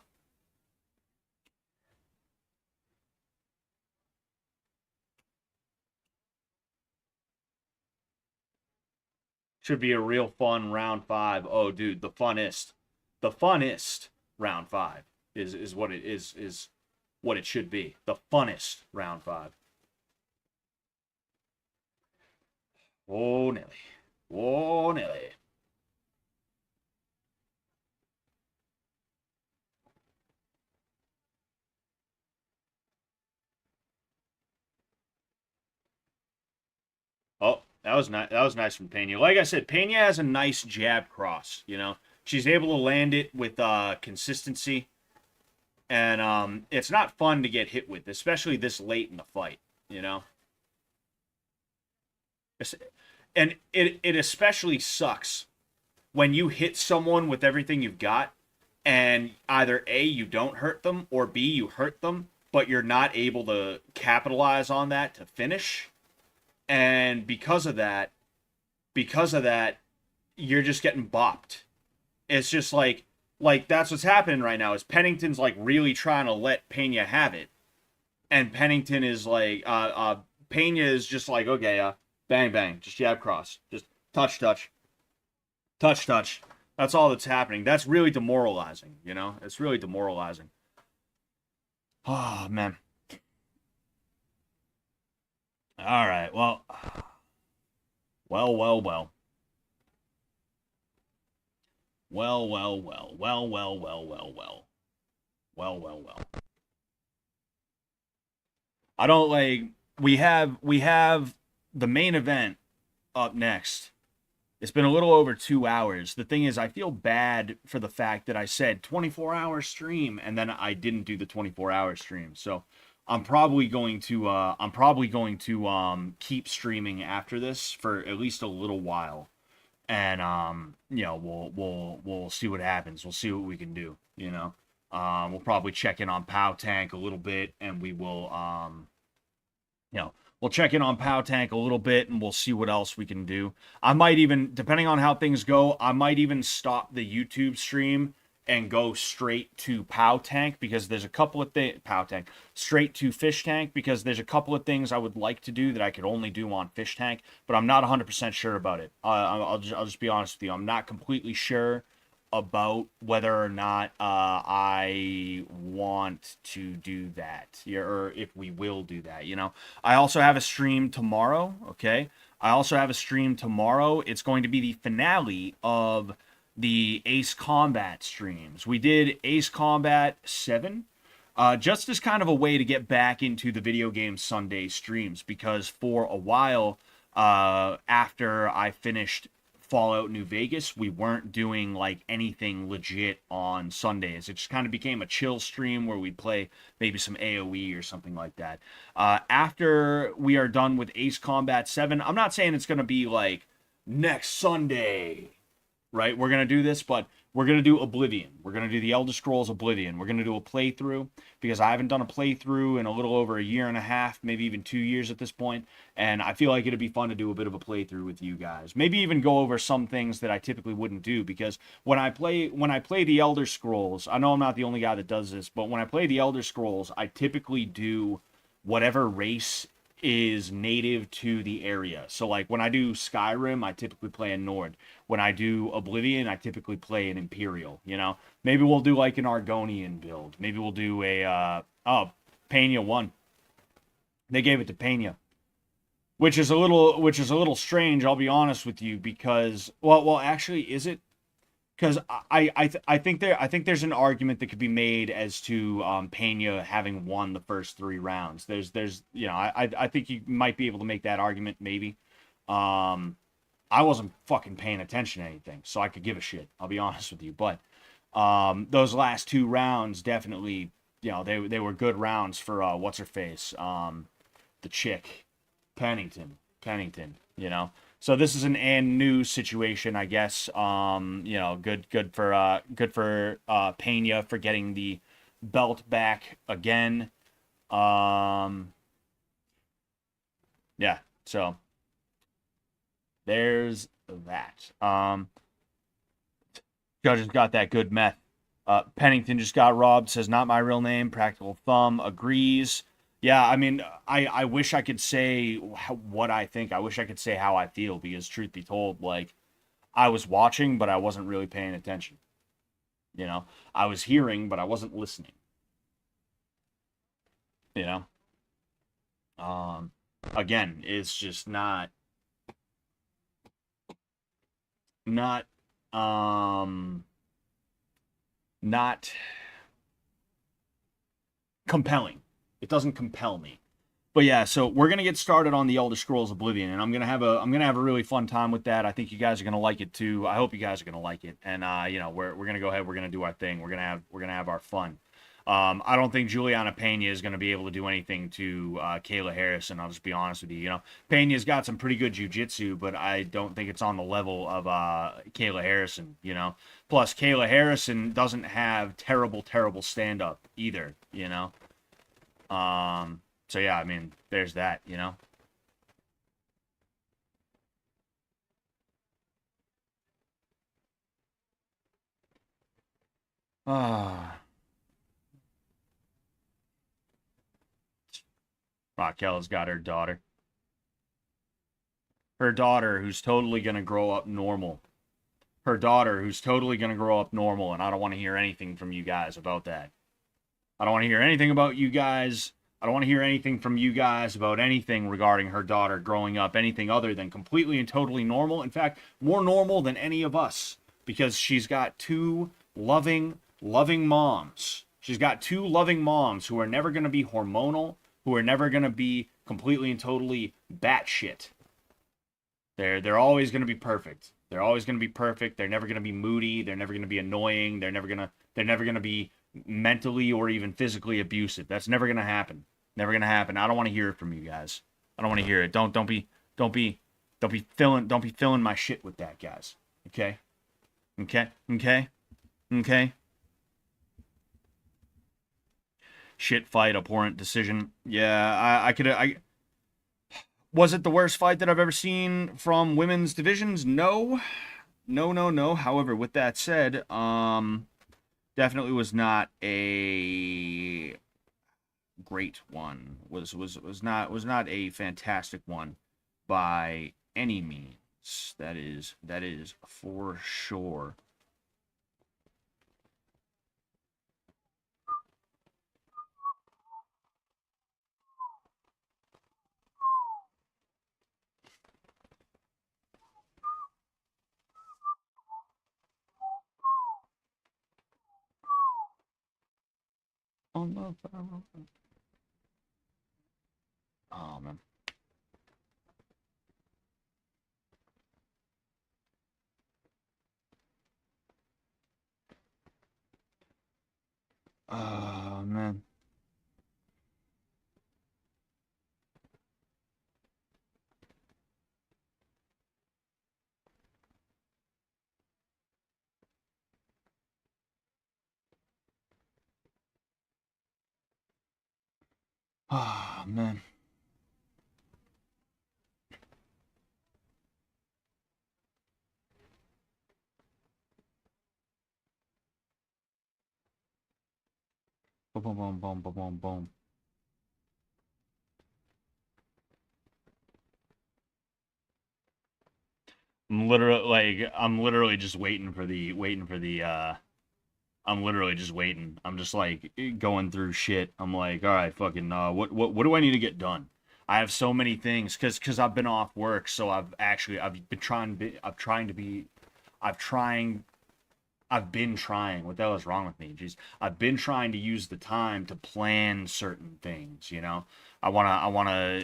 Should be a real fun round five. Oh, dude, the funnest round five is what it is what it should be. The funnest round five. Oh, Nelly. Oh, Nelly. Oh, that was nice. That was nice from Pena. Like I said, Pena has a nice jab cross. You know, she's able to land it with consistency, and it's not fun to get hit with, especially this late in the fight. You know, and it especially sucks when you hit someone with everything you've got, and either A, you don't hurt them, or B, you hurt them, but you're not able to capitalize on that to finish. And because of that, you're just getting bopped. It's just like that's what's happening right now. Is Pennington's like really trying to let Pena have it, and Pennington is like Pena is just like, okay, bang bang, just jab cross, just touch touch touch touch. That's all that's happening. That's really demoralizing. You know, it's really demoralizing. Oh man. All right. Well. Well. Well. I don't like we have the main event up next. It's been a little over 2 hours. The thing is, I feel bad for the fact that I said 24-hour stream and then I didn't do the 24-hour stream. So I'm probably going to keep streaming after this for at least a little while, and you know, we'll see what happens. We'll see what we can do. You know, we'll probably check in on Pow Tank a little bit, and we will you know, we'll check in on Pow Tank a little bit, and we'll see what else we can do. I might even, depending on how things go, I might even stop the YouTube stream and go straight to Pow Tank, because there's a couple of things. Pow Tank, straight to Fish Tank, because there's a couple of things I would like to do that I could only do on Fish Tank, but I'm not 100% sure about it. I'll just be honest with you. I'm not completely sure about whether or not I want to do that, or if we will do that. You know, I also have a stream tomorrow. Okay, I also have a stream tomorrow. It's going to be the finale of the Ace Combat streams. We did Ace Combat 7 just as kind of a way to get back into the Video Game Sunday streams, because for a while after I finished Fallout New Vegas, we weren't doing like anything legit on Sundays. It just kind of became a chill stream where we'd play maybe some AoE or something like that. After we are done with Ace Combat 7, I'm not saying it's going to be like next Sunday, right? We're going to do this, but we're going to do Oblivion. We're going to do the Elder Scrolls Oblivion. We're going to do a playthrough because I haven't done a playthrough in a little over a year and a half, maybe even 2 years at this point. And I feel like it'd be fun to do a bit of a playthrough with you guys. Maybe even go over some things that I typically wouldn't do because when I play the Elder Scrolls, I know I'm not the only guy that does this, but when I play the Elder Scrolls, I typically do whatever race is native to the area. So like when I do Skyrim, I typically play a Nord. When I do Oblivion, I typically play an Imperial, you know? Maybe we'll do like an Argonian build. Maybe we'll do a Pena 1. They gave it to Pena. Which is a little strange, I'll be honest with you, because well actually is it? Because I think there's an argument that could be made as to Pena having won the first 3 rounds. There's you know I think you might be able to make that argument maybe. I wasn't fucking paying attention to anything, so I could give a shit. I'll be honest with you, but those last 2 rounds definitely, you know, they were good rounds for what's her face, the chick, Pennington, you know. So this is an new situation, I guess. You know, good for Pena for getting the belt back again. Yeah, so there's that. Judges got that good meth. Pennington just got robbed, says not my real name. Practical Thumb agrees. Yeah, I mean, I wish I could say what I think. I wish I could say how I feel because, truth be told, like, I was watching, but I wasn't really paying attention. You know, I was hearing, but I wasn't listening. You know, again, it's just not, not compelling. It doesn't compel me. But yeah, so we're gonna get started on the Elder Scrolls Oblivion, and I'm gonna have a really fun time with that. I think you guys are gonna like it too. I hope you guys are gonna like it. And you know, we're gonna go ahead. We're gonna do our thing. We're gonna have our fun. I don't think Juliana Pena is gonna be able to do anything to Kayla Harrison. I'll just be honest with you. You know, Pena's got some pretty good jiu-jitsu, but I don't think it's on the level of Kayla Harrison. You know, plus Kayla Harrison doesn't have terrible stand-up either. You know. So yeah, I mean, there's that, you know. Raquel's got her daughter. Her daughter who's totally gonna grow up normal. Her daughter who's totally gonna grow up normal, and I don't want to hear anything from you guys about that. I don't want to hear anything about you guys. I don't want to hear anything from you guys about anything regarding her daughter growing up, anything other than completely and totally normal. In fact, more normal than any of us, because she's got 2 loving moms. She's got 2 loving moms who are never going to be hormonal, who are never going to be completely and totally batshit. They're always going to be perfect. They're always going to be perfect. They're never going to be moody. They're never going to be annoying. They're never going to be mentally or even physically abusive. That's never going to happen. Never gonna happen. I don't want to hear it from you guys. I don't want to hear it. Don't be filling my shit with that, guys. Okay? Shit fight, abhorrent decision. Yeah, I was it the worst fight that I've ever seen from women's divisions? No. However, with that said, definitely was not a great one. Was not a fantastic one by any means. That is for sure. Oh no. Oh man. Oh, man. Boom, boom, boom, boom, boom, boom, boom. I'm literally just I'm literally just waiting. I'm just like going through shit. I'm like, all right, fucking, what do I need to get done? I have so many things because I've been off work, so I've been trying to be, I'm trying to be, I've trying, I've been trying. What the hell is wrong with me? Jeez, I've been trying to use the time to plan certain things. I wanna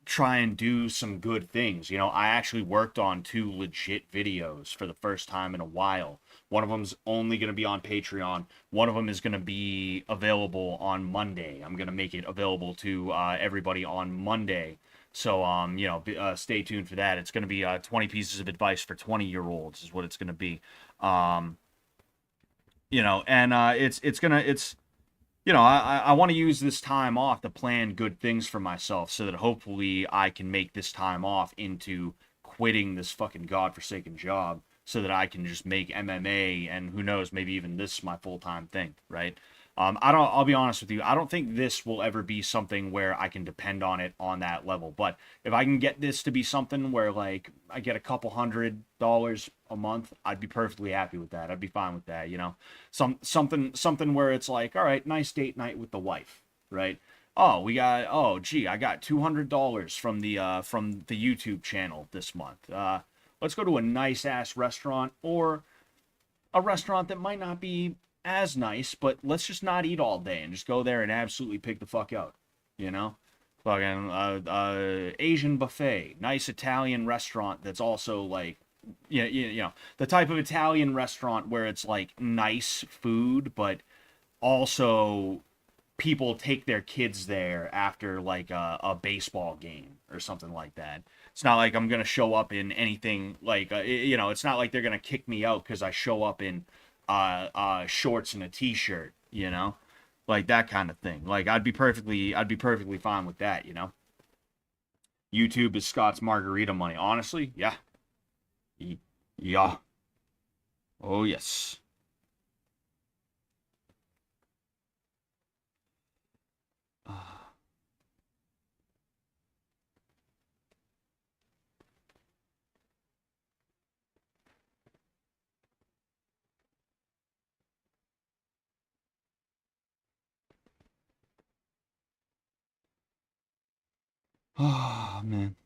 try and do some good things. I actually worked on two legit videos for the first time in a while. One of them's only going to be on Patreon. One of them is going to be available on Monday. I'm going to make it available to everybody on Monday. So, stay tuned for that. It's going to be 20 pieces of advice for 20-year-olds is what it's going to be. Um, and I want to use this time off to plan good things for myself so that hopefully I can make this time off into quitting this fucking godforsaken job so that I can just make MMA and who knows, maybe even this is my full-time thing, right? I'll be honest with you. I don't think this will ever be something where I can depend on it on that level. But if I can get this to be something where like I get a couple $100 a month, I'd be perfectly happy with that. I'd be fine with that. Something where it's like, all right, nice date night with the wife, right? Oh gee, I got $200 from the YouTube channel this month. Let's go to a nice ass restaurant or a restaurant that might not be as nice, but let's just not eat all day and just go there and absolutely pig the fuck out, you know? Fucking Asian buffet, nice Italian restaurant that's also like, the type of Italian restaurant where it's like nice food, but also people take their kids there after like a baseball game or something like that. It's not like I'm gonna show up in anything like it's not like they're gonna kick me out because I show up in shorts and a t-shirt, like that kind of thing. Like I'd be perfectly fine with that. YouTube is Scott's margarita money. Honestly, yeah, yeah, oh yes. Oh man.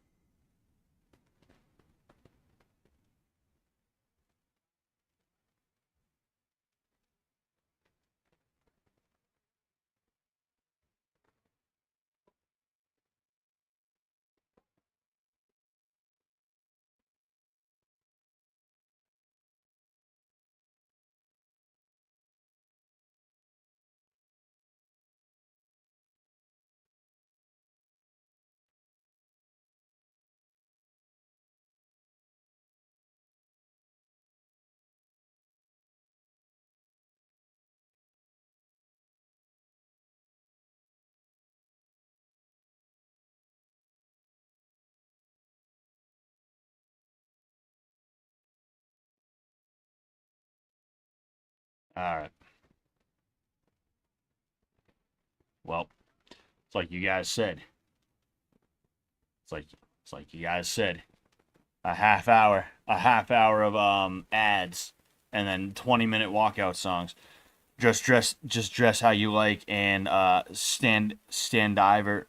All right. Well, it's like you guys said. It's like it's like you guys said. A half hour of ads, and then 20-minute walkout songs. Just dress how you like, and stand diver.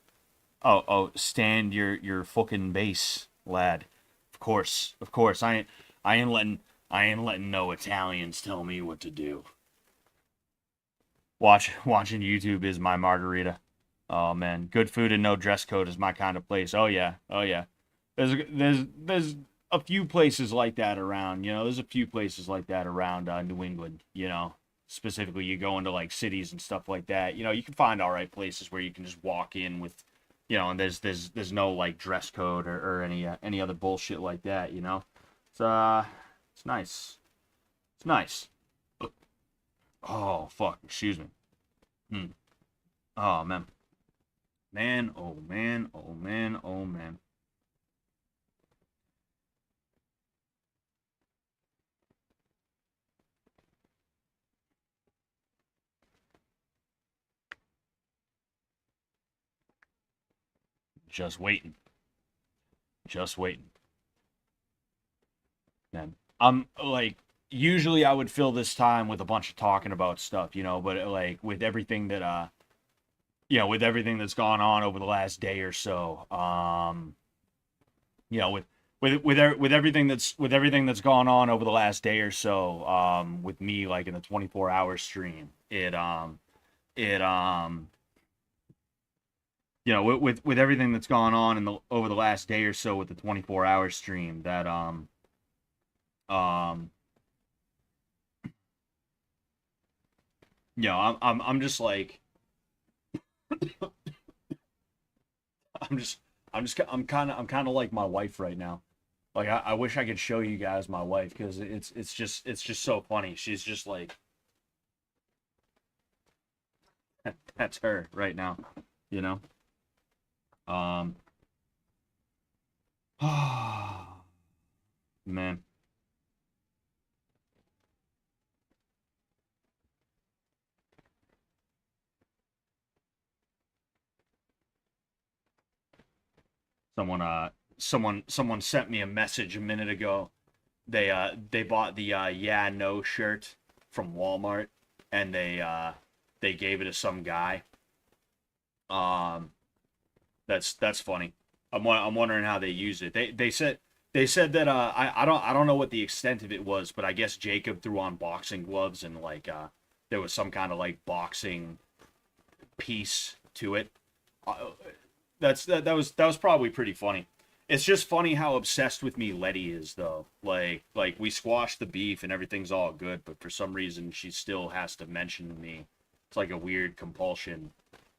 Oh, stand your fucking base, lad. Of course. I ain't letting no Italians tell me what to do. Watching YouTube is my margarita. Oh man, good food and no dress code is my kind of place. Oh yeah, oh yeah. There's a few places like that around. There's a few places like that around New England. Specifically, you go into like cities and stuff like that. You can find all right places where you can just walk in with, and there's no like dress code or any other bullshit like that. It's it's nice. It's nice. Oh fuck, excuse me. Hmm. Oh man. Man, oh man, oh man, oh man. Just waiting. Just waiting. Man. I'm like usually I would fill this time with a bunch of talking about stuff, but like with everything that with everything that's gone on over the last day or so, with everything that's gone on over the last day or so, with me like in the 24-hour stream, it with everything that's gone on in the over the last day or so with the 24-hour stream, that um I'm just like I'm just I'm kind of like my wife right now. Like I wish I could show you guys my wife because it's just so funny. She's just like that's her right now, you know. Um, man, someone someone sent me a message a minute ago. They bought the yeah no shirt from Walmart and they gave it to some guy. Um, that's funny. I'm wondering how they used it. They said that I don't know what the extent of it was, but I guess Jacob threw on boxing gloves and like there was some kind of like boxing piece to it. Uh, that was probably pretty funny. It's just funny how obsessed with me Letty is though. Like we squashed the beef and everything's all good, but for some reason she still has to mention me. It's like a weird compulsion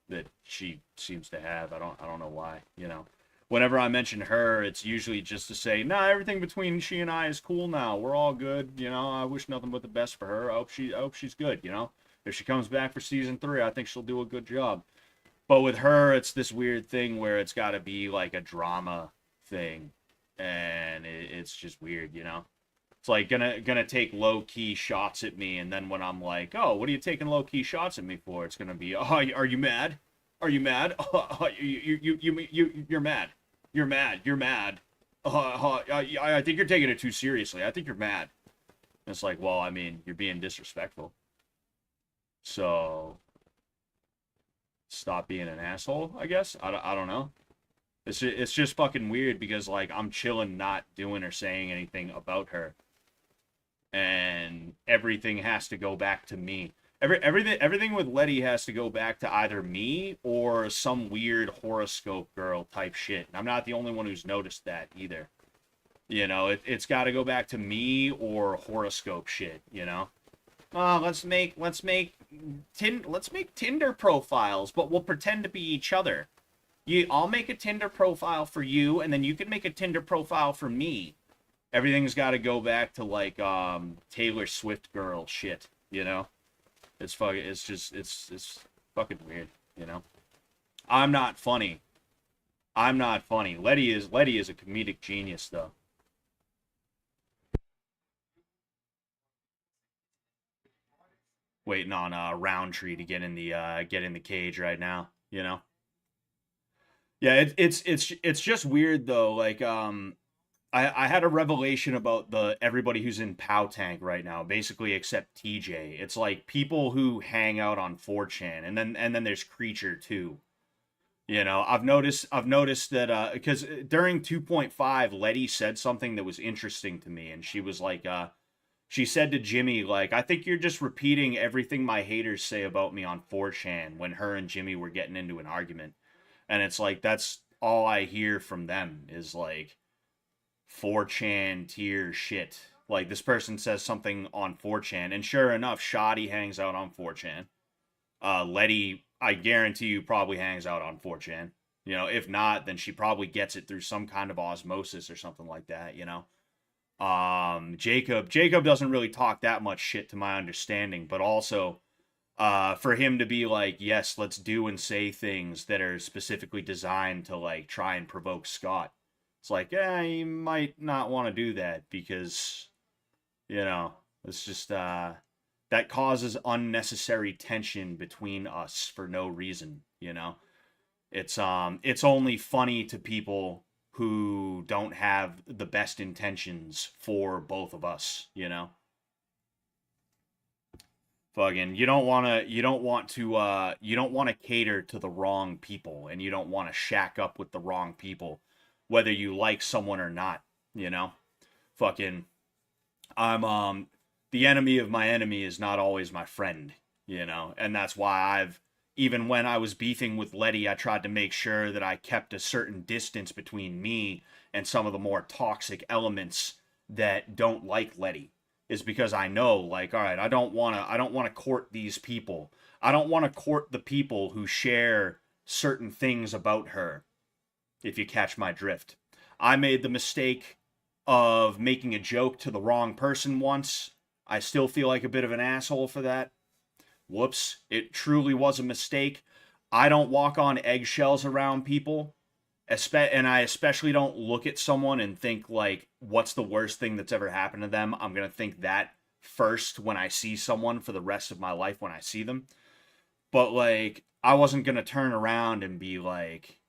that she seems to have. I don't know why, you know. Whenever I mention her, it's usually just to say, "Nah, everything between she and I is cool now. We're all good, you know. I wish nothing but the best for her. I hope she's good, you know. If she comes back for season 3, I think she'll do a good job." But with her, it's this weird thing where it's got to be like a drama thing, and it's just weird, you know. It's like gonna take low key shots at me, and then when I'm like, "Oh, what are you taking low key shots at me for?" It's gonna be, "Oh, are you mad? Are you mad? Oh, you're mad. You're mad. You're mad. I think you're taking it too seriously. I think you're mad." And it's like, well, I mean, you're being disrespectful, so stop being an asshole. I guess I don't know. It's just fucking weird because like I'm chilling, not doing or saying anything about her, and everything has to go back to me. Everything with Letty has to go back to either me or some weird horoscope girl type shit. And I'm not the only one who's noticed that either. You know, it's got to go back to me or horoscope shit. You know, let's make Tinder profiles, but we'll pretend to be each other. I'll make a Tinder profile for you, and then you can make a Tinder profile for me. Everything's got to go back to like Taylor Swift girl shit. You know. It's fucking. It's just. It's fucking weird. You know. I'm not funny. I'm not funny. Letty is a comedic genius though. Waiting on Rountree to get in the cage right now. You know. Yeah. It's just weird though. Like I had a revelation about the everybody who's in Pow Tank right now, basically except TJ. It's like people who hang out on 4chan, and then there's Creature too. You know, I've noticed that because during 2.5, Letty said something that was interesting to me, and she was like, she said to Jimmy, like, I think you're just repeating everything my haters say about me on 4chan when her and Jimmy were getting into an argument, and it's like that's all I hear from them is like 4chan tier shit. Like this person says something on 4chan, and sure enough, Shoddy hangs out on 4chan. Letty, I guarantee you, probably hangs out on 4chan. You know, if not, then she probably gets it through some kind of osmosis or something like that. You know, Jacob doesn't really talk that much shit to my understanding, but also For him to be like, yes, let's do and say things that are specifically designed to like try and provoke Scott. It's like, yeah, you might not want to do that because, you know, it's just that causes unnecessary tension between us for no reason, you know. It's only funny to people who don't have the best intentions for both of us, you know. Fucking you don't want to cater to the wrong people, and you don't want to shack up with the wrong people whether you like someone or not, you know. Fucking I'm the enemy of my enemy is not always my friend, you know. And that's why I've even when I was beefing with Letty, I tried to make sure that I kept a certain distance between me and some of the more toxic elements that don't like Letty, is because I know, like, all right, I don't want to court these people. I don't want to court the people who share certain things about her, if you catch my drift. I made the mistake of making a joke to the wrong person once. I still feel like a bit of an asshole for that. Whoops. It truly was a mistake. I don't walk on eggshells around people. And I especially don't look at someone and think, like, what's the worst thing that's ever happened to them? I'm going to think that first when I see someone for the rest of my life when I see them. But, like, I wasn't going to turn around and be like,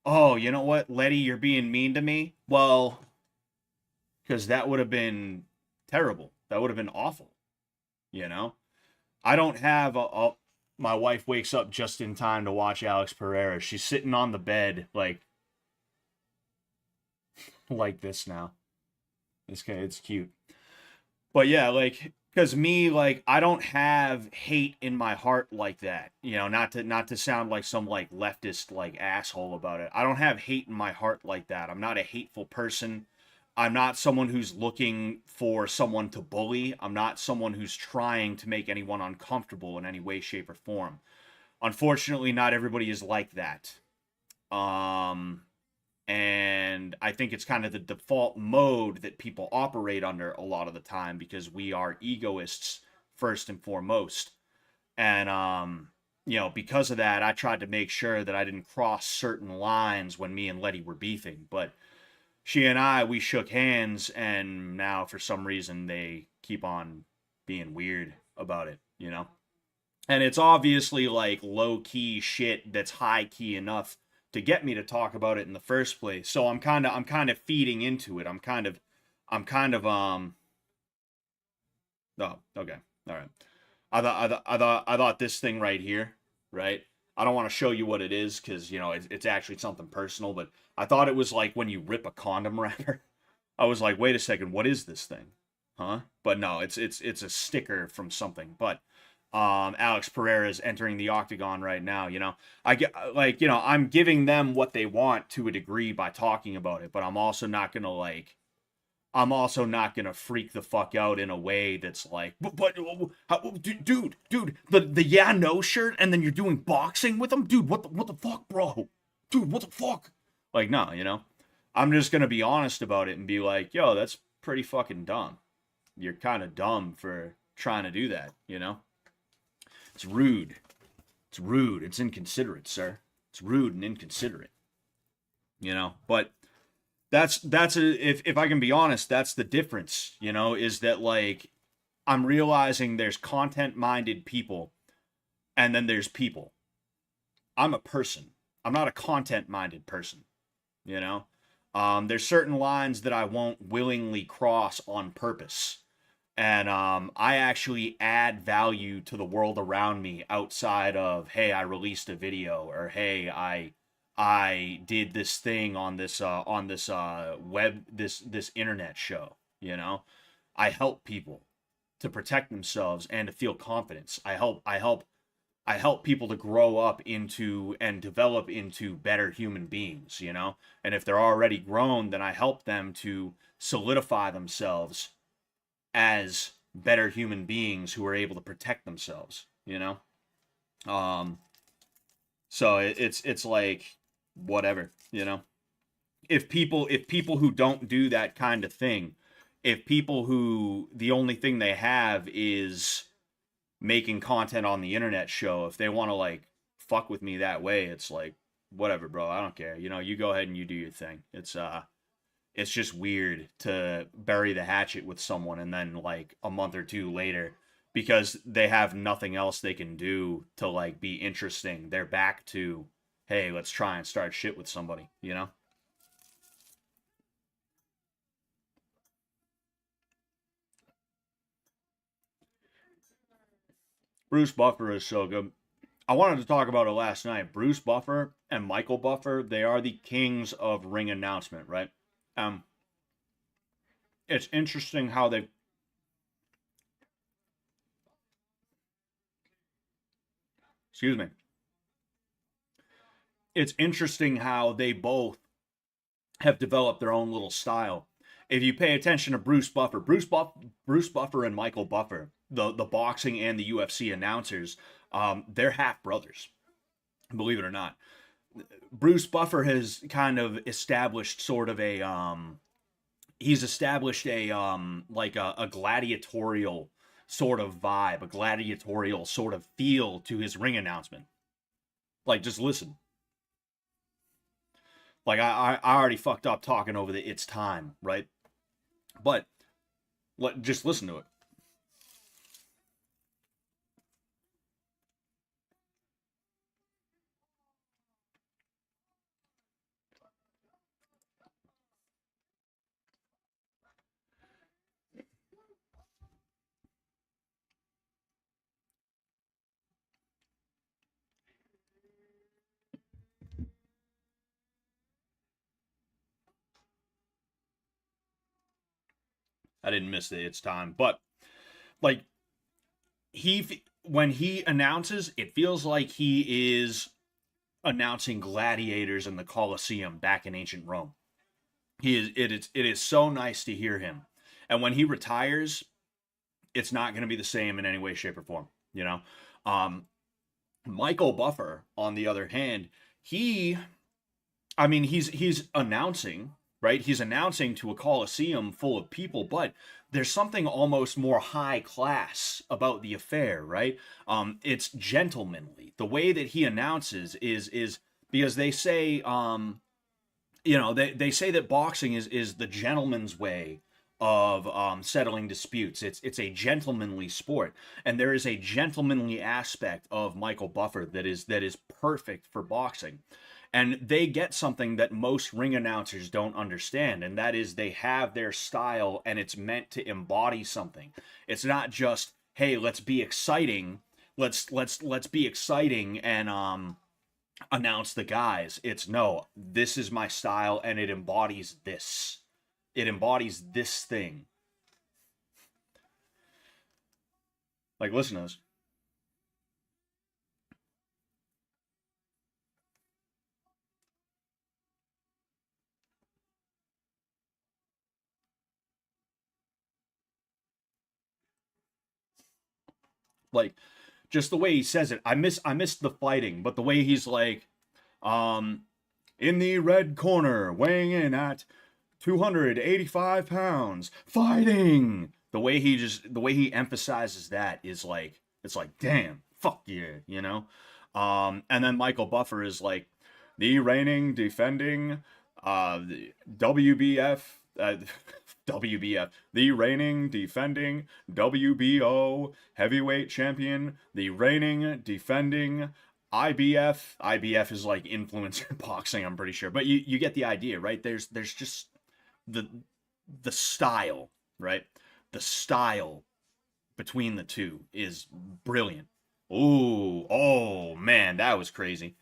oh, you know what, Letty, you're being mean to me? Well, because that would have been terrible. That would have been awful, you know? I don't have my wife wakes up just in time to watch Alex Pereira. She's sitting on the bed like this now. It's cute. But yeah, like, because me, like, I don't have hate in my heart like that. You know, not to sound like some like leftist like asshole about it. I don't have hate in my heart like that. I'm not a hateful person. I'm not someone who's looking for someone to bully. I'm not someone who's trying to make anyone uncomfortable in any way, shape, or form. Unfortunately, not everybody is like that. Um, and I think it's kind of the default mode that people operate under a lot of the time because we are egoists first and foremost. And you know, because of that, I tried to make sure that I didn't cross certain lines when me and Letty were beefing. But she and we shook hands, and now for some reason they keep on being weird about it, you know? And it's obviously like low key shit that's high key enough to get me to talk about it in the first place. So I'm kind of feeding into it. I'm kind of oh, okay. All right. I thought this thing right here, right? I don't want to show you what it is because, you know, it's actually something personal, but I thought it was like when you rip a condom wrapper. I was like, wait a second, what is this thing? Huh? But no, it's a sticker from something. But Alex Pereira is entering the octagon right now, you know. I get like, you know, I'm giving them what they want to a degree by talking about it, but I'm also not gonna freak the fuck out in a way that's like, but how, dude, the yeah no shirt, and then you're doing boxing with them, dude. What the fuck, bro? Dude, what the fuck? Like, no, you know, I'm just gonna be honest about it and be like, yo, that's pretty fucking dumb. You're kind of dumb for trying to do that, you know. It's rude. It's rude. It's inconsiderate, sir. It's rude and inconsiderate, you know. But if I can be honest, that's the difference, you know, is that like I'm realizing there's content minded people and then there's people. I'm a person. I'm not a content minded person, you know. There's certain lines that I won't willingly cross on purpose. And I actually add value to the world around me outside of, hey, I released a video, or hey, I did this thing on this web this internet show, you know. I help people to protect themselves and to feel confidence. I help people to grow up into and develop into better human beings, you know. And if they're already grown, then I help them to solidify themselves as better human beings who are able to protect themselves, you know. Um so it's like whatever, you know. If people who don't do that kind of thing, if people who the only thing they have is making content on the internet show, if they want to like fuck with me that way, it's like whatever, bro. I don't care. You know, you go ahead and you do your thing. It's just weird to bury the hatchet with someone and then like a month or two later, because they have nothing else they can do to like be interesting, they're back to, hey, let's try and start shit with somebody, you know? Bruce Buffer is so good. I wanted to talk about it last night. Bruce Buffer and Michael Buffer, they are the kings of ring announcement, right? Um, it's interesting how they, excuse me, it's interesting how they both have developed their own little style. If you pay attention to Bruce Buffer and Michael Buffer, the boxing and the UFC announcers, they're half brothers, believe it or not. Bruce Buffer has kind of established sort of a he's established a like a gladiatorial sort of vibe, a gladiatorial sort of feel to his ring announcement. Like, just listen. Like, I already fucked up talking over the "it's time," right? But just listen to it. I didn't miss the "it's time," but like he when he announces, it feels like he is announcing gladiators in the Colosseum back in ancient Rome. It is so nice to hear him. And when he retires, it's not going to be the same in any way, shape, or form. You know, um, Michael Buffer, on the other hand, he, I mean, he's announcing, right? He's announcing to a Coliseum full of people, but there's something almost more high class about the affair, right? It's gentlemanly. The way that he announces is because they say, they say that boxing is the gentleman's way of settling disputes. It's a gentlemanly sport, and there is a gentlemanly aspect of Michael Buffer that is perfect for boxing. And they get something that most ring announcers don't understand, and that is they have their style, and it's meant to embody something. It's not just, hey, let's be exciting. Let's be exciting and announce the guys. It's no, this is my style and it embodies this. It embodies this thing. Like, listen to this. Like, just the way he says it. I miss the fighting, but the way he's like, um, in the red corner, weighing in at 285 pounds, fighting. The way he emphasizes that is like, it's like, damn, fuck yeah, you know. And then Michael Buffer is like the reigning, defending, the WBF, WBF, the reigning, defending WBO heavyweight champion, the reigning, defending IBF. IBF is like influencer boxing, I'm pretty sure, but you get the idea, right? There's just the the style, right? The style between the two is brilliant. Ooh, oh man, that was crazy.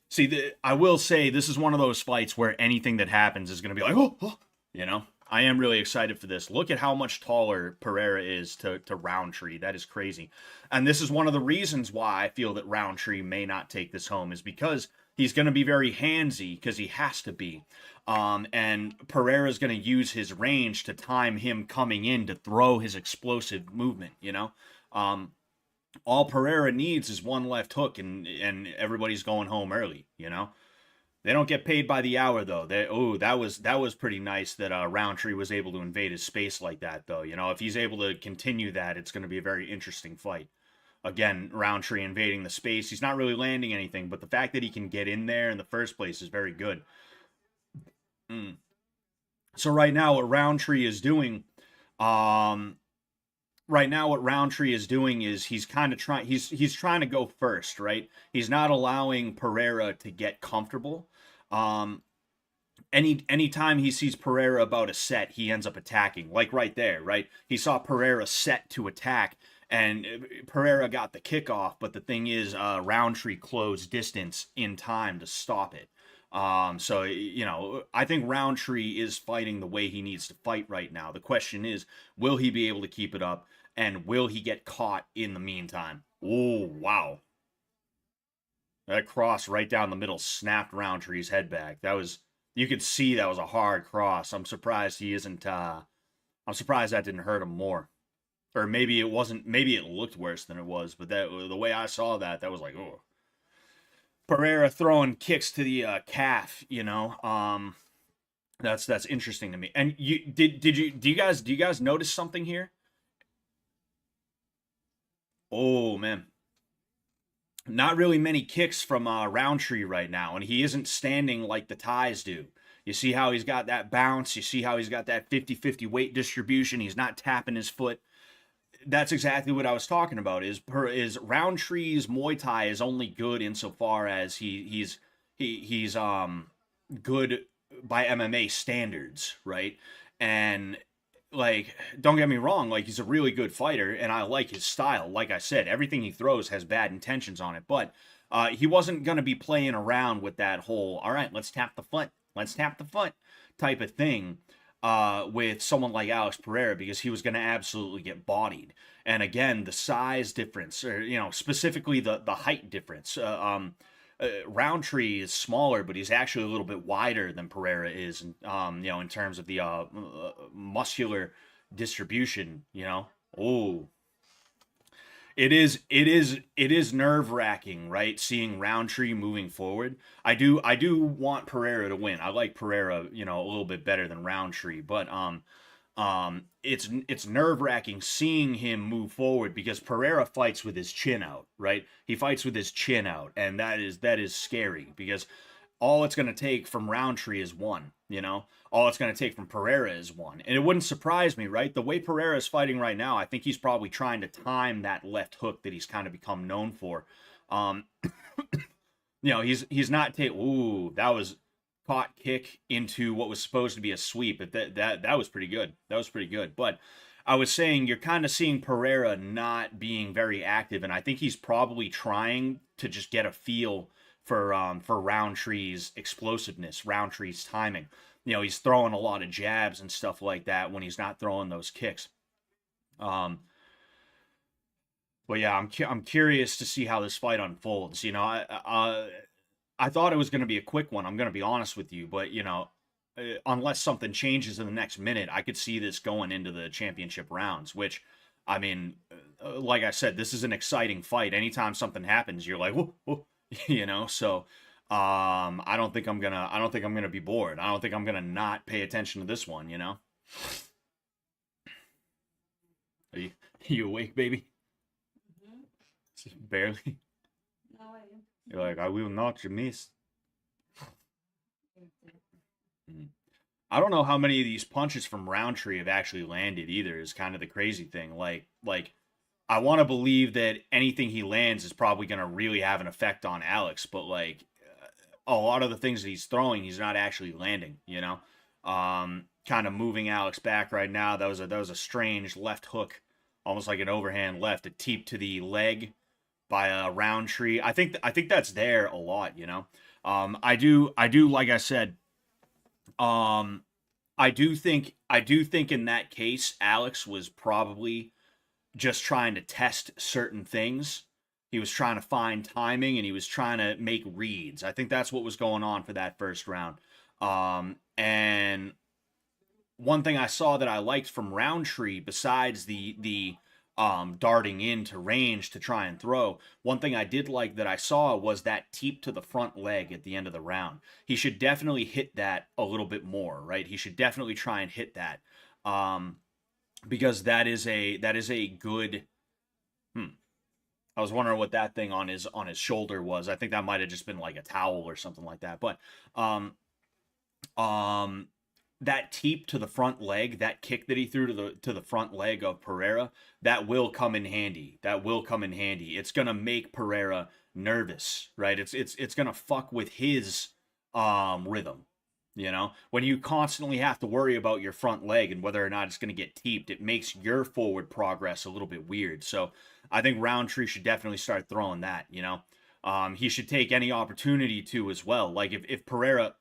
See, I will say this is one of those fights where anything that happens is going to be like, oh, you know. I am really excited for this. Look at how much taller Pereira is to Rountree. That is crazy. And this is one of the reasons why I feel that Rountree may not take this home, is because he's going to be very handsy, because he has to be. And Pereira's going to use his range to time him coming in to throw his explosive movement, you know? Um, all Pereira needs is one left hook, and everybody's going home early, you know? They don't get paid by the hour though. That was pretty nice that Roundtree was able to invade his space like that though. You know, if he's able to continue that, it's going to be a very interesting fight. Again, Rountree invading the space. He's not really landing anything, but the fact that he can get in there in the first place is very good. So right now, what Rountree is doing, um, is he's kind of trying. He's trying to go first, right? He's not allowing Pereira to get comfortable. Um, anytime he sees Pereira about a set, he ends up attacking. Like right there, right? He saw Pereira set to attack, and Pereira got the kickoff. But the thing is, Rountree closed distance in time to stop it. So I think Rountree is fighting the way he needs to fight right now. The question is, will he be able to keep it up, and will he get caught in the meantime? Oh wow, that cross right down the middle snapped Roundtree's head back. You could see that was a hard cross. I'm surprised he isn't. I'm surprised that didn't hurt him more, or maybe it wasn't. Maybe it looked worse than it was. But the way I saw that was like, oh, Pereira throwing kicks to the calf. That's interesting to me. And do you guys notice something here? Oh man, not really many kicks from Roundtree right now, and he isn't standing like the ties do. You see how he's got that bounce. You see how he's got that 50-50 weight distribution. He's not tapping his foot. That's exactly what I was talking about. Is Roundtree's Muay Thai is only good insofar as he's good by MMA standards, right? And like, don't get me wrong, like he's a really good fighter, and I like his style. Like I said, everything he throws has bad intentions on it, but he wasn't gonna be playing around with that whole "all right, let's tap the foot" type of thing with someone like Alex Pereira, because he was gonna absolutely get bodied. And again, the size difference, or specifically the height difference. Roundtree is smaller, but he's actually a little bit wider than Pereira is, in terms of the muscular distribution. Oh, it is nerve wracking, right? Seeing Roundtree moving forward. I do want Pereira to win. I like Pereira, a little bit better than Roundtree, but it's nerve wracking seeing him move forward, because Pereira fights with his chin out, right? He fights with his chin out, and that is scary, because all it's going to take from Roundtree is one. All it's going to take from Pereira is one, and it wouldn't surprise me, right? The way Pereira is fighting right now, I think he's probably trying to time that left hook that he's kind of become known for. Um, he's not take. Ooh, that was caught kick into what was supposed to be a sweep. But that was pretty good. That was pretty good. But I was saying, you're kind of seeing Pereira not being very active, and I think he's probably trying to just get a feel for Roundtree's explosiveness, Roundtree's timing. He's throwing a lot of jabs and stuff like that when he's not throwing those kicks. But yeah, I'm curious to see how this fight unfolds. I thought it was going to be a quick one. I'm going to be honest with you, but unless something changes in the next minute, I could see this going into the championship rounds. Which, I mean, like I said, this is an exciting fight. Anytime something happens, you're like, whoa, whoa, So, I don't think I'm gonna be bored. I don't think I'm gonna not pay attention to this one. Are you, you awake, baby? Barely. You're like, I will not miss. Mm. I don't know how many of these punches from Roundtree have actually landed either, is kind of the crazy thing. Like I want to believe that anything he lands is probably going to really have an effect on Alex, but like a lot of the things that he's throwing, he's not actually landing. Kind of moving Alex back right now. That was a strange left hook, almost like an overhand left, a teep to the leg by a Roundtree. I think that's there a lot. I do like I said, um I do think in that case Alex was probably just trying to test certain things. He was trying to find timing, and he was trying to make reads. I think that's what was going on for that first round. And one thing I saw that I liked from Roundtree, besides the darting into range to try and throw, one thing I did like that I saw was that teep to the front leg at the end of the round. He should definitely hit that a little bit more, right? He should definitely try and hit that, because that is a good. Hmm, I was wondering what that thing on his shoulder was. I think that might have just been like a towel or something like that. But um um that teep to the front leg, that kick that he threw to the front leg of Pereira, that will come in handy. That will come in handy. It's gonna make Pereira nervous, right? It's gonna fuck with his rhythm. You know, when you constantly have to worry about your front leg and whether or not it's going to get teeped, it makes your forward progress a little bit weird. So I think Rountree should definitely start throwing that. You know, he should take any opportunity to as well. Like if Pereira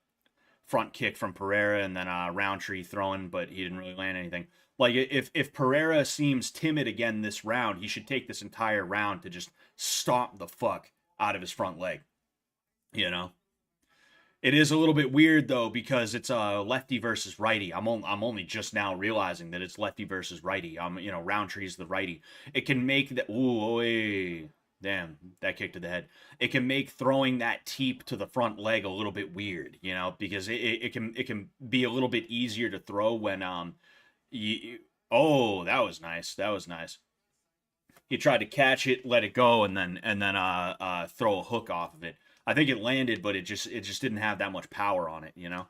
front kick from Pereira and then Rountree throwing, but he didn't really land anything. Like if Pereira seems timid again this round, he should take this entire round to just stomp the fuck out of his front leg. You know. It is a little bit weird though because it's lefty versus righty. I'm only just now realizing that it's lefty versus righty. You know, Rountree's the righty. It can make that. Ooh, oy, damn, that kick to the head. It can make throwing that teep to the front leg a little bit weird. You know, because it can be a little bit easier to throw when you. Oh, that was nice. That was nice. He tried to catch it, let it go, and then throw a hook off of it. I think it landed, but it just didn't have that much power on it, you know.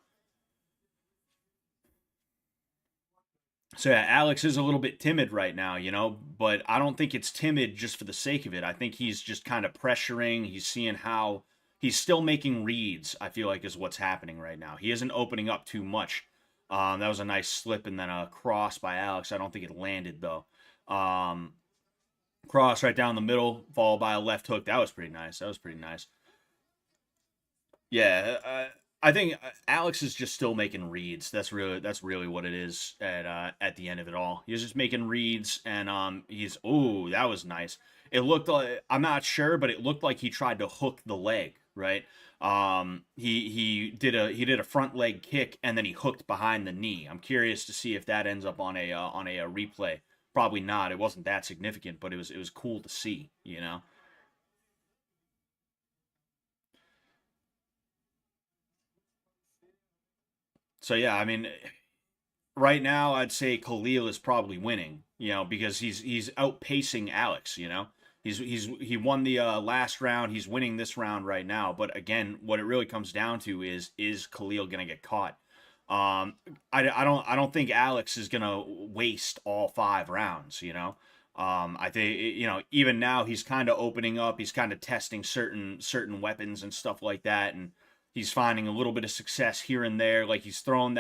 So yeah, Alex is a little bit timid right now, you know, but I don't think it's timid just for the sake of it. I think he's just kind of pressuring. He's seeing how he's still making reads. I feel like is what's happening right now. He isn't opening up too much. That was a nice slip and then a cross by Alex. I don't think it landed though. Um, Cross right down the middle, followed by a left hook. That was pretty nice. That was pretty nice. Yeah, I think Alex is just still making reads. That's really what it is at the end of it all. He's just making reads, and he's oh that was nice. It looked like I'm not sure, but it looked like he tried to hook the leg, right? He did a front leg kick and then he hooked behind the knee. I'm curious to see if that ends up on a replay. Probably not. It wasn't that significant, but it was cool to see, you know. So yeah, I mean, right now I'd say Khalil is probably winning, you know, because he's outpacing Alex, you know. He won the last round, he's winning this round right now, but again, what it really comes down to is Khalil going to get caught? Um I don't think Alex is going to waste all 5 rounds, you know. I think you know, even now he's kind of opening up, he's kind of testing certain weapons and stuff like that and he's finding a little bit of success here and there. Like he's thrown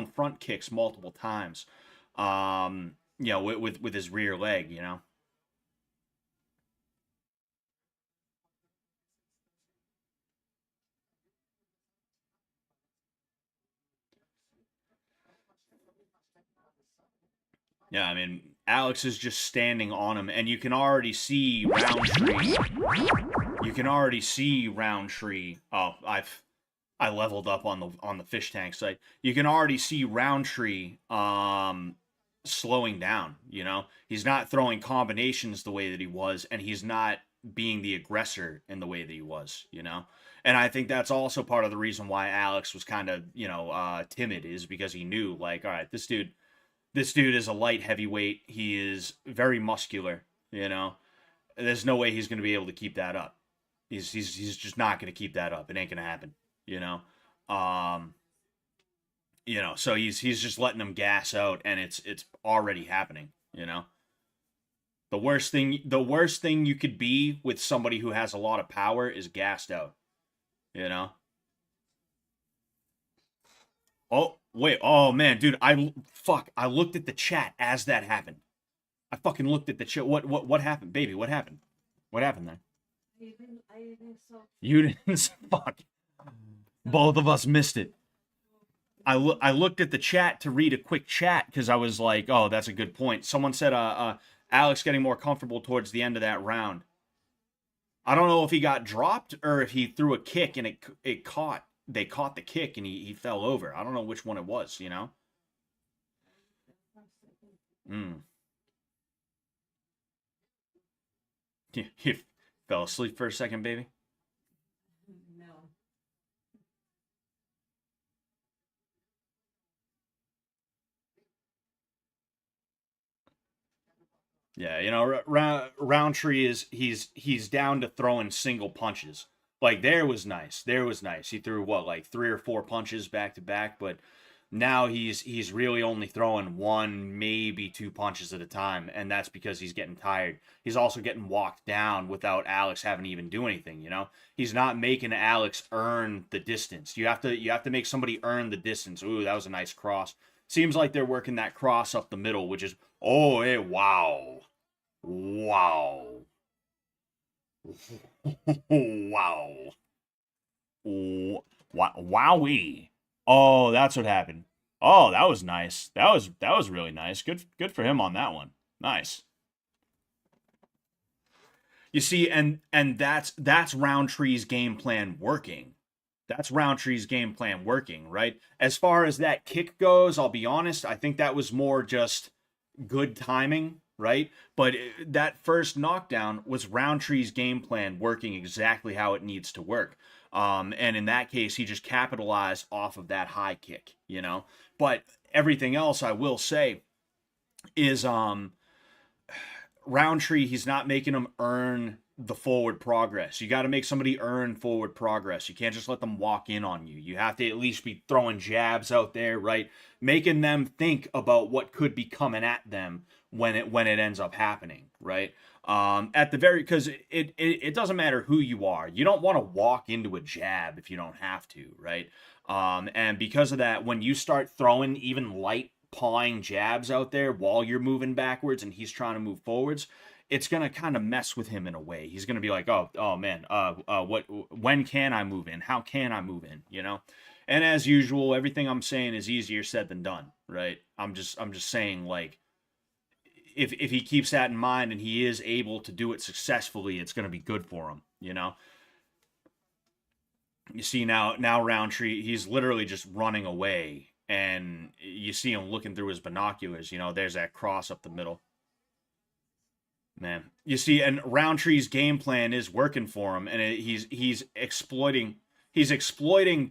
front kicks multiple times. You know, with his rear leg. You know. Yeah, I mean, Alex is just standing on him, and you can already see Roundtree. You can already see Roundtree. Oh, I leveled up on the fish tank site. You can already see Roundtree slowing down, you know. He's not throwing combinations the way that he was and he's not being the aggressor in the way that he was, you know. And I think that's also part of the reason why Alex was kind of, you know, timid is because he knew like, all right, this dude is a light heavyweight. He is very muscular, you know. There's no way he's going to be able to keep that up. He's just not going to keep that up. It ain't going to happen, you know. Um, you know, so he's just letting them gas out, and it's already happening. You know, the worst thing you could be with somebody who has a lot of power is gassed out. You know. Oh wait, oh man, dude, I looked at the chat as that happened. I fucking looked at the chat. What happened, baby? What happened? What happened there? You didn't. Fuck. Both of us missed it. I looked at the chat to read a quick chat because I was like, oh, that's a good point. Someone said, Alex getting more comfortable towards the end of that round. I don't know if he got dropped or if he threw a kick and it caught. They caught the kick and he fell over. I don't know which one it was. You know. Mm. You fell asleep for a second, baby. Yeah, Roundtree is he's down to throwing single punches. Like there was nice. There was nice. He threw what, like 3 or 4 punches back to back, but now he's really only throwing one, maybe 2 punches at a time, and that's because he's getting tired. He's also getting walked down without Alex having to even do anything. He's not making Alex earn the distance. You have to make somebody earn the distance. Ooh, that was a nice cross. Seems like they're working that cross up the middle, which is, oh, hey, wow. Wow. Wow. Wowee. Oh, that's what happened. Oh, that was nice. That was really nice. Good for him on that one. Nice. You see, and that's Roundtree's game plan working. That's Roundtree's game plan working, right? As far as that kick goes, I'll be honest, I think that was more just good timing, right? But that first knockdown was Roundtree's game plan working exactly how it needs to work. And in that case, he just capitalized off of that high kick. But everything else, I will say, is Roundtree, he's not making them earn the forward progress. You got to make somebody earn forward progress. You can't just let them walk in on you. You have to at least be throwing jabs out there, right? Making them think about what could be coming at them when it ends up happening, right? At the very, because it doesn't matter who you are. You don't want to walk into a jab if you don't have to, right? And because of that, when you start throwing even light pawing jabs out there while you're moving backwards and he's trying to move forwards, it's gonna kind of mess with him in a way. He's gonna be like, oh man, when can I move in? How can I move in? And as usual, everything I'm saying is easier said than done, right? I'm just saying, like, if he keeps that in mind and he is able to do it successfully, it's gonna be good for him. You see now Roundtree, he's literally just running away, and you see him looking through his binoculars. There's that cross up the middle. Man, you see, and Roundtree's game plan is working for him, and he's exploiting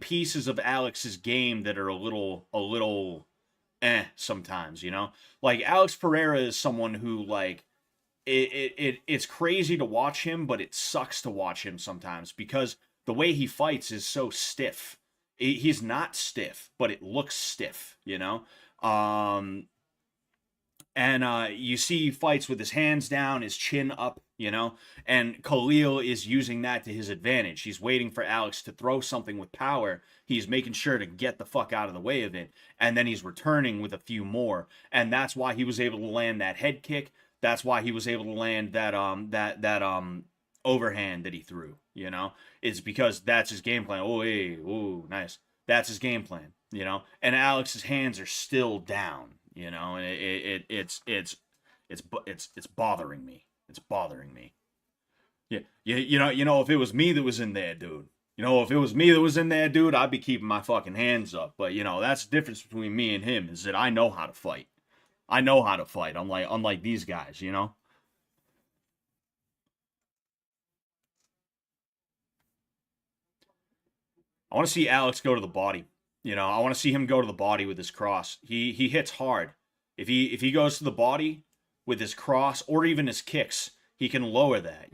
pieces of Alex's game that are a little sometimes. Like Alex Pereira is someone who, like, it's crazy to watch him, but it sucks to watch him sometimes because the way he fights is so stiff. He's not stiff, but it looks stiff. Um, and you see he fights with his hands down, his chin up. And Khalil is using that to his advantage. He's waiting for Alex to throw something with power. He's making sure to get the fuck out of the way of it, and then he's returning with a few more. And that's why he was able to land that head kick. That's why he was able to land that overhand that he threw. It's because that's his game plan. Oh, hey, ooh, nice. That's his game plan. And Alex's hands are still down. And it's bothering me. It's bothering me. Yeah, if it was me that was in there, dude. If it was me that was in there, dude, I'd be keeping my fucking hands up. But that's the difference between me and him, is that I know how to fight. I know how to fight. Unlike these guys. I want to see Alex go to the body. I want to see him go to the body with his cross. He hits hard. If he goes to the body with his cross or even his kicks, he can lower that.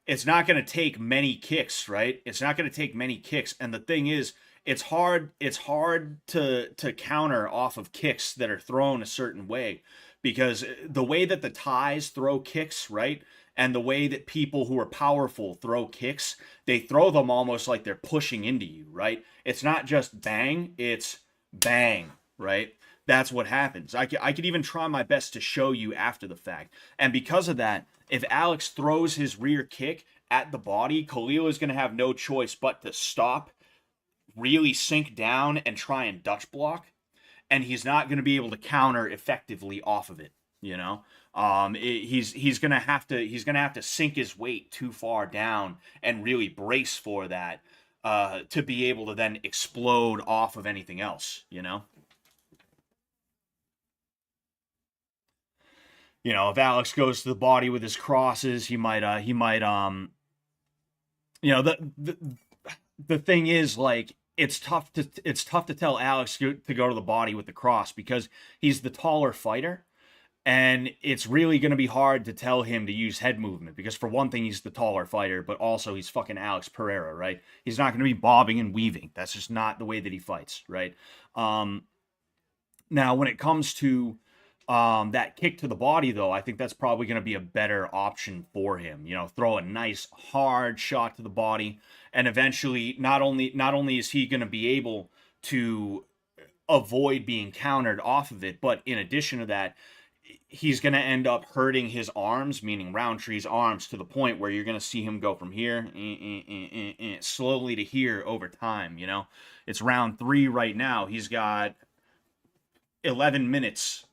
It's not going to take many kicks, right? It's not going to take many kicks. And the thing is, it's hard. It's hard to counter off of kicks that are thrown a certain way, because the way that the Thais throw kicks, right? And the way that people who are powerful throw kicks, they throw them almost like they're pushing into you, right? It's not just bang, it's bang, right? That's what happens. I could even try my best to show you after the fact. And because of that, if Alex throws his rear kick at the body, Khalil is going to have no choice but to stop, really sink down, and try and Dutch block. And he's not going to be able to counter effectively off of it. He's gonna have to sink his weight too far down and really brace for that, to be able to then explode off of anything else. If Alex goes to the body with his crosses, he might the thing is, like, it's tough to tell Alex to go to the body with the cross because he's the taller fighter. And it's really going to be hard to tell him to use head movement because, for one thing, he's the taller fighter, but also he's fucking Alex Pereira, right? He's not going to be bobbing and weaving. That's just not the way that he fights, right? Now, when it comes to that kick to the body, though, I think that's probably going to be a better option for him. You know, throw a nice hard shot to the body, and eventually, not only is he going to be able to avoid being countered off of it, but in addition to that, he's going to end up hurting his arms, meaning Rountree's arms, to the point where you're going to see him go from here slowly to here over time. You know, it's round 3 right now. He's got 11 minutes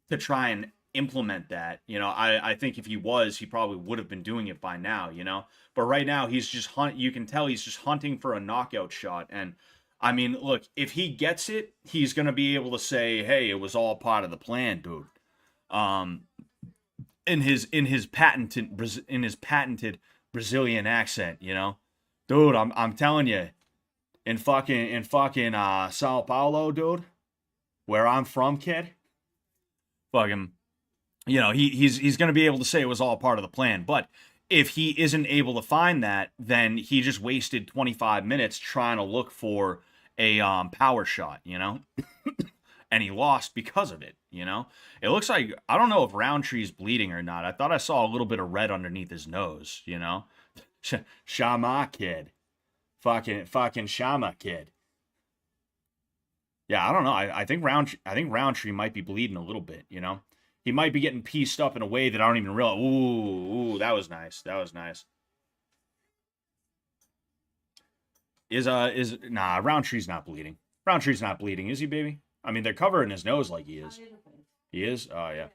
to try and implement that. You know, I think if he probably would have been doing it by now, you know. But right now he's just you can tell he's just hunting for a knockout shot. And I mean, look, if he gets it, he's going to be able to say, "Hey, it was all part of the plan, dude." In his patented Brazilian accent, you know. Dude, I'm telling you, in fucking Sao Paulo, dude, where I'm from, kid, fucking, you know, he's going to be able to say it was all part of the plan. But if he isn't able to find that, then he just wasted 25 minutes trying to look for a power shot, you know? And he lost because of it, you know? It looks like, I don't know if Rountree's bleeding or not. I thought I saw a little bit of red underneath his nose, you know? Shama kid. Fucking Shama kid. Yeah, I don't know. I think Rountree might be bleeding a little bit, you know? He might be getting pieced up in a way that I don't even realize. Ooh, that was nice. That was nice. Nah, Rountree's not bleeding. Rountree's not bleeding, is he, baby? I mean, they're covering his nose like he is. He is? Oh, yeah.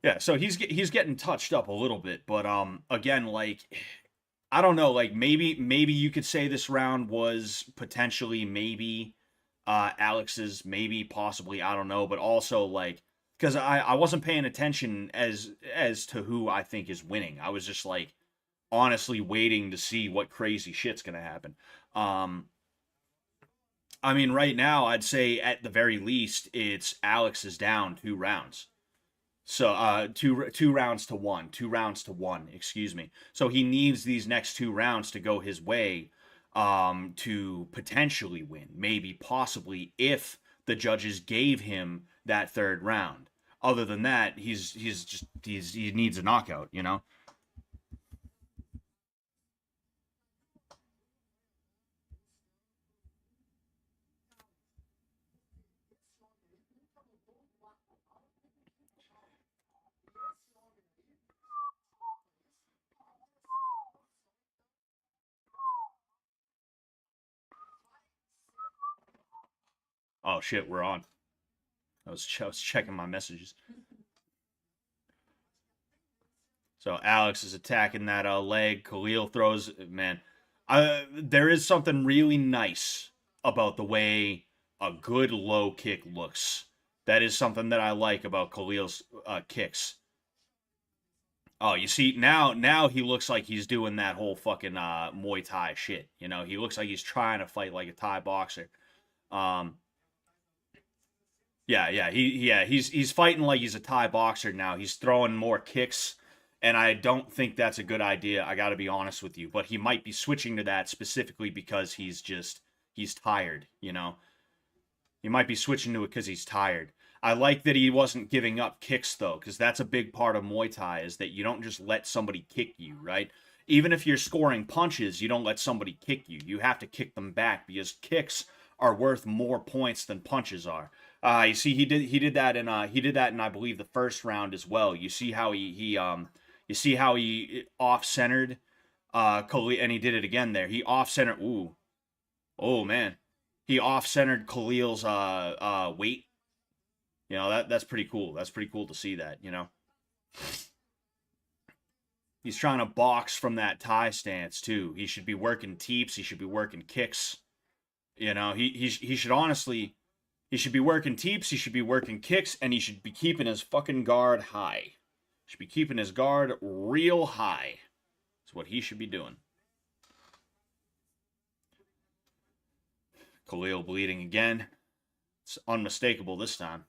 Yeah, so he's getting touched up a little bit, but again, like, I don't know, like, maybe you could say this round was potentially maybe Alex's, maybe possibly, I don't know, but also, like, because I wasn't paying attention as to who I think is winning. I was just, like, honestly waiting to see what crazy shit's gonna happen. I mean, right now, I'd say at the very least, it's Alex is down 2 rounds. So, two rounds to one, 2 rounds to 1, excuse me. So he needs these next 2 rounds to go his way, to potentially win, maybe, possibly, if the judges gave him that 3rd round. Other than that, he needs a knockout, you know. Oh shit, we're on. I was checking my messages. So Alex is attacking that leg. Khalil throws, man. There is something really nice about the way a good low kick looks. That is something that I like about Khalil's kicks. Oh, you see now he looks like he's doing that whole fucking Muay Thai shit. You know, he looks like he's trying to fight like a Thai boxer. Um, he's fighting like he's a Thai boxer now. He's throwing more kicks, and I don't think that's a good idea. I got to be honest with you, but he might be switching to that specifically because he's tired. You know, he might be switching to it because he's tired. I like that he wasn't giving up kicks though, because that's a big part of Muay Thai is that you don't just let somebody kick you, right? Even if you're scoring punches, you don't let somebody kick you. You have to kick them back because kicks are worth more points than punches are. You see, he did that in I believe the 1st round as well. You see how he off centered Khalil, and he did it again there. He off centered. Ooh, oh man, he off centered Khalil's weight. You know, that's pretty cool. That's pretty cool to see that, you know. He's trying to box from that Thai stance too. He should be working teeps, he should be working kicks. You know, he should honestly he should be working teeps, he should be working kicks, and he should be keeping his fucking guard high. He should be keeping his guard real high. That's what he should be doing. Khalil bleeding again. It's unmistakable this time.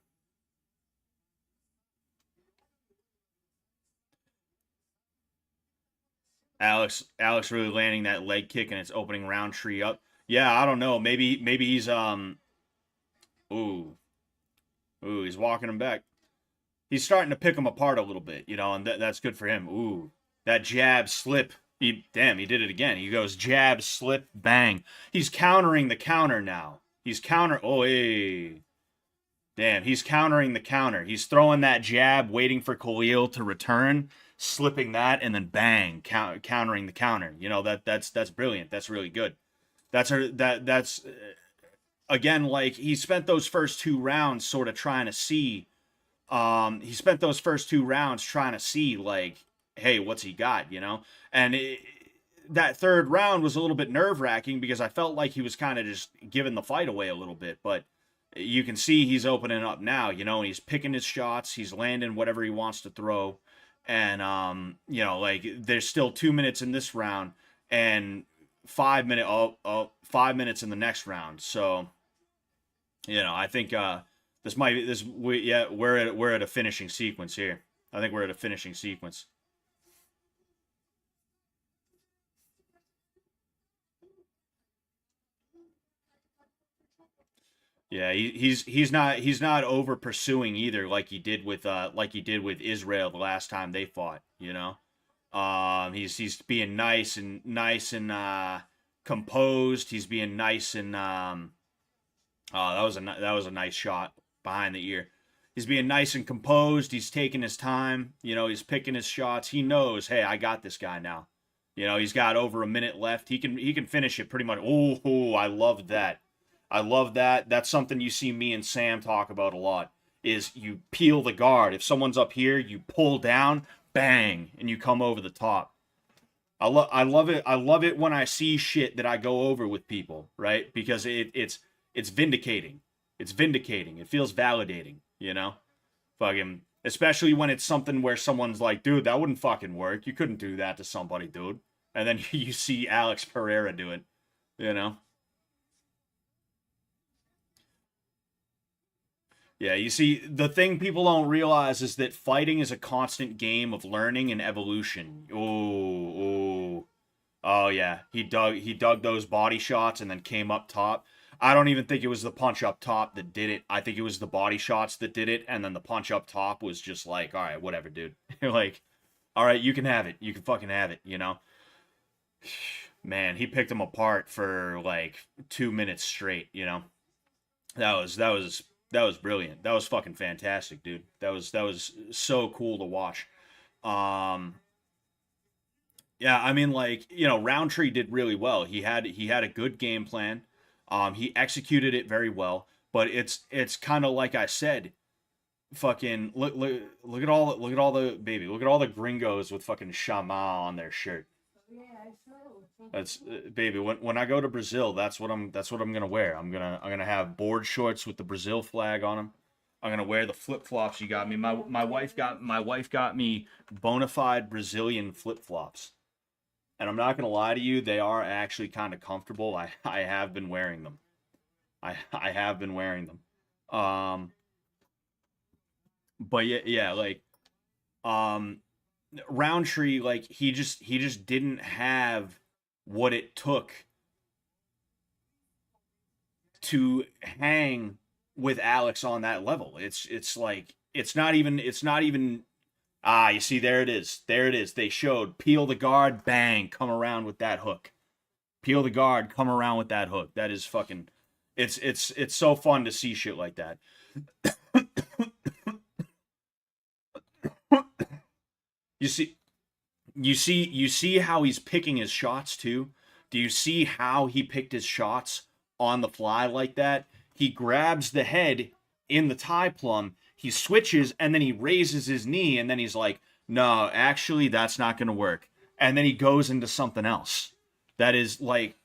Alex really landing that leg kick and it's opening Rountree up. Yeah, I don't know. Maybe he's ooh he's walking him back. He's starting to pick him apart a little bit, and that's good for him. Ooh, that jab slip. He did it again. He goes jab slip bang. He's countering the counter now. He's counter. Oh, hey. Damn, he's countering the counter. He's throwing that jab, waiting for Khalil to return, slipping that, and then bang, countering the counter. That's brilliant. That's really good. That's again, like, he spent those first 2 rounds sort of trying to see. He spent those first 2 rounds trying to see, like, hey, what's he got, And that third round was a little bit nerve wracking because I felt like he was kind of just giving the fight away a little bit, but you can see he's opening up now, and he's picking his shots, he's landing whatever he wants to throw, and like, there's still 2 minutes in this round and 5 minutes in the next round, so I think we're at a finishing sequence here. I think we're at a finishing sequence. Yeah, he's not over pursuing either, like he did with Israel the last time they fought. He's being nice and composed. He's being nice and oh, that was a nice shot behind the ear. He's being nice and composed. He's taking his time. He's picking his shots. He knows, hey, I got this guy now. He's got over a minute left. He can finish it pretty much. Oh, I love that. I love that. That's something you see me and Sam talk about a lot, is you peel the guard. If someone's up here, you pull down, bang, and you come over the top. I love it. I love it when I see shit that I go over with people, right? Because it's vindicating. It's vindicating. It feels validating, Fucking, especially when it's something where someone's like, dude, that wouldn't fucking work. You couldn't do that to somebody, dude. And then you see Alex Pereira do it. Yeah, you see, the thing people don't realize is that fighting is a constant game of learning and evolution. Oh yeah. He dug those body shots and then came up top. I don't even think it was the punch up top that did it. I think it was the body shots that did it, and then the punch up top was just like, all right, whatever, dude. You're like, all right, you can have it. You can fucking have it. Man, he picked him apart for like 2 minutes straight. That was brilliant. That was fucking fantastic, dude. That was so cool to watch. Um, yeah, I mean, like, Roundtree did really well. He had a good game plan. He executed it very well. But it's kind of like I said. Fucking look at all the gringos with fucking Shama on their shirt. That's baby. When I go to Brazil, that's what I'm gonna wear. I'm gonna have board shorts with the Brazil flag on them. I'm gonna wear the flip flops you got me. My wife got me bona fide Brazilian flip flops, and I'm not gonna lie to you, they are actually kind of comfortable. I have been wearing them. I have been wearing them. Um, but yeah, like, um, Roundtree, like, he just didn't have what it took to hang with Alex on that level. It's like, it's not even you see, there it is. There it is. They showed peel the guard, bang, come around with that hook. Peel the guard, come around with that hook. That is fucking, it's so fun to see shit like that. You see, you see how he's picking his shots too? Do you see how he picked his shots on the fly like that? He grabs the head in the tie plum, he switches, and then he raises his knee, and then he's like, no, actually, that's not going to work. And then he goes into something else. That is like,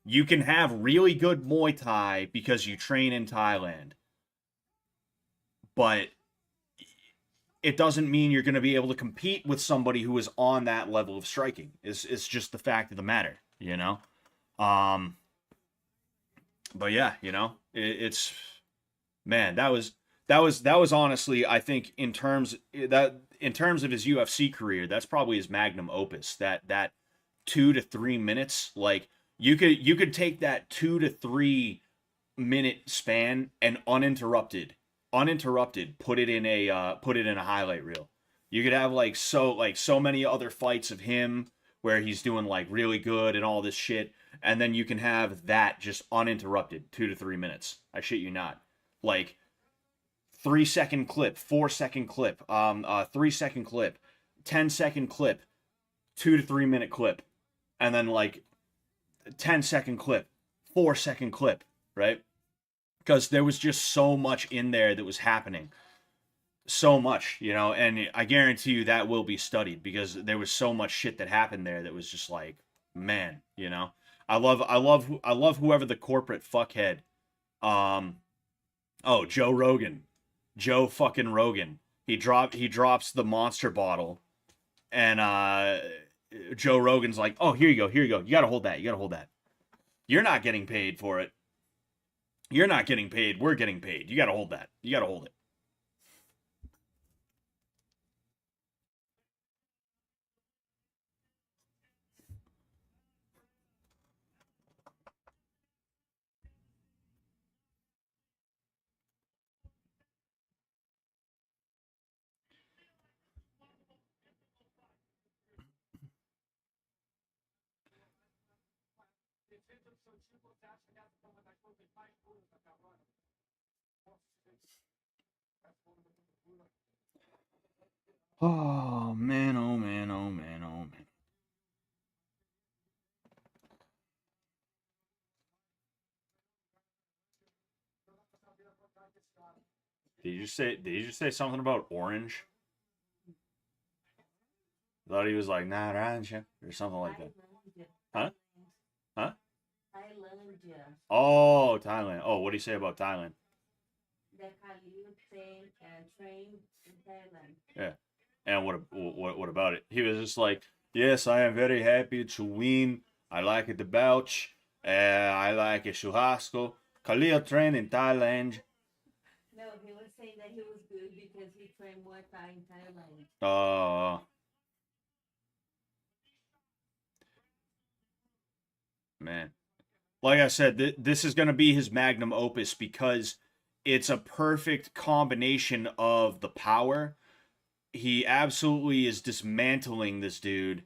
you can have really good Muay Thai because you train in Thailand, but it doesn't mean you're going to be able to compete with somebody who is on that level of striking. It's just the fact of the matter. Um, but yeah, it's, man, that was honestly, I think, in terms of his UFC career, that's probably his magnum opus. That 2 to 3 minutes, like you could take that 2 to 3 minute span and uninterrupted put it in a highlight reel. You could have so many other fights of him where he's doing like really good and all this shit, and then you can have that just uninterrupted 2 to 3 minutes. I shit you not. Like 3 second clip, 4 second clip, 3 second clip, 10 second clip, 2 to 3 minute clip, and then like 10 second clip, 4 second clip, right? Because there was just so much in there that was happening. So much, and I guarantee you that will be studied because there was so much shit that happened there that was just like, man. I love whoever the corporate fuckhead. Um, oh, Joe Rogan, Joe fucking Rogan. He drops the monster bottle, and Joe Rogan's like, oh, here you go. You gotta hold that. You gotta hold that. You're not getting paid for it. You're not getting paid. We're getting paid. You gotta hold that. You gotta hold it. Oh man, oh man, oh man, oh man. Did you say something about orange? I thought he was like naranja or something like that. Huh? Huh? Oh, Thailand. Oh, what do you say about Thailand? That Khalil trained in Thailand. Yeah. And what about it? He was just like, yes, I am very happy to win. I like it the belch. I like it churrasco. Khalil trained in Thailand. No, he was saying that he was good because he trained more Thai in Thailand. Man. Like I said, this is going to be his magnum opus because it's a perfect combination of the power. He absolutely is dismantling this dude,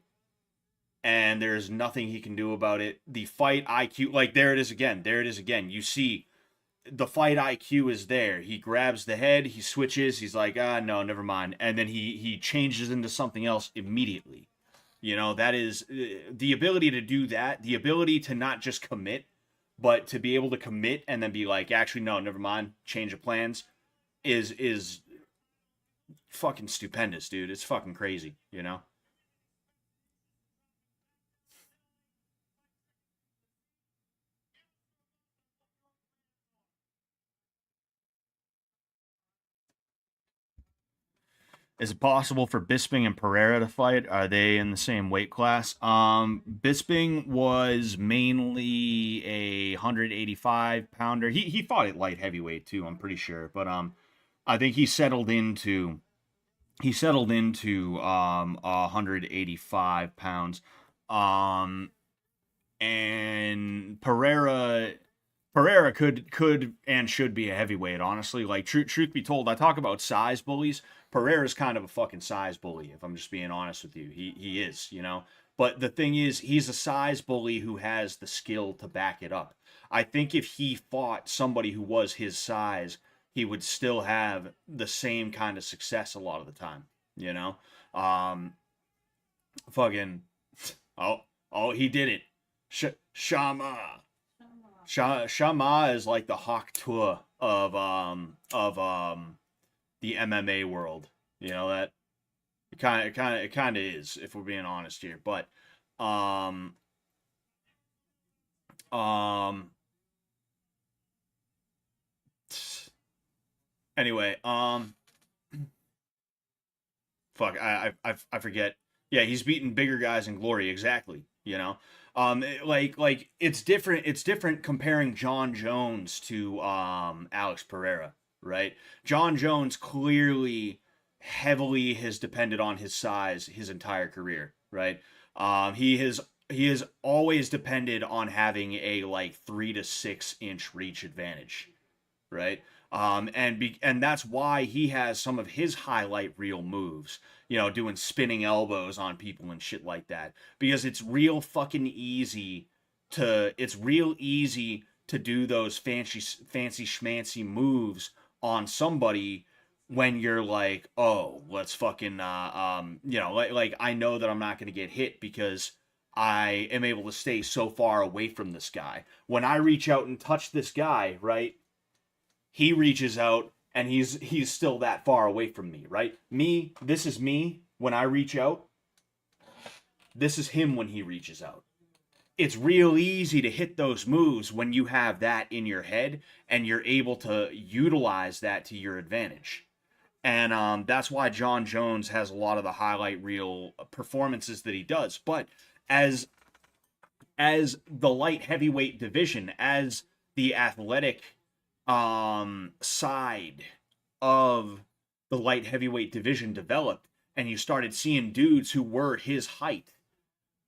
and there's nothing he can do about it. The fight IQ, like there it is again. There it is again. You see, the fight IQ is there. He grabs the head, he switches, he's like, no, never mind, and then he changes into something else immediately. That is the ability to do that, the ability to not just commit, but to be able to commit and then be like, actually, no, never mind, change of plans, is fucking stupendous, dude. It's fucking crazy. Is it possible for Bisping and Pereira to fight? Are they in the same weight class? Bisping was mainly a 185 pounder. He fought at light heavyweight too, I'm pretty sure. But I think he settled into 185 pounds. Um and Pereira could and should be a heavyweight, honestly. Like truth be told, I talk about size bullies. Pereira's kind of a fucking size bully, if I'm just being honest with you. He is. But the thing is, he's a size bully who has the skill to back it up. I think if he fought somebody who was his size, he would still have the same kind of success a lot of the time. You know? Um fucking oh oh he did it. Shama. Shama is like the Hawk Tuah of the MMA world. You know that it kind of is, if we're being honest here. But um um anyway, fuck, I forget. Yeah, he's beaten bigger guys in glory, exactly. Like it's different comparing John Jones to Alex Pereira, right? John Jones clearly heavily has depended on his size his entire career, right? He has always depended on having a like 3 to 6 inch reach advantage, right? And that's why he has some of his highlight reel moves, doing spinning elbows on people and shit like that, because it's real easy to do those fancy schmancy moves on somebody when you're like, oh, let's fucking like I know that I'm not going to get hit because I am able to stay so far away from this guy. When I reach out and touch this guy, right? He reaches out and he's still that far away from me, right? This is me when I reach out. This is him when he reaches out. It's real easy to hit those moves when you have that in your head and you're able to utilize that to your advantage. And that's why John Jones has a lot of the highlight reel performances that he does. But as the light heavyweight division, as the athletic side of the light heavyweight division developed, and you started seeing dudes who were his height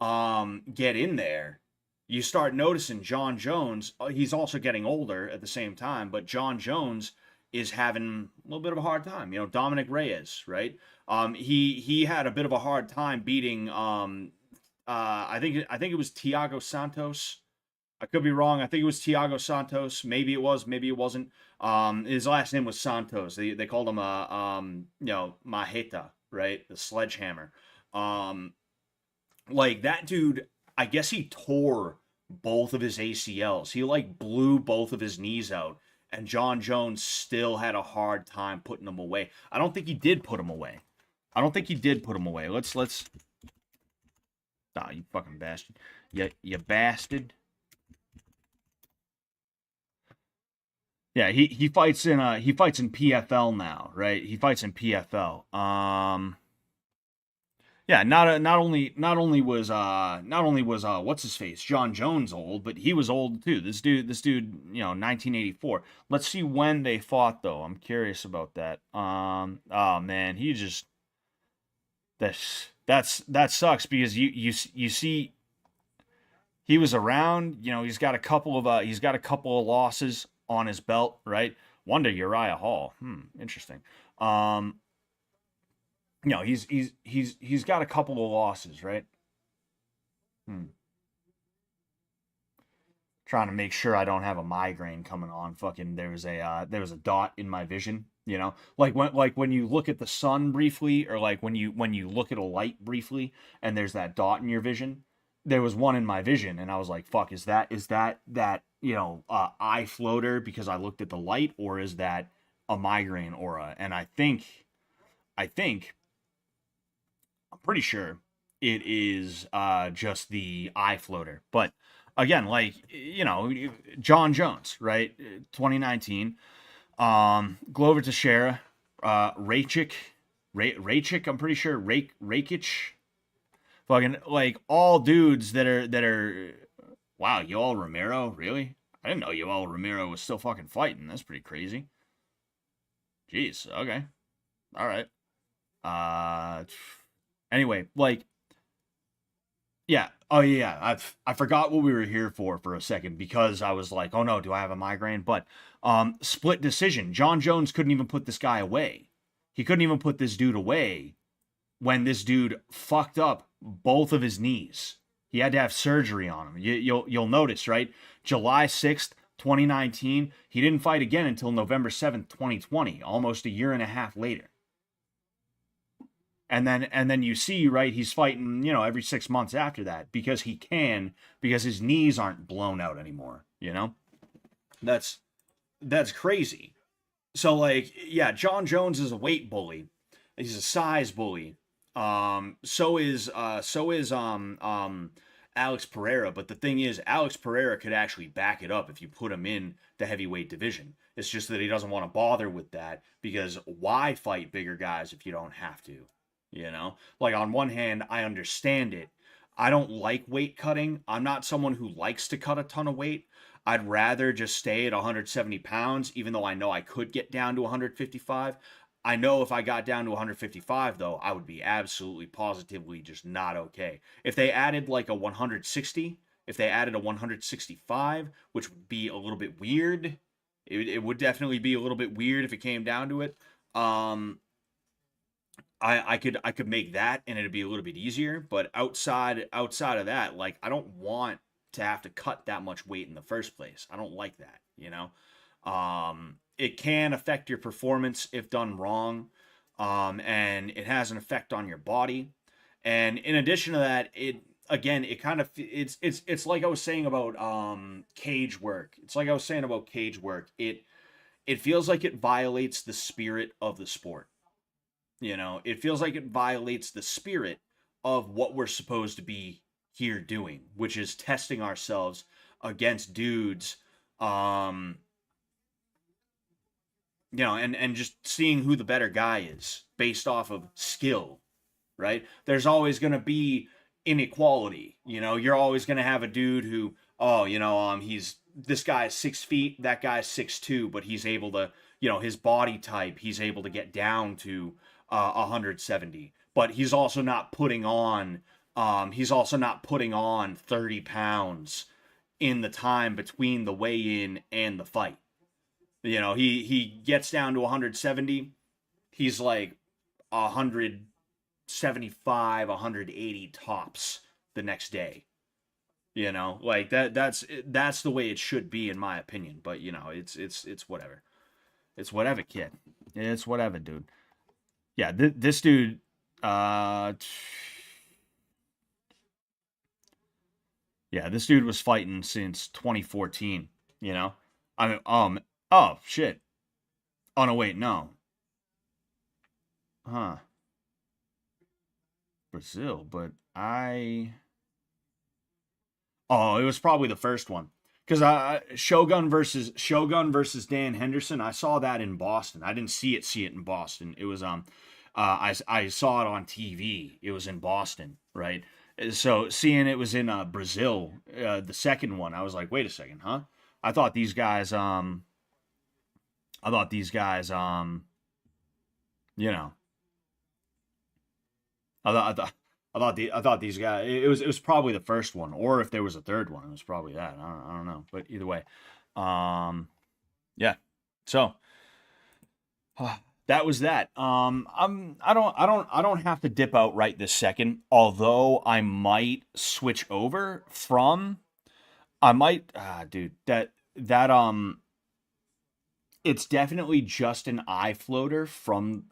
get in there, you start noticing John Jones. He's also getting older at the same time, but John Jones is having a little bit of a hard time. Dominic Reyes, right? He had a bit of a hard time beating I think it was Thiago Santos. I could be wrong. I think it was Thiago Santos. Maybe it was. Maybe it wasn't. His last name was Santos. They called him Maheta, right? The sledgehammer. Like that dude. I guess he tore both of his ACLs. He like blew both of his knees out, and John Jones still had a hard time putting him away. I don't think he did put him away. Let's. Ah, you fucking bastard. You bastard. Yeah, he fights in PFL now, right? He fights in PFL. Yeah, not only was what's his face, John Jones old, but he was old too. This dude, 1984. Let's see when they fought though. I'm curious about that. Oh man, he just that sucks because you see he was around, he's got a couple of losses on his belt, right? One to Uriah Hall. Interesting. He's got a couple of losses, right? Trying to make sure I don't have a migraine coming on. Fucking there was a dot in my vision, like when you look at the sun briefly, or like when you look at a light briefly and there's that dot in your vision. There was one in my vision and I was like, fuck, is that eye floater because I looked at the light, or is that a migraine aura? And I think I'm pretty sure it is just the eye floater. But again, like, John Jones, right? 2019. Glover Teixeira, Rakic, I'm pretty sure Rakic. Fucking like all dudes that are wow, Yoel Romero, really? I didn't know Yoel Romero was still fucking fighting. That's pretty crazy. Jeez, okay. All right. Anyway, like, yeah. Oh yeah. I forgot what we were here for a second because I was like, oh no, do I have a migraine? But split decision. John Jones couldn't even put this guy away. He couldn't even put this dude away when this dude fucked up both of his knees. He had to have surgery on him. You'll notice, right? July 6th, 2019, he didn't fight again until November 7th, 2020, almost a year and a half later. And then you see, right, he's fighting, every 6 months after that because because his knees aren't blown out anymore, That's crazy. So like, yeah, John Jones is a weight bully. He's a size bully. So is Alex Pereira, but the thing is, Alex Pereira could actually back it up if you put him in the heavyweight division. It's just that he doesn't want to bother with that because why fight bigger guys if you don't have to? Like on one hand, I understand it. I don't like weight cutting. I'm not someone who likes to cut a ton of weight. I'd rather just stay at 170 pounds, even though I know I could get down to 155. I know if I got down to 155, though, I would be absolutely positively just not okay. If they added like a 160, if they added a 165, which would be a little bit weird, it would definitely be a little bit weird if it came down to it. I could make that and it'd be a little bit easier, but outside of that, like I don't want to have to cut that much weight in the first place. I don't like that, you know. It can affect your performance if done wrong, and it has an effect on your body. And in addition to that, it kind of it's like I was saying about cage work. It's like I was saying about cage work. It feels like it violates the spirit of the sport. You know, it feels like it violates the spirit of what we're supposed to be here doing, which is testing ourselves against dudes, um, and just seeing who the better guy is based off of skill, right? There's always going to be inequality. You know, you're always going to have a dude who, oh, he's this guy is 6 feet, that guy's 6'2", but he's able to, his body type, he's able to get down to 170. But he's also not putting on 30 pounds in the time between the weigh-in and the fight. He gets down to 170. He's like 175, 180 tops the next day. Like that's the way it should be in my opinion. But it's whatever. It's whatever, kid. It's whatever, dude. Yeah, this dude. Yeah, this dude was fighting since 2014. I mean, oh shit. Oh no, wait, no. Huh. Brazil, but oh, it was probably the first one. Because Shogun versus Dan Henderson, I saw that in Boston. I didn't see it in Boston. It was I saw it on TV. It was in Boston, right? So seeing it was in Brazil, the second one, I was like, wait a second, huh? I thought these guys I thought these guys you know I thought these guys. It was probably the first one, or if there was a third one, it was probably that. I don't know, but either way, yeah. So that was that. I don't have to dip out right this second. Although I might switch over from. I might, dude. That it's definitely just an eye floater from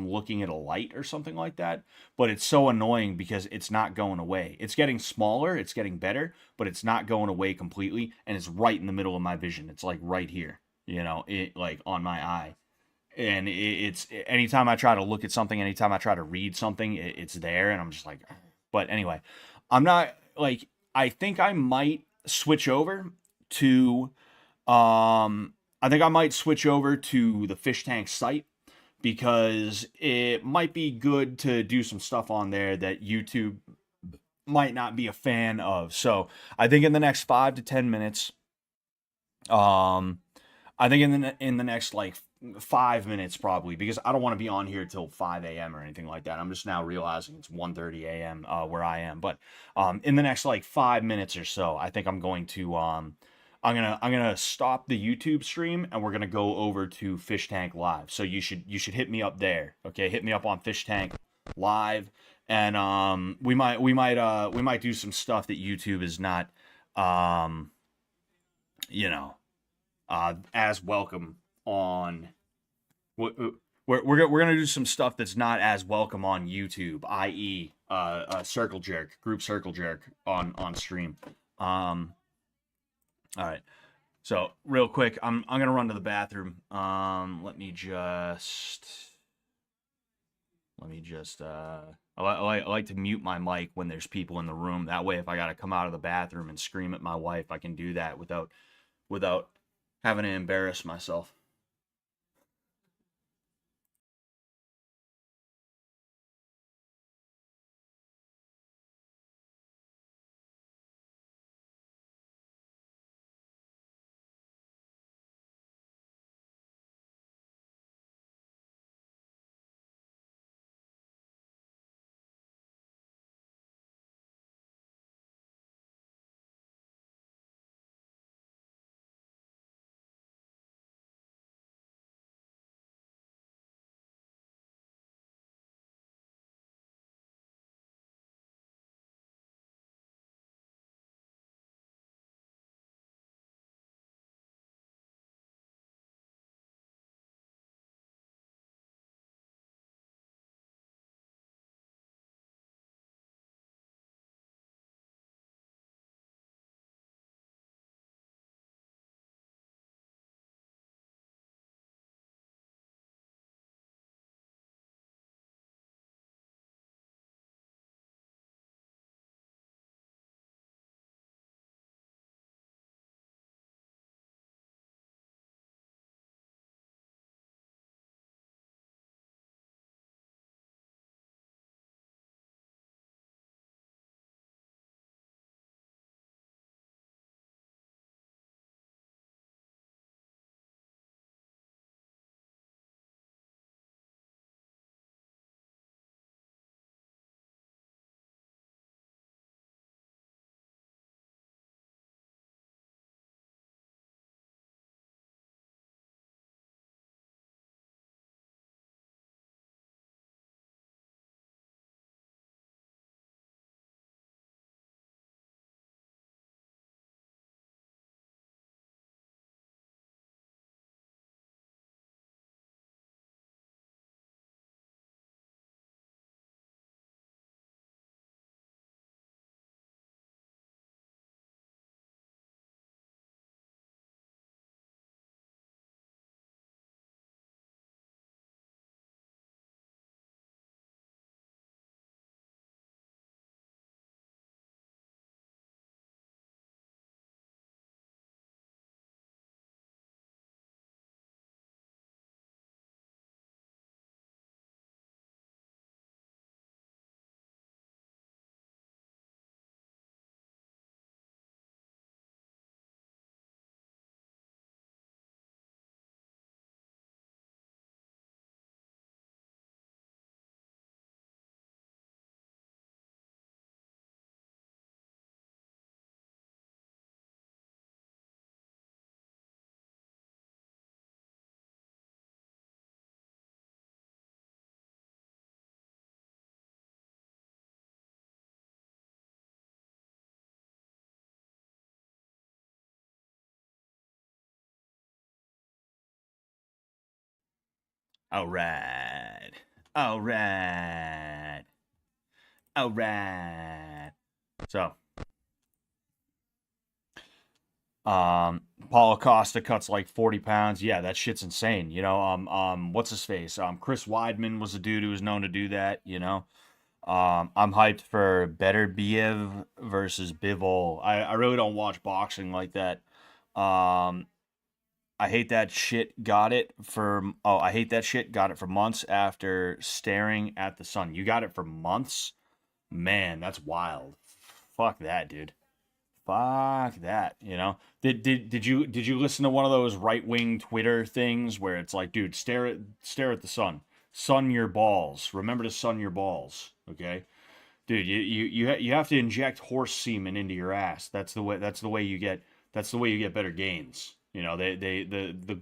looking at a light or something like that, but it's so annoying because it's not going away. It's getting smaller, it's getting better, but it's not going away completely, and it's right in the middle of my vision. It's like right here, it like on my eye. And it's anytime I try to look at something, anytime I try to read something, it's there, and I'm just like, but anyway, I'm not like, I think I might switch over to I think I might switch over to the fish tank site because it might be good to do some stuff on there that YouTube might not be a fan of. So I think in the next 5 to 10 minutes, um, I think in the next like 5 minutes probably, because I don't want to be on here till 5 a.m. or anything like that. I'm just now realizing it's 1:30 a.m. Where I am, but in the next like 5 minutes or so, I think I'm going to I'm gonna stop the YouTube stream and we're gonna go over to Fish Tank Live. So you should hit me up there. Okay, hit me up on Fish Tank Live, and we might do some stuff that YouTube is not um you know as welcome on. We're gonna do some stuff that's not as welcome on YouTube, i.e., circle jerk, group circle jerk on stream. All right. So real quick, I'm gonna run to the bathroom. Let me just I like to mute my mic when there's people in the room. That way, if I gotta come out of the bathroom and scream at my wife, I can do that without having to embarrass myself. All right. All right. All right. So, Paulo Costa cuts like 40 pounds. Yeah, that shit's insane. What's his face? Chris Weidman was a dude who was known to do that. I'm hyped for Better Biev versus Bivol. I really don't watch boxing like that. Um, I hate that shit. I hate that shit. Got it for months after staring at the sun. You got it for months? Man, that's wild. Fuck that, dude. Fuck that. Did you listen to one of those right wing Twitter things where it's like, dude, stare at the sun. Sun your balls. Remember to sun your balls. Okay? Dude, you have to inject horse semen into your ass. That's the way you get better gains. The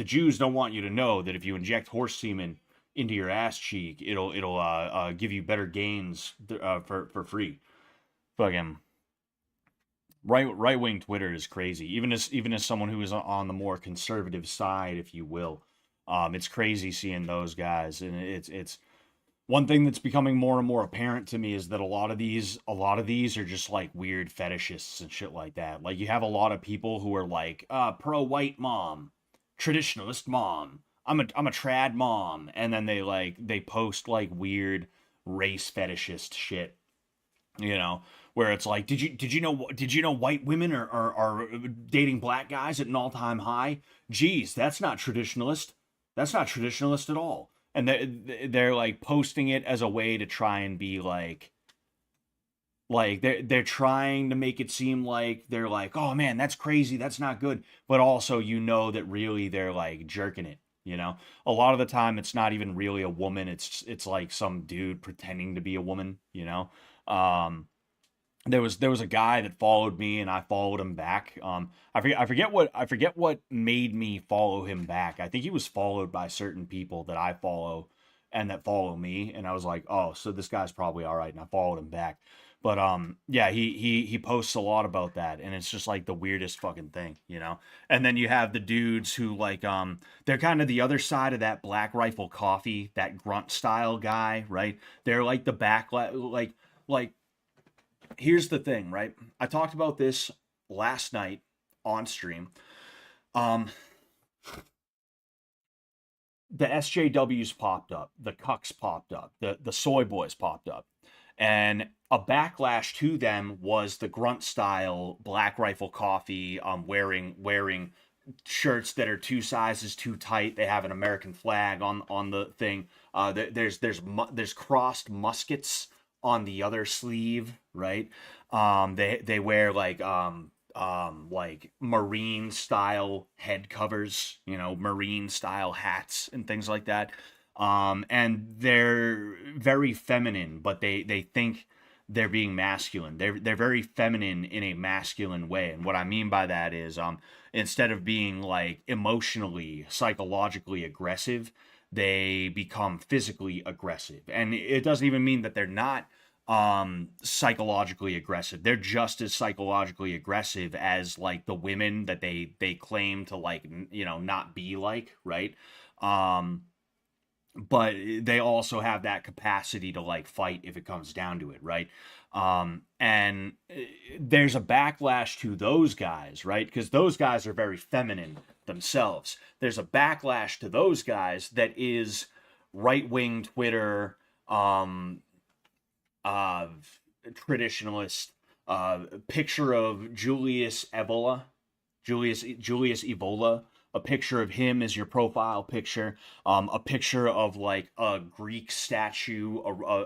Jews don't want you to know that if you inject horse semen into your ass cheek, it'll give you better gains for free. Fucking right wing Twitter is crazy. Even as someone who is on the more conservative side, if you will, it's crazy seeing those guys, and it's one thing that's becoming more and more apparent to me is that a lot of these are just like weird fetishists and shit like that. Like you have a lot of people who are like pro white mom, traditionalist mom. I'm a trad mom, and then they post like weird race fetishist shit, where it's like, did you know white women are dating black guys at an all-time high? Geez, that's not traditionalist. That's not traditionalist at all. And they're like posting it as a way to try and be like they're trying to make it seem like they're like, oh man, that's crazy, that's not good, but also that really they're like jerking it. A lot of the time it's not even really a woman, it's like some dude pretending to be a woman. There was a guy that followed me and I followed him back. I forget what made me follow him back. I think he was followed by certain people that I follow and that follow me, and I was like, oh, so this guy's probably all right, and I followed him back. But yeah, he posts a lot about that, and it's just like the weirdest fucking thing. And then you have the dudes who like they're kind of the other side of that Black Rifle Coffee, that grunt style guy, right? They're like the back like here's the thing, right? I talked about this last night on stream. Um, the SJWs popped up, the cucks popped up, the soy boys popped up, and a backlash to them was the grunt style Black Rifle Coffee, wearing shirts that are two sizes too tight. They have an American flag on the thing. There's crossed muskets on the other sleeve, right? They wear like marine style head covers, marine style hats and things like that. And they're very feminine, but they think they're being masculine. They're very feminine in a masculine way. And what I mean by that is instead of being like emotionally, psychologically aggressive, they become physically aggressive. And it doesn't even mean that they're not psychologically aggressive. They're just as psychologically aggressive as like the women that they claim to like, not be like, right? Um but they also have that capacity to like fight if it comes down to it, right? And there's a backlash to those guys, right? Because those guys are very feminine themselves. There's a backlash to those guys that is right wing Twitter, uh, traditionalist, picture of Julius Evola, a picture of him as your profile picture, a picture of like a Greek statue,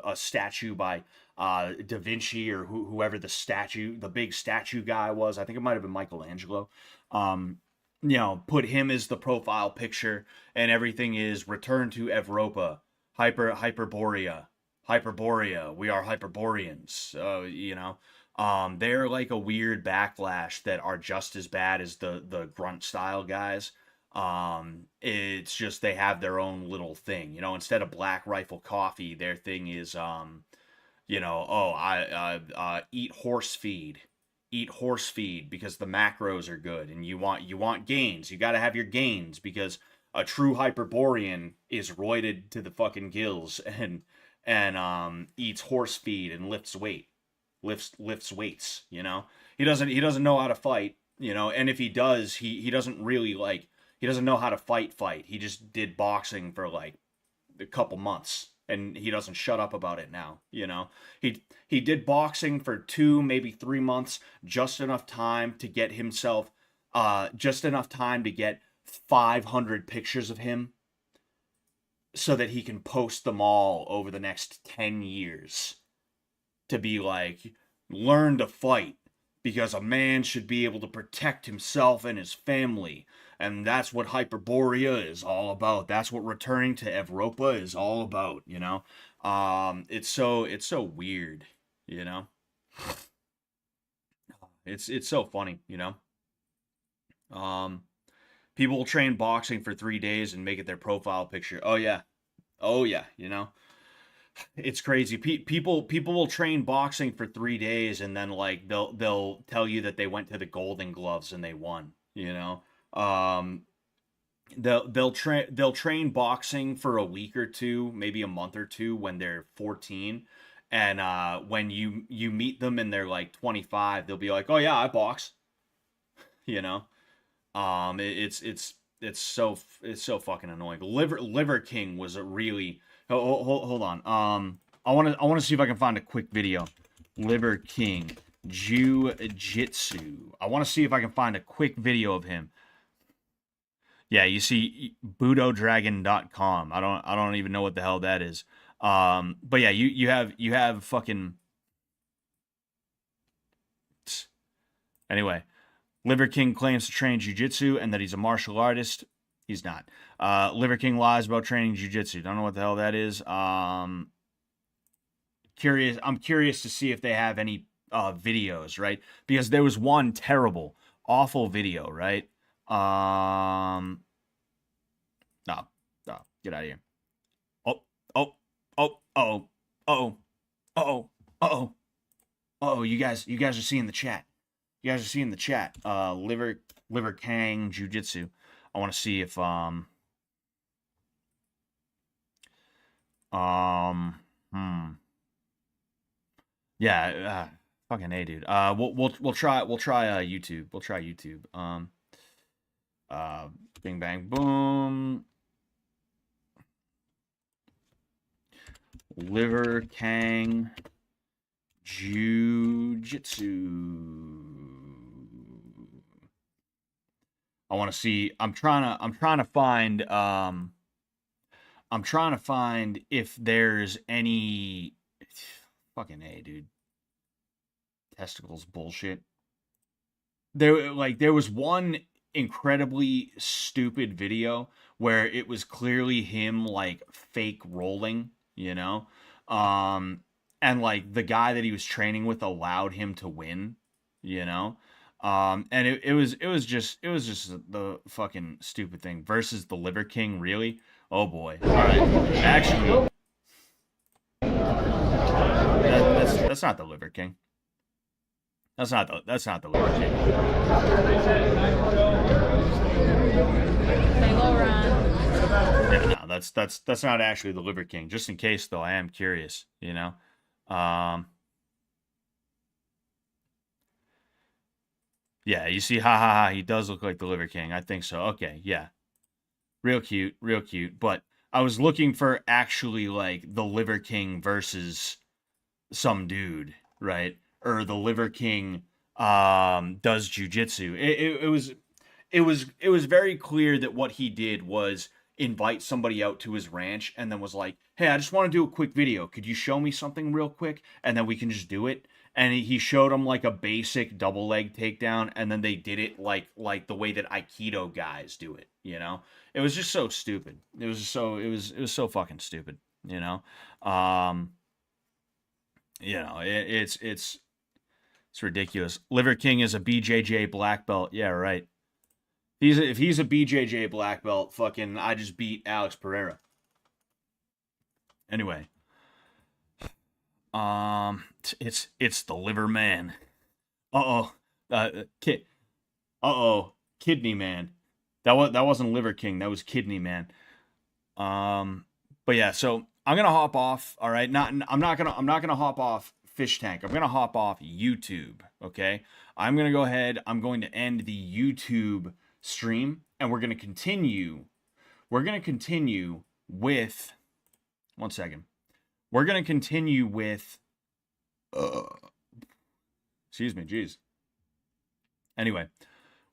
a statue by Da Vinci or whoever the big statue guy was. I think it might have been Michelangelo. Put him as the profile picture, and everything is return to Evropa, Hyperborea. We are Hyperboreans. They're like a weird backlash that are just as bad as the grunt style guys. It's just they have their own little thing. Instead of Black Rifle Coffee, their thing is I eat horse feed because the macros are good, and you want gains. You got to have your gains because a true Hyperborean is roided to the fucking gills and eats horse feed and lifts weights. You know, he doesn't know how to fight. You know, and if he does, he doesn't really like he doesn't know how to fight. He just did boxing for like a couple months and he doesn't shut up about it now. You know, he did boxing for 2 maybe 3 months, just enough time to get himself just enough time to get 500 pictures of him so that he can post them all over the next 10 years to be like, learn to fight because a man should be able to protect himself and his family. And that's what Hyperborea is all about. That's what returning to Europa is all about, you know? It's so weird, you know? It's so funny, you know? People will train boxing for 3 days and make it their profile picture. Oh yeah. Oh yeah, you know? It's crazy. People will train boxing for 3 days and then like they'll tell you that they went to the Golden Gloves and they won. You know, um, they'll train boxing for a week or two, maybe a month or two when they're 14, and when you meet them and they're like 25, they'll be like, oh yeah, I box. You know, it's so fucking annoying. Liver King was a really hold on. I want to see if I can find a quick video. Liver King Jiu-Jitsu. I want to see if I can find a quick video of him. Yeah, you see budodragon.com. I don't even know what the hell that is. But yeah, you have fucking anyway. Liver King claims to train jiu-jitsu and that he's a martial artist. He's not. Liver King lies about training jiu-jitsu. Don't know what the hell that is. I'm curious to see if they have any videos, right? Because there was one terrible, awful video, right? No, no, get out of here. Oh, oh, oh, oh, oh, oh, oh, oh. You guys are seeing the chat. You guys are seeing the chat. Liver Kang Jiu-Jitsu. I want to see if yeah, fucking A, dude. We'll try YouTube. We'll try YouTube. Bing bang boom. Liver Kang Jiu-Jitsu. I want to see. I'm trying to find if there's any fucking A, dude. Testicles bullshit. There was one incredibly stupid video where it was clearly him like fake rolling, you know? And like the guy that he was training with allowed him to win, you know? And it was just the fucking stupid thing versus the Liver King, really? Oh boy. All right. Actually, that's not the Liver King. That's not the Liver King. Yeah, no, that's not actually the Liver King. Just in case though, I am curious, you know. Yeah, you see, ha ha ha, he does look like the Liver King. I think so. Okay, yeah. Real cute, real cute. But I was looking for actually like the Liver King versus some dude, right? Or the Liver King does jujitsu. It was very clear that what he did was invite somebody out to his ranch and then was like, "Hey, I just want to do a quick video. Could you show me something real quick and then we can just do it?" And he showed him like a basic double leg takedown and then they did it like the way that Aikido guys do it, you know? It was just so stupid. It was so fucking stupid, you know? It's ridiculous. Liver King is a BJJ black belt. Yeah, right. If he's a BJJ black belt, fucking I just beat Alex Pereira. Anyway, it's the Liver Man. Uh-oh. Kidney Man. That wasn't Liver King. That was Kidney Man. But yeah, so I'm gonna hop off. All right, I'm not gonna hop off Fish Tank. I'm gonna hop off YouTube. Okay, I'm gonna go ahead. I'm going to end the YouTube stream, and we're gonna continue. We're gonna continue with. One second. We're gonna continue with. Excuse me, jeez. Anyway,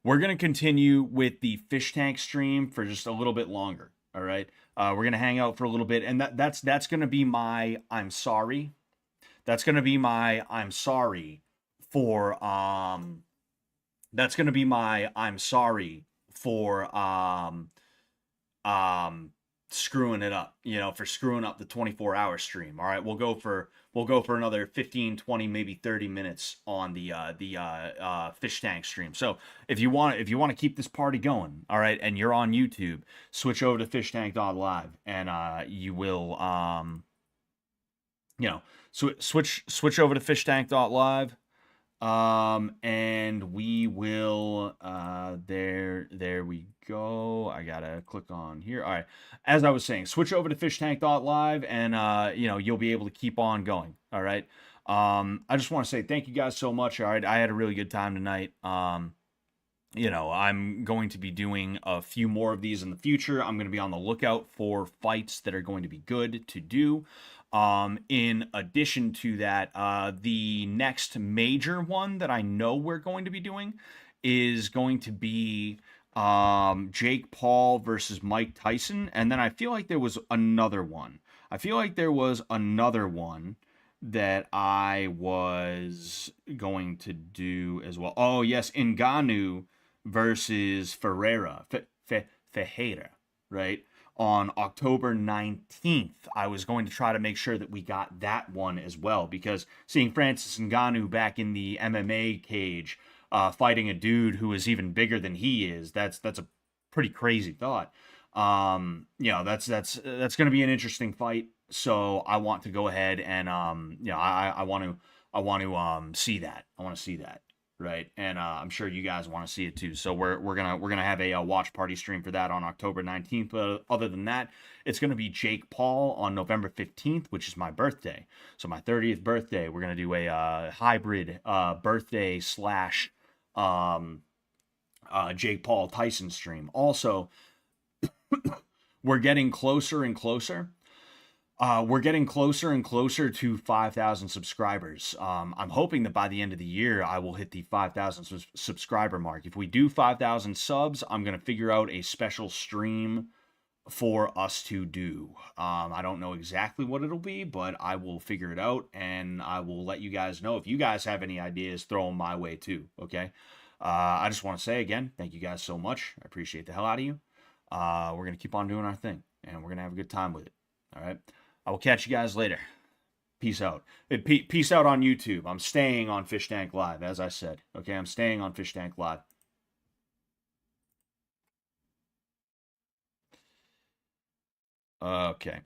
we're gonna continue with the Fish Tank stream for just a little bit longer. All right. We're gonna hang out for a little bit, and that's gonna be my I'm sorry. That's gonna be my I'm sorry for That's gonna be my I'm sorry for um screwing it up, for screwing up the 24-hour stream. All right, we'll go for another 15, 20, maybe 30 minutes on the Fish Tank stream. So if you want to keep this party going, all right, and you're on YouTube, switch over to fishtank.live, and you will switch over to fishtank.live. And we will there we go. I gotta click on here. All right, as I was saying, switch over to fishtank.live, and you'll be able to keep on going. All right. I just want to say thank you guys so much. All right, I had a really good time tonight. I'm going to be doing a few more of these in the future. I'm going to be on the lookout for fights that are going to be good to do. In addition to that, the next major one that I know we're going to be doing is going to be Jake Paul versus Mike Tyson. And then I feel like there was another one. That I was going to do as well. Oh, yes, Ngannou versus Pereira. Ferreira, right? On October 19th. I was going to try to make sure that we got that one as well, because seeing Francis Ngannou back in the MMA cage fighting a dude who is even bigger than he is, that's a pretty crazy thought. That's going to be an interesting fight. So I want to go ahead and I want to see that. I want to see that. Right, and I'm sure you guys want to see it too. So we're gonna have a watch party stream for that on October 19th. But other than that, it's gonna be Jake Paul on November 15th, which is my birthday. So my 30th birthday, we're gonna do a hybrid birthday slash Jake Paul Tyson stream. Also, we're getting closer and closer. We're getting closer and closer to 5,000 subscribers. I'm hoping that by the end of the year, I will hit the 5,000 subscriber mark. If we do 5,000 subs, I'm going to figure out a special stream for us to do. I don't know exactly what it'll be, but I will figure it out, and I will let you guys know. If you guys have any ideas, throw them my way too, okay? I just want to say again, thank you guys so much. I appreciate the hell out of you. We're going to keep on doing our thing, and we're going to have a good time with it, all right? I will catch you guys later. Peace out. Peace out on YouTube. I'm staying on Fish Tank Live, as I said. Okay, I'm staying on Fish Tank Live. Okay.